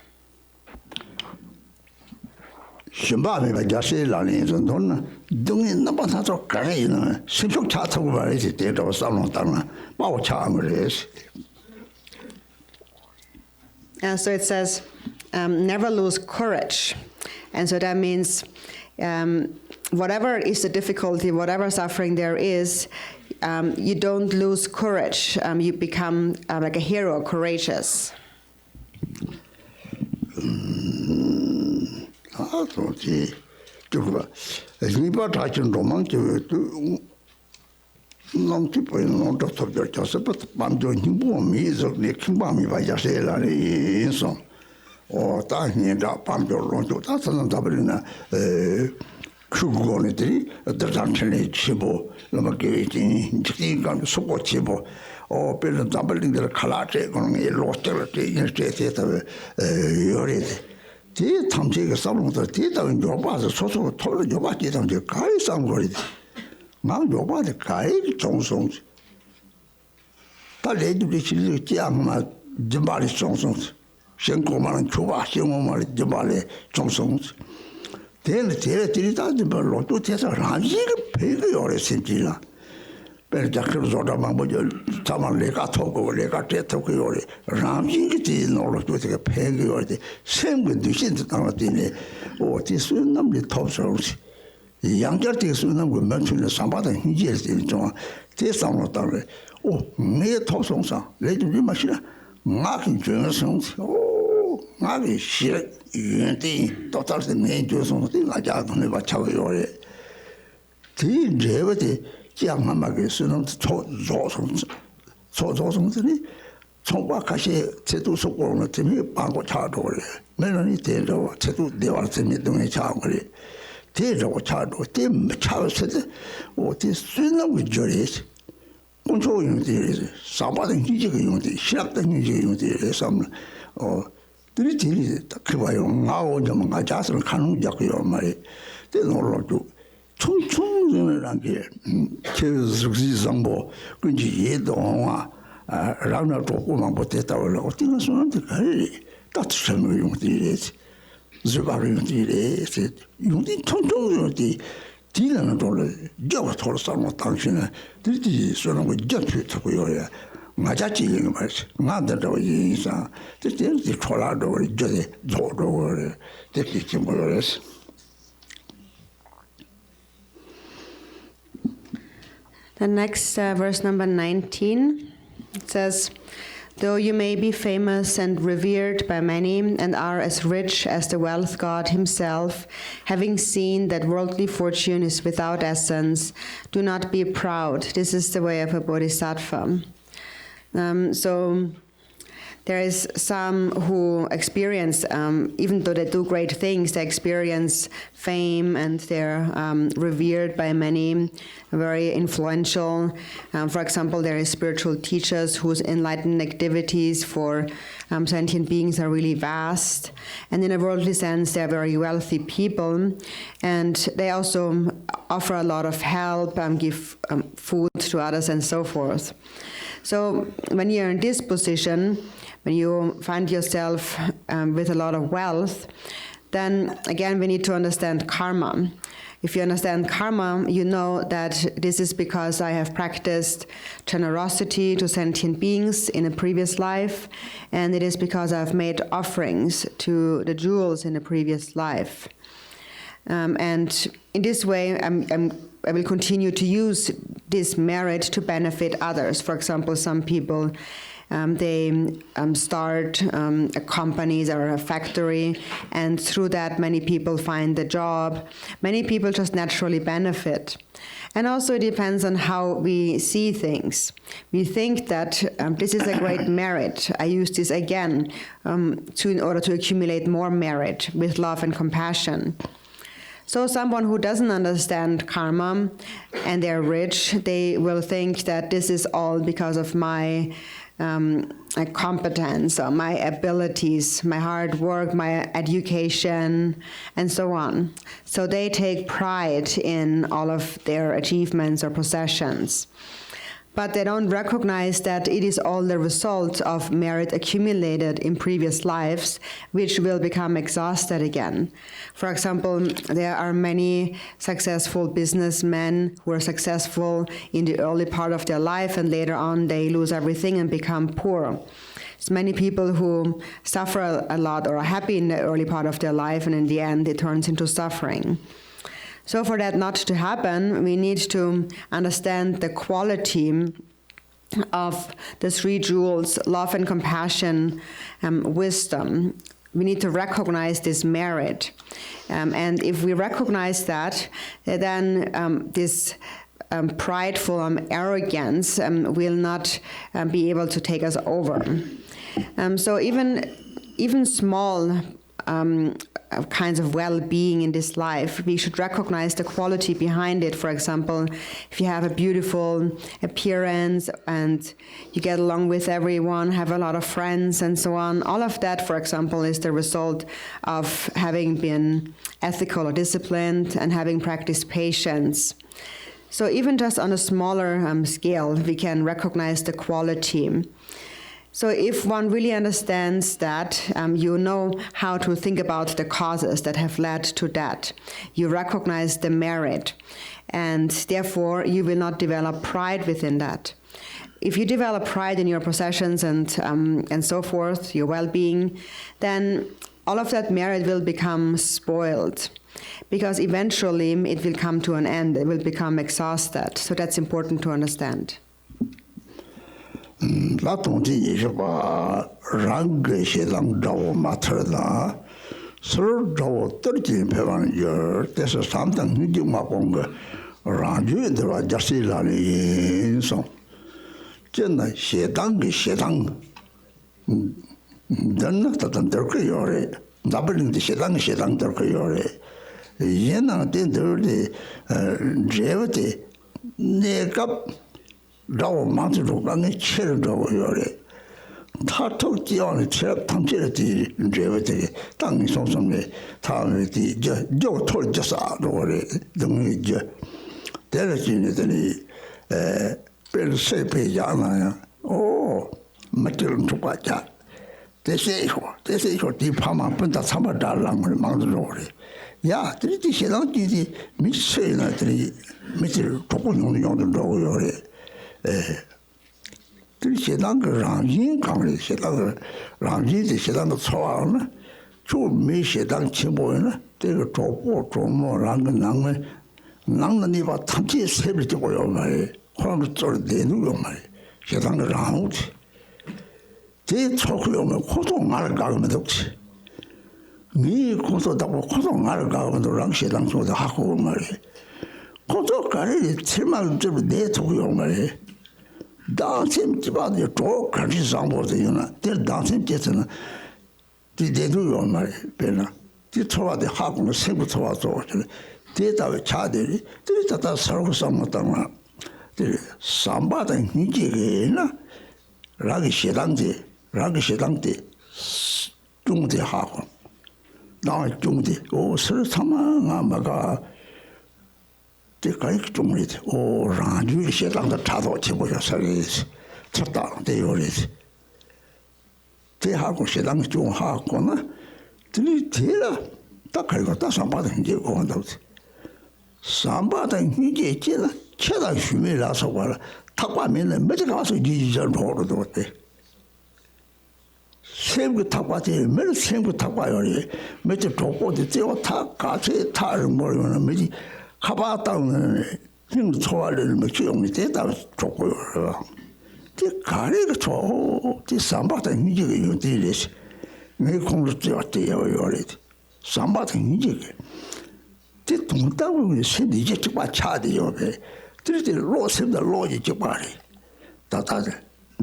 신바미 바자세라니 존돈 등이 나빠서 가래는 신속 차트고 말이지 때도 싸는 땅나 마오 차음을 So it says, never lose courage. And so that means whatever is the difficulty, whatever suffering there is, you don't lose courage. You become like a hero, courageous. 그렇지. 저거 리바 다친 로만 non poi non tutto perché sapete quando in buon miso ne chiamami vai a selare insomma o tani da quando lo tutto sono da bene 그거는 대단히 치고 너무 지금 속고 치고 별로 담블링들 칼라체 그런 게 로스터를 인스테이트 요리 제 탐지가 살롱도 대단히 요바서 소소 토를 요바지 담지 가이 상거리 나 요바데 가이 정성 다 레드리 치리 지앙마 점발이 정성 생고만은 좋아 생고만이 점발이 정성 대리다지 별로 또 대서 라지가 배가 오래 생기나 배작을 저다만 뭐죠 자만 내가 토고 내가 대토고 요리 라지가 노로 또 되게 배가 오래 생근도 신도 당하더니 어디 순남리 톱서지 양절대 순남 그 면춘의 삼바다 hin지를 좀 대상으로 따르 내 톱송사 레드리 마시나 나긴 정성 나기 싫어 이게 totalmente medio sono di la già non ne facciamo io ti deve chiamare sono 소소성들이 총박하시 제도 속으로는 때문에 방고 차도래 매년이 대로 제도 대화 때문에 동에 차거리 대로 차도 때문에 차서도 어디 쓰는 거 저래지 공초용들이 사바된 기지가 용들이 시락된 기지가 용들이 삼 들이 그 봐요. 나오 좀 가자스를 가는 작이요 말이. 대노로도 총총전이란 게 계속 지상보 근지 예동아 라나 조금만 못했다고 어떻게 손한테 가리 따뜻한 용들이 저바를 용들이 용들이 총총전이 뒤는 돌을 저거 돌아서 당신은 들지 쓰는 거 접히고요. 맞았지 이거 말이지. 나한테도 인사. 그때 초라도 저기 저도 되게 모르겠어. The next verse number 19, it says, though you may be famous and revered by many and are as rich as the wealth god himself, having seen that worldly fortune is without essence, do not be proud. This is the way of a bodhisattva. So there is some who experience, even though they do great things, they experience fame and they're revered by many, very influential. For example, there is spiritual teachers whose enlightened activities for sentient beings are really vast. And in a worldly sense, they're very wealthy people. And they also offer a lot of help, give food to others and so forth. So when you're in this position, when you find yourself with a lot of wealth, then again we need to understand karma. If you understand karma, you know that this is because I have practiced generosity to sentient beings in a previous life, and it is because I've made offerings to the jewels in a previous life. And in this way, I will continue to use this merit to benefit others. For example, some people, they start companies or a factory, and through that many people find a job. Many people just naturally benefit. And also it depends on how we see things. We think that this is a great merit. I use this again in order to accumulate more merit with love and compassion. So someone who doesn't understand karma and they're rich, they will think that this is all because of my competence, or my abilities, my hard work, my education, and so on. So they take pride in all of their achievements or possessions. But they don't recognize that it is all the result of merit accumulated in previous lives, which will become exhausted again. For example, there are many successful businessmen who are successful in the early part of their life, and later on they lose everything and become poor. There's many people who suffer a lot or are happy in the early part of their life, and in the end it turns into suffering. So for that not to happen, we need to understand the quality of the three jewels, love and compassion, wisdom. We need to recognize this merit. And if we recognize that, then this prideful arrogance will not be able to take us over. So even small kinds of well-being in this life, we should recognize the quality behind it. For example, if you have a beautiful appearance and you get along with everyone, have a lot of friends and so on, all of that, for example, is the result of having been ethical or disciplined and having practiced patience. So even just on a smaller scale, we can recognize the quality. So if one really understands that, you know how to think about the causes that have led to that. You recognize the merit, and therefore you will not develop pride within that. If you develop pride in your possessions and so forth, your well-being, then all of that merit will become spoiled, because eventually it will come to an end. It will become exhausted. So that's important to understand. La tongji yi shi ba rang ge xie dang zhao ma ter da sur zhao de jin pe wan ye de shi san dang ni ji ma gong ge rang ju de wa jia shi la ni yin song jian na xie dang ge xie dang dan na ta dan de ge yo re da bu ling de xie dang de ge yo re yin na de de zhe de ne gap 라오 마트로 강에 체를 줘 요래 타톡 지원이 체 탐지르지 제베데 땅이 송송네 타르디 저 톨저사 로래 등이 저 데르지니들이 벨세페야나야 오 마트를 좁아자 대세이고 디파만 본다 참아달랑 걸 망들어래 야 드리디 세상지디 미세나들이 미들 도고는 용도로 요래 그 세상의 랑진 강을 세상의 랑진의 세상의 초아는 좀 미세당 친구는这个做不做么让个让你把他这设备就要买或者做的那个买세상의 랑우지 제 초크요면 고통 알 가면 좋지 니 고통다고 고통 알 가면 랑 세상 소도 하고 말이 고통 가리 제만 좀내 도요 말이 당신 집안에 저 같이 상보되나 될 당신 때는 대대도요 말이 배나 뒤 초와대 하고는 생부터 와서 대답을 차들이 들다다 서로 상마다나 들 삼바다 니게나 라기 시당대 중대 하고 나 중대 오 서로 참아 마가 대가이 좀 이제 오 라주 시당다 차도 치고서 쳤다 대요리지 대하고 시당 좀 하고나 들이 대라 딱 가고 딱 삼바다 이제 온다고 삼바다 이제 있잖아 최다 휴메라서 봐라 탁과면은 몇개 가서 지지절 보러도 돼 생구 탁과지 몇 생구 탁과요리 몇개 족보도 저 탁 같이 타를 모르면 몇이 가봤다는 힘 초월을 몇 용이 됐다 족보요 그 가리가 저 삼바다 이제 요들이지 내 공부도 어때요 요리 삼바다 이제 그 동다고 신이 이제 좀 차대요 들이 로스다 로지 좀 다다들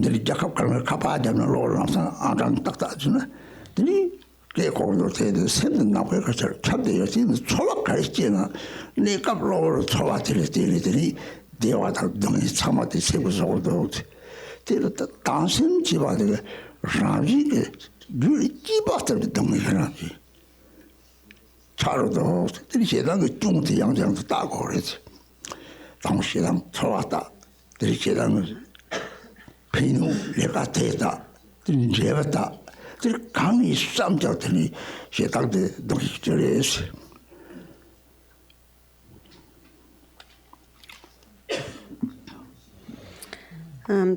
들이 작업 가면 가봐야는 로를 항상 안장 딱딱주나 들이 그 공부도 돼도 샘는 나고요 그래서 참대요 지금 초락 가르치나 내가 로를 초와들이 대화다 등이 참아대 세고서도 तेरे तो तांसिन जीवा देगा राजी के जुड़ी जीवा तेरे दंगे राजी चारों तो तेरी शेदां के चुंग थे yang yang ता को रहे थे当शेदां छोड़ा ता तेरी शेदां पेनु लेगा तेता तेरी जेवा ता तेरी 강이 쌈자 तेरी शेदां के दंगे चले ऐसे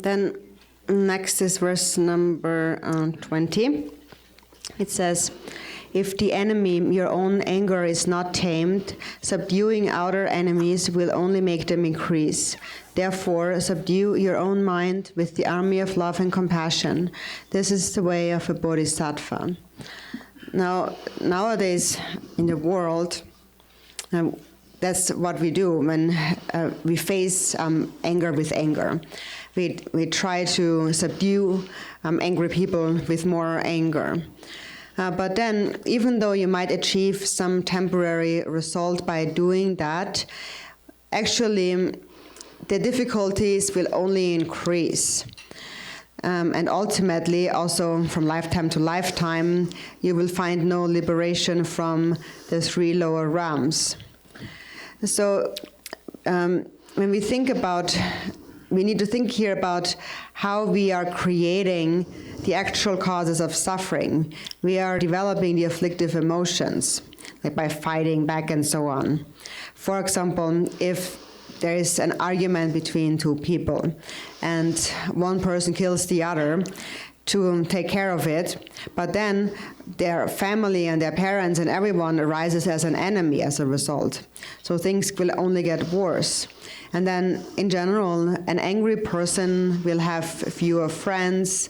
Then next is verse number 20. It says, if the enemy, your own anger, is not tamed, subduing outer enemies will only make them increase. Therefore, subdue your own mind with the army of love and compassion. This is the way of a bodhisattva. Now, nowadays in the world, that's what we do when we face anger with anger. We try to subdue angry people with more anger. But then, even though you might achieve some temporary result by doing that, actually the difficulties will only increase. And ultimately, also from lifetime to lifetime, you will find no liberation from the 3 lower realms. So when we think about, we need to think here about how we are creating the actual causes of suffering. We are developing the afflictive emotions, like by fighting back and so on. For example, if there is an argument between 2 people and one person kills the other to take care of it, but then their family and their parents and everyone arises as an enemy as a result. So things will only get worse. And then, in general, an angry person will have fewer friends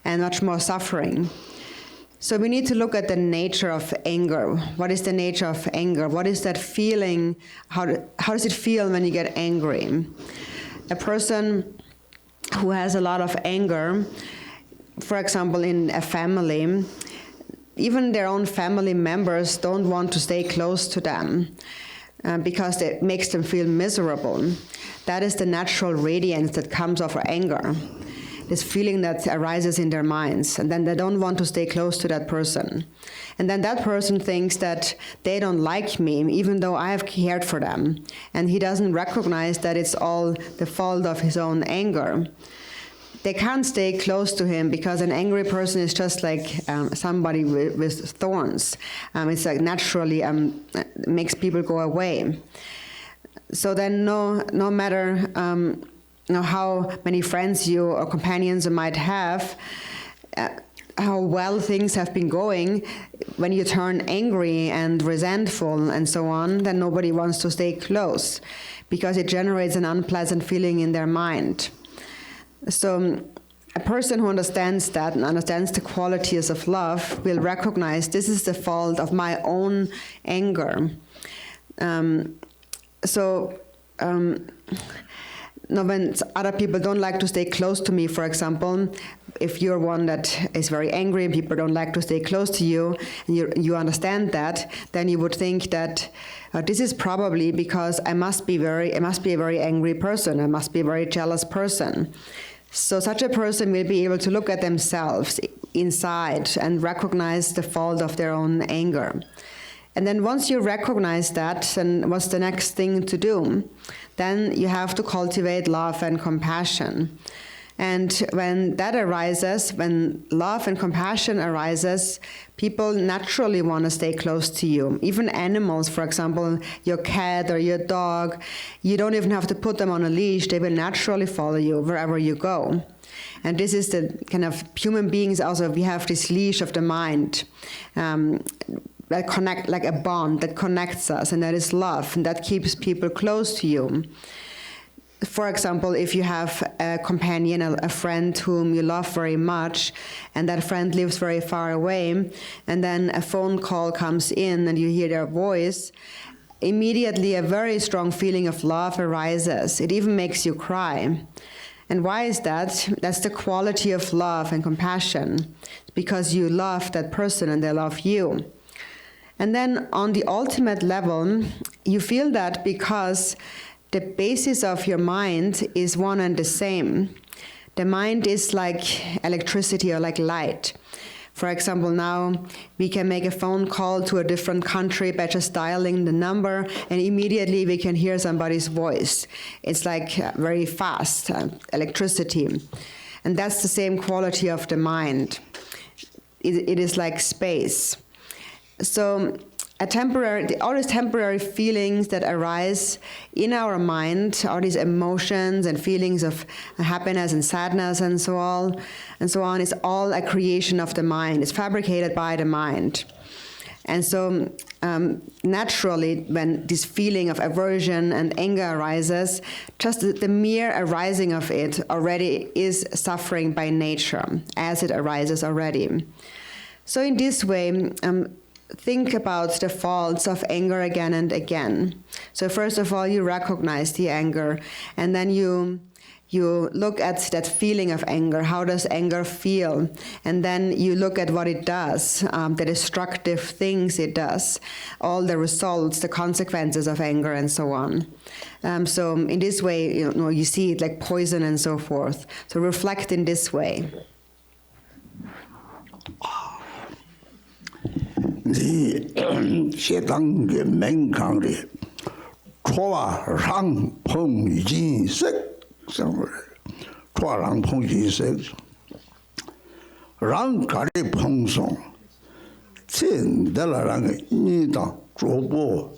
and much more suffering. So we need to look at the nature of anger. What is the nature of anger? What is that feeling? How does it feel when you get angry? A person who has a lot of anger, for example, in a family, even their own family members don't want to stay close to them because it makes them feel miserable. That is the natural radiance that comes of anger, this feeling that arises in their minds, and then they don't want to stay close to that person. And then that person thinks that they don't like me, even though I have cared for them. And he doesn't recognize that it's all the fault of his own anger. They can't stay close to him because an angry person is just like somebody with thorns. It's like naturally makes people go away. So then no matter how many friends you or companions you might have, how well things have been going, when you turn angry and resentful and so on, then nobody wants to stay close because it generates an unpleasant feeling in their mind. So a person who understands that and understands the qualities of love will recognize this is the fault of my own anger. When other people don't like to stay close to me, for example, if you're one that is very angry and people don't like to stay close to you, and you understand that, then you would think that this is probably because I must be a very angry person, I must be a very jealous person. So such a person will be able to look at themselves inside and recognize the fault of their own anger. And then once you recognize that, then what's the next thing to do? Then you have to cultivate love and compassion. And when that arises, when love and compassion arises, people naturally want to stay close to you. Even animals, for example, your cat or your dog, you don't even have to put them on a leash. They will naturally follow you wherever you go. And this is the kind of human beings also, we have this leash of the mind that connect, like a bond that connects us, and that is love, and that keeps people close to you. For example, if you have a companion, a friend whom you love very much, and that friend lives very far away, and then a phone call comes in and you hear their voice, immediately a very strong feeling of love arises. It even makes you cry. And why is that? That's the quality of love and compassion, because you love that person and they love you. And then on the ultimate level, you feel that because the basis of your mind is one and the same. The mind is like electricity or like light. For example, now we can make a phone call to a different country by just dialing the number, and immediately we can hear somebody's voice. It's like very fast electricity. And that's the same quality of the mind. It is like space. So all these temporary feelings that arise in our mind, all these emotions and feelings of happiness and sadness and so on, is all a creation of the mind. It's fabricated by the mind. And so naturally, when this feeling of aversion and anger arises, just the mere arising of it already is suffering by nature, as it arises already. So in this way, think about the faults of anger again and again. So first of all, you recognize the anger, and then you look at that feeling of anger. How does anger feel? And then you look at what it does, the destructive things it does, all the results, the consequences of anger, and so on. So in this way, you see it like poison and so forth. So reflect in this way. The Shedang Mengkang Chua Rang Pong Jin Sek Chua Rang Pong Jin Sek Rang Kari Pong Song Tsin Dela Rang Nida Zhubo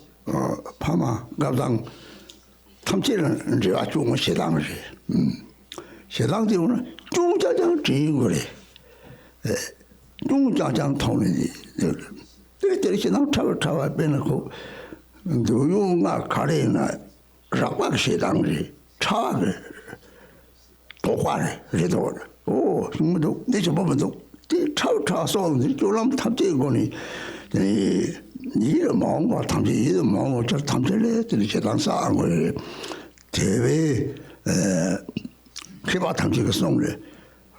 Pama Gabdang Tamchiran Jia Chung Shedang Shedang Diuna Chung Jiang Jinguri Chung Jiang Tomlin There now travel benefit. Do you not carry in a Rabak Shedang? Chag Tohar, Redor. Oh, this moment, the Chow song, the Jolam Tamtigoni, the Yamong or Tamji, the Mong or just Tamjele, the Shedang Sang, TV, Kiba Tamjika song.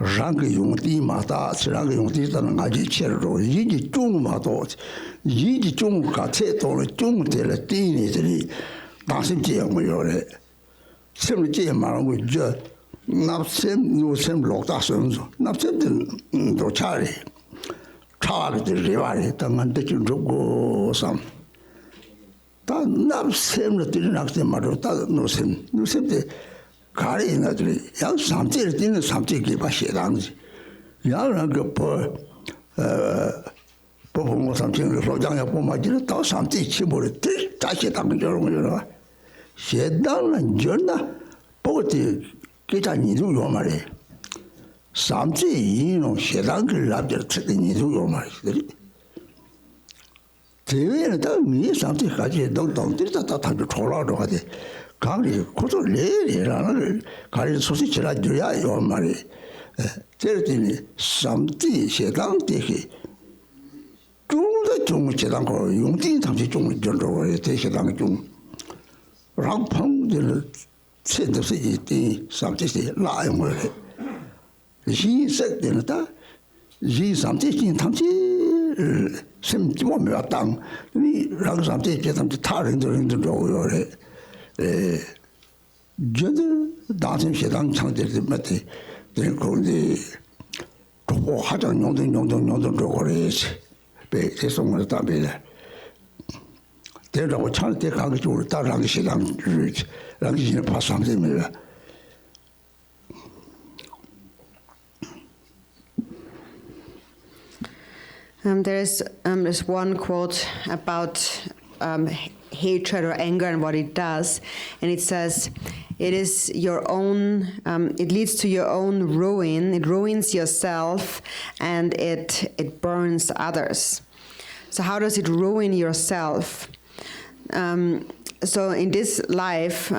Rang Yung Di Mata, Rang Yung Di Naji Chero, Yi Jung Matot, Yi Jung Cateto, Jung de la Dini, Dancing Jam, Sim Jam, with not same, no same locations, not same to Charlie. Charlie, the Rivari, Tangan de Jugo, some. Not same, the Dinax de Marota, no same. Carry in that young something didn't something give a shit on it. Young poor Popo something, Rojanga Poma did not something chibury, touch it on the journal. She had done and journal, both get on you, your money. Something, she had uncle loved it in your money. They tell me something, I don't did that time to call out of it. Kari koto le kari sosi chira juya yo mari tertini samti shedang teki 중다 중 제당 거 용진 당시 중 전로 대시당 중 랑펑들 센터스 이때 삼지시 라용을 시색되는다 이 삼지신 당시 심지모 몇당 이 랑삼지 제당지 타른들은 저거래 저들 다심 시당 창제들 밑에 된 거기 그 하장 용동 저거래 배 대송을 답이래 대라고 찬때 가기 좋을 따라가기 시당 랑기는 파상됩니다. There's one quote about hatred or anger and what it does, and it says, "It is your own. It leads to your own ruin. It ruins yourself, and it burns others." So, how does it ruin yourself? So, in this life.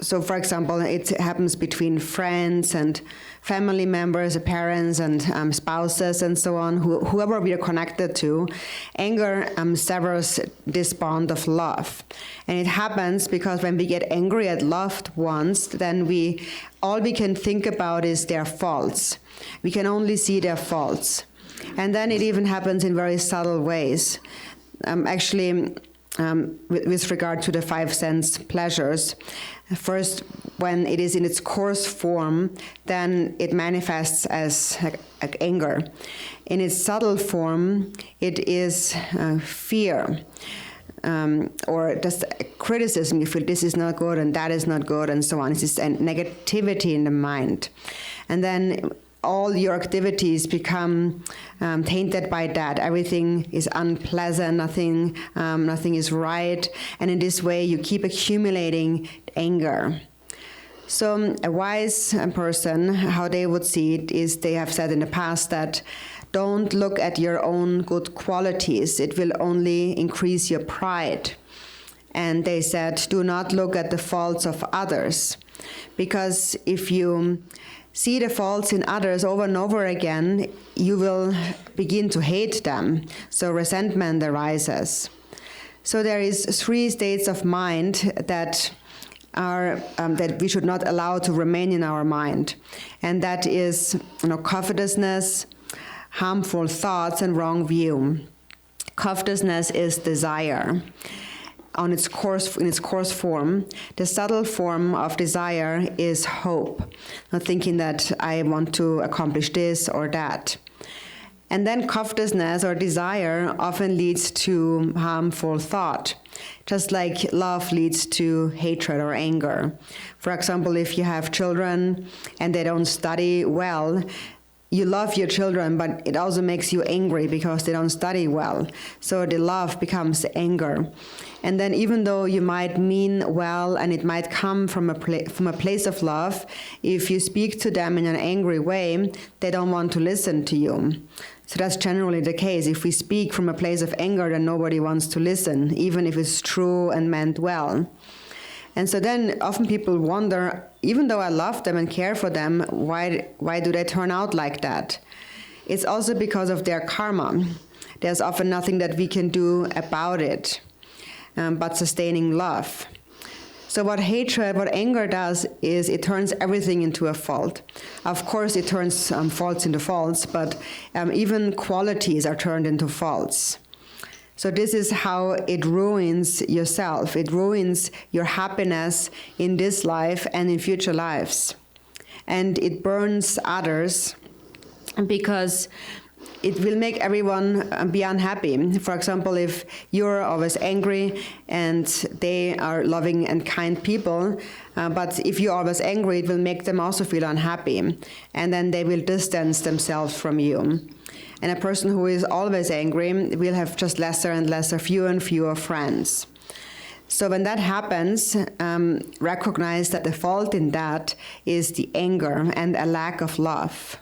So, for example, it happens between friends and family members, parents and spouses and so on, whoever we are connected to. Anger severs this bond of love. And it happens because when we get angry at loved ones, then all we can think about is their faults. We can only see their faults. And then it even happens in very subtle ways. Actually, with regard to the 5 sense pleasures. First, when it is in its coarse form, then it manifests as like anger. In its subtle form, it is fear, or just criticism. You feel this is not good and that is not good and so on. It's just a negativity in the mind. And then all your activities become tainted by that. Everything is unpleasant, nothing is right. And in this way, you keep accumulating anger. So a wise person, how they would see it is, they have said in the past that don't look at your own good qualities. It will only increase your pride. And they said, do not look at the faults of others. Because if you see the faults in others over and over again, you will begin to hate them. So resentment arises. So there is 3 states of mind that are that we should not allow to remain in our mind, and that is, covetousness, harmful thoughts, and wrong view. Covetousness is desire. In its coarse form, the subtle form of desire is hope, not thinking that I want to accomplish this or that. And then covetousness or desire often leads to harmful thought, just like love leads to hatred or anger. For example, if you have children and they don't study well, you love your children, but it also makes you angry because they don't study well. So the love becomes anger. And then even though you might mean well and it might come from a place of love, if you speak to them in an angry way, they don't want to listen to you. So that's generally the case. If we speak from a place of anger, then nobody wants to listen, even if it's true and meant well. And so then often people wonder, even though I love them and care for them, why do they turn out like that? It's also because of their karma. There's often nothing that we can do about it, but sustaining love. So what anger does is it turns everything into a fault. Of course, it turns faults into faults, but even qualities are turned into faults. So this is how it ruins yourself. It ruins your happiness in this life and in future lives. And it burns others because it will make everyone be unhappy. For example, if you're always angry and they are loving and kind people, but if you're always angry, it will make them also feel unhappy. And then they will distance themselves from you. And a person who is always angry will have just lesser and lesser, fewer and fewer friends. So when that happens, recognize that the fault in that is the anger and a lack of love.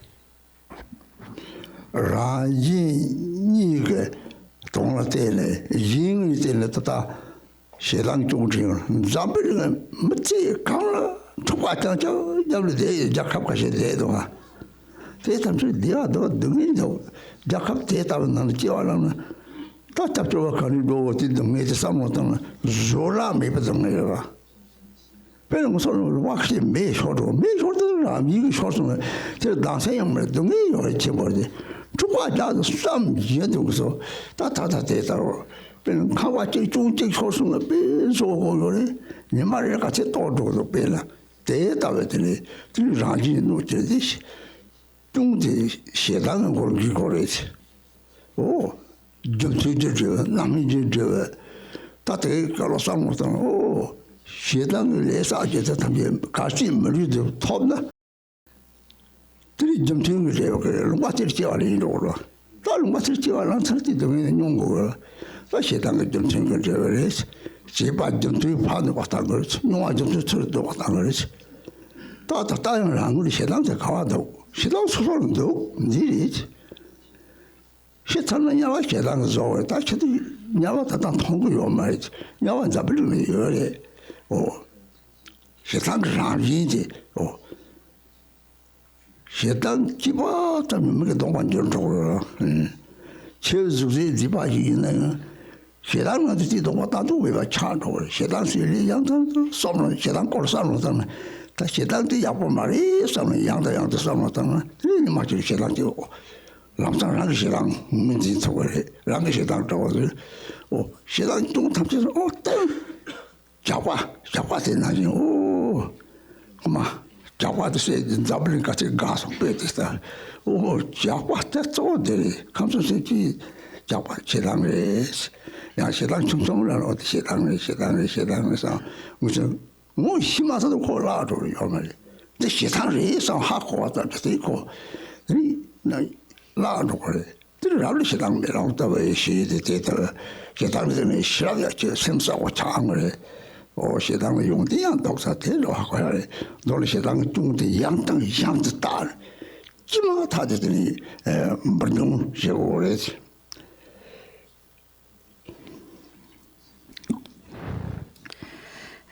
람상 랑게 시당 문진 속에 랑게 시당 저거들 시당 좀 탐지서 자과 되나지 엄마 자과도 세 잡는 같이 가서 빼듯다 자과 때서들이 감소세지 자과 시당에 야 시당 충성을 어디 시당에서 무슨 뭐 심해서도 골라도 요말 근데 시당에서 하고 왔다 그랬고 나 라도 그래 들으라고 시당 내라고 왜 시대들 시당에는 싫어하게 생사고 장을 시당의 용대양 독사 대로 하고 해 놀 시당 중대 양땅 양도 딸 지마 다 되더니 뭐좀 세고래지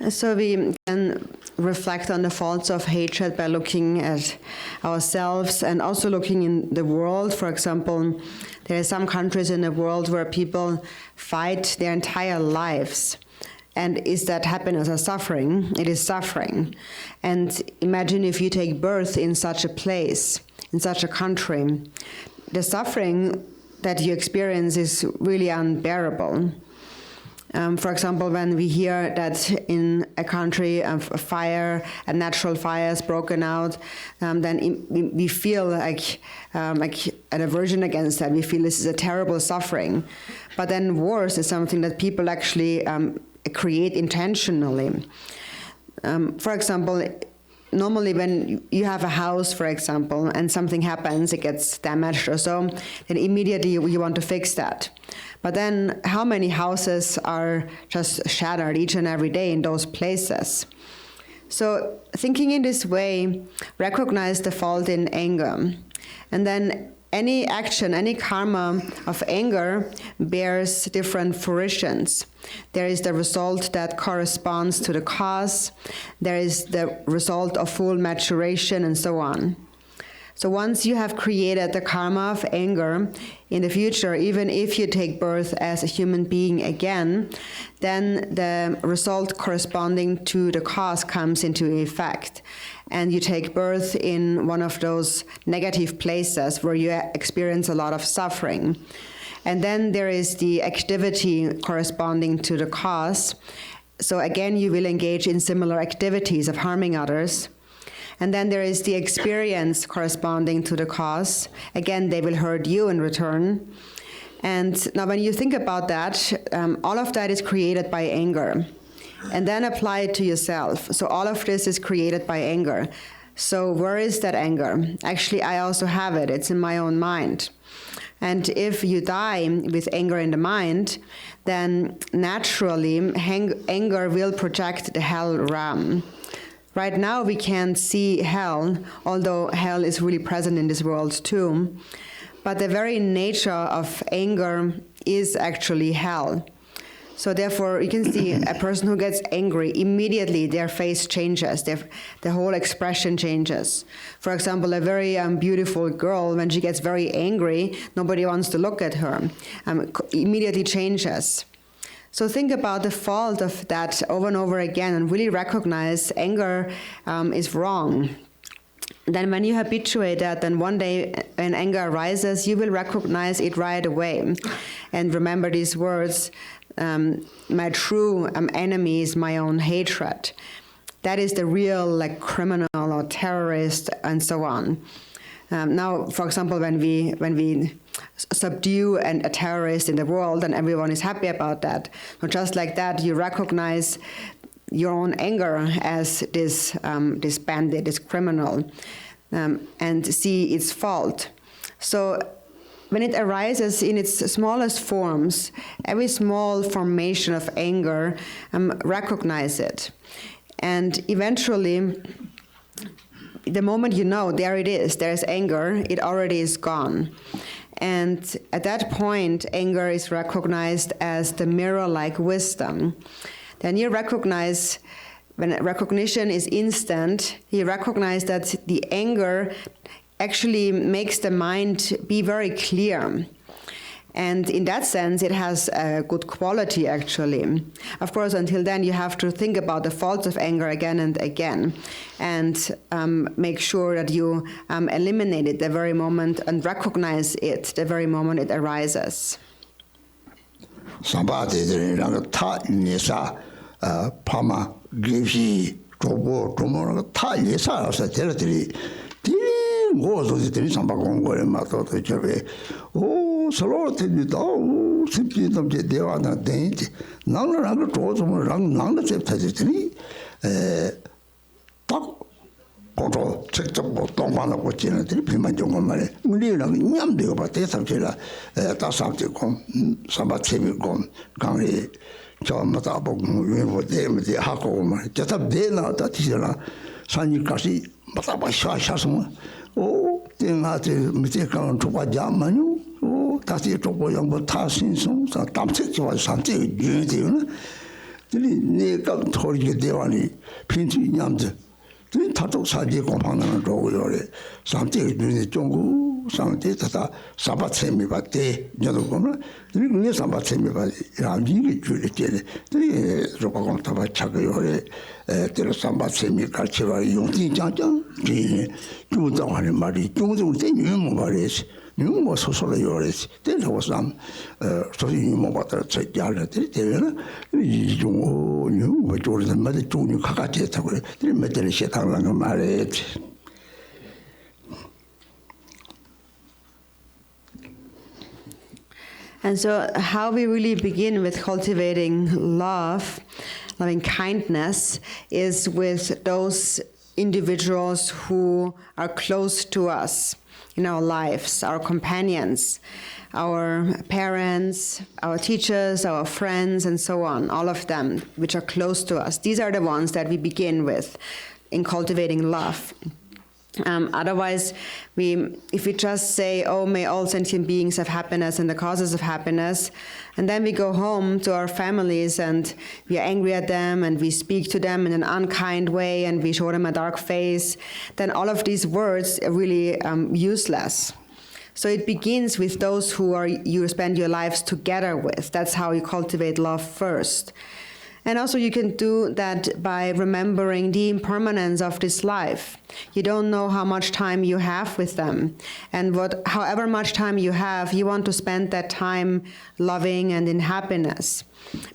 So we can reflect on the faults of hatred by looking at ourselves and also looking in the world. For example, there are some countries in the world where people fight their entire lives. And is that happiness or suffering? It is suffering. And imagine if you take birth in such a place, in such a country. The suffering that you experience is really unbearable. For example, when we hear that in a country a natural fire has broken out, then we feel like an aversion against that. We feel this is a terrible suffering. But then wars is something that people actually create intentionally. For example, normally when you have a house, for example, and something happens, it gets damaged or so, then immediately you want to fix that. But then how many houses are just shattered each and every day in those places? So thinking in this way, recognize the fault in anger. And then any action, any karma of anger bears different fruitions. There is the result that corresponds to the cause. There is the result of full maturation and so on. So once you have created the karma of anger, in the future, even if you take birth as a human being again, then the result corresponding to the cause comes into effect. And you take birth in one of those negative places where you experience a lot of suffering. And then there is the activity corresponding to the cause. So again, you will engage in similar activities of harming others. And then there is the experience corresponding to the cause. Again, they will hurt you in return. And now when you think about that, all of that is created by anger. And then apply it to yourself. So all of this is created by anger. So where is that anger? Actually, I also have it. It's in my own mind. And if you die with anger in the mind, then naturally anger will project the hell realm. Right now we can't see hell, although hell is really present in this world too. But the very nature of anger is actually hell. So therefore, you can see a person who gets angry, immediately their face changes, the whole expression changes. For example, a very beautiful girl, when she gets very angry, nobody wants to look at her, immediately changes. So think about the fault of that over and over again and really recognize anger is wrong. Then when you habituate that, then one day when anger arises, you will recognize it right away. And remember these words, my true enemy is my own hatred. That is the real criminal or terrorist and so on. Now, for example, when we subdue a terrorist in the world, and everyone is happy about that. So just like that, you recognize your own anger as this bandit, this criminal, and see its fault. So when it arises in its smallest forms, every small formation of anger, recognize it. And eventually, the moment you know, there it is, there's anger, it already is gone. And at that point, anger is recognized as the mirror-like wisdom. Then you recognize, when recognition is instant, you recognize that the anger actually makes the mind be very clear. And in that sense, it has a good quality, actually. Of course, until then, you have to think about the faults of anger again and again, and make sure that you eliminate it the very moment and recognize it the very moment it arises. Sambade들이랑 타 예사 파마 기시 조보 조모는 타 예사라서 데려들이 딜 고소들이 samba공 거에 맞도록 저게 오 서로 되니다 오 쉽지 넘게 대화나 되지 나는 그 조조모랑 나는 접타지더니 딱 고조 직접 뭐 동반하고 지내들이 비만 정도 말에 우리랑 냠되고 봐 대상제라 다상제고 삼바체미고 강리 저마다 보고 외부대문에 하고 말 저다 배나다 뒤잖아 산이까지 마다 봐 샤샤서 오 땡하지 밑에 가는 조과자만요 오 다시 조과양 뭐 타신송 담책지 와 산제 유대는 들이 내가 토리게 대화니 핀지 냠들 그 다도 사지 공방하는 거고요. 상태 중에 중국 상태 다다 사바체미 받대 저도 보면 이게 사바체미 받 라미게 줄게 그 조금 더 받자고요. 그 사바체미 같이와 용기 장장 이 주도하는 말이 중중 되는 말이지. 뭐 소소를 요래지. 되는 사람 소위 뭐 받아 찾자를 되는 이 종어 뭐 조르는 말이 종류 같이 했다고 그 메들이 시작하는 말이지. And so how we really begin with cultivating love, loving kindness, is with those individuals who are close to us in our lives, our companions, our parents, our teachers, our friends, and so on, all of them which are close to us. These are the ones that we begin with in cultivating love. Otherwise, if we just say, oh, may all sentient beings have happiness and the causes of happiness, and then we go home to our families and we are angry at them and we speak to them in an unkind way and we show them a dark face, then all of these words are really useless. So it begins with those who you spend your lives together with. That's how you cultivate love first. And also you can do that by remembering the impermanence of this life. You don't know how much time you have with them. And however much time you have, you want to spend that time loving and in happiness.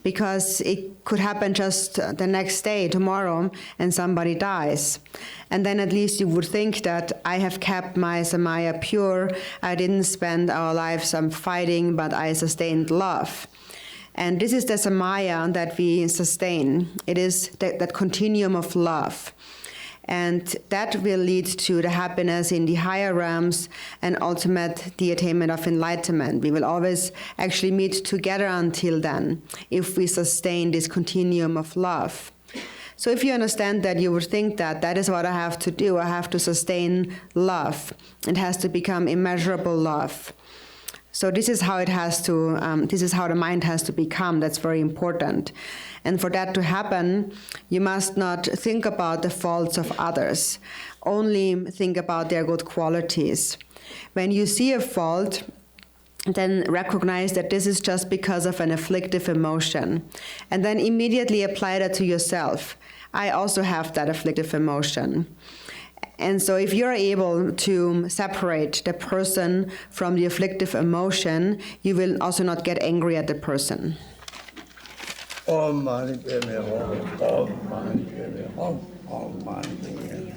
Because it could happen just the next day, tomorrow, and somebody dies. And then at least you would think that I have kept my samaya pure. I didn't spend our lives fighting, but I sustained love. And this is the samaya that we sustain. It is that continuum of love. And that will lead to the happiness in the higher realms and ultimate the attainment of enlightenment. We will always actually meet together until then if we sustain this continuum of love. So if you understand that, you would think that that is what I have to do. I have to sustain love. It has to become immeasurable love. So this is how it has to, this is how the mind has to become. That's very important. And for that to happen, you must not think about the faults of others. Only think about their good qualities. When you see a fault, then recognize that this is just because of an afflictive emotion. And then immediately apply that to yourself. I also have that afflictive emotion. And so if you're able to separate the person from the afflictive emotion, you will also not get angry at the person. Om Mani Padme Hum. Om Mani Padme Hum. Om Mani Padme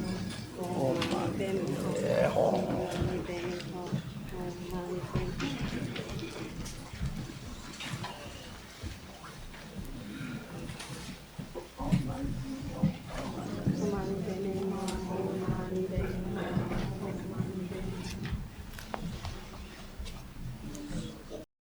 Hum. Om Mani Padme Hum.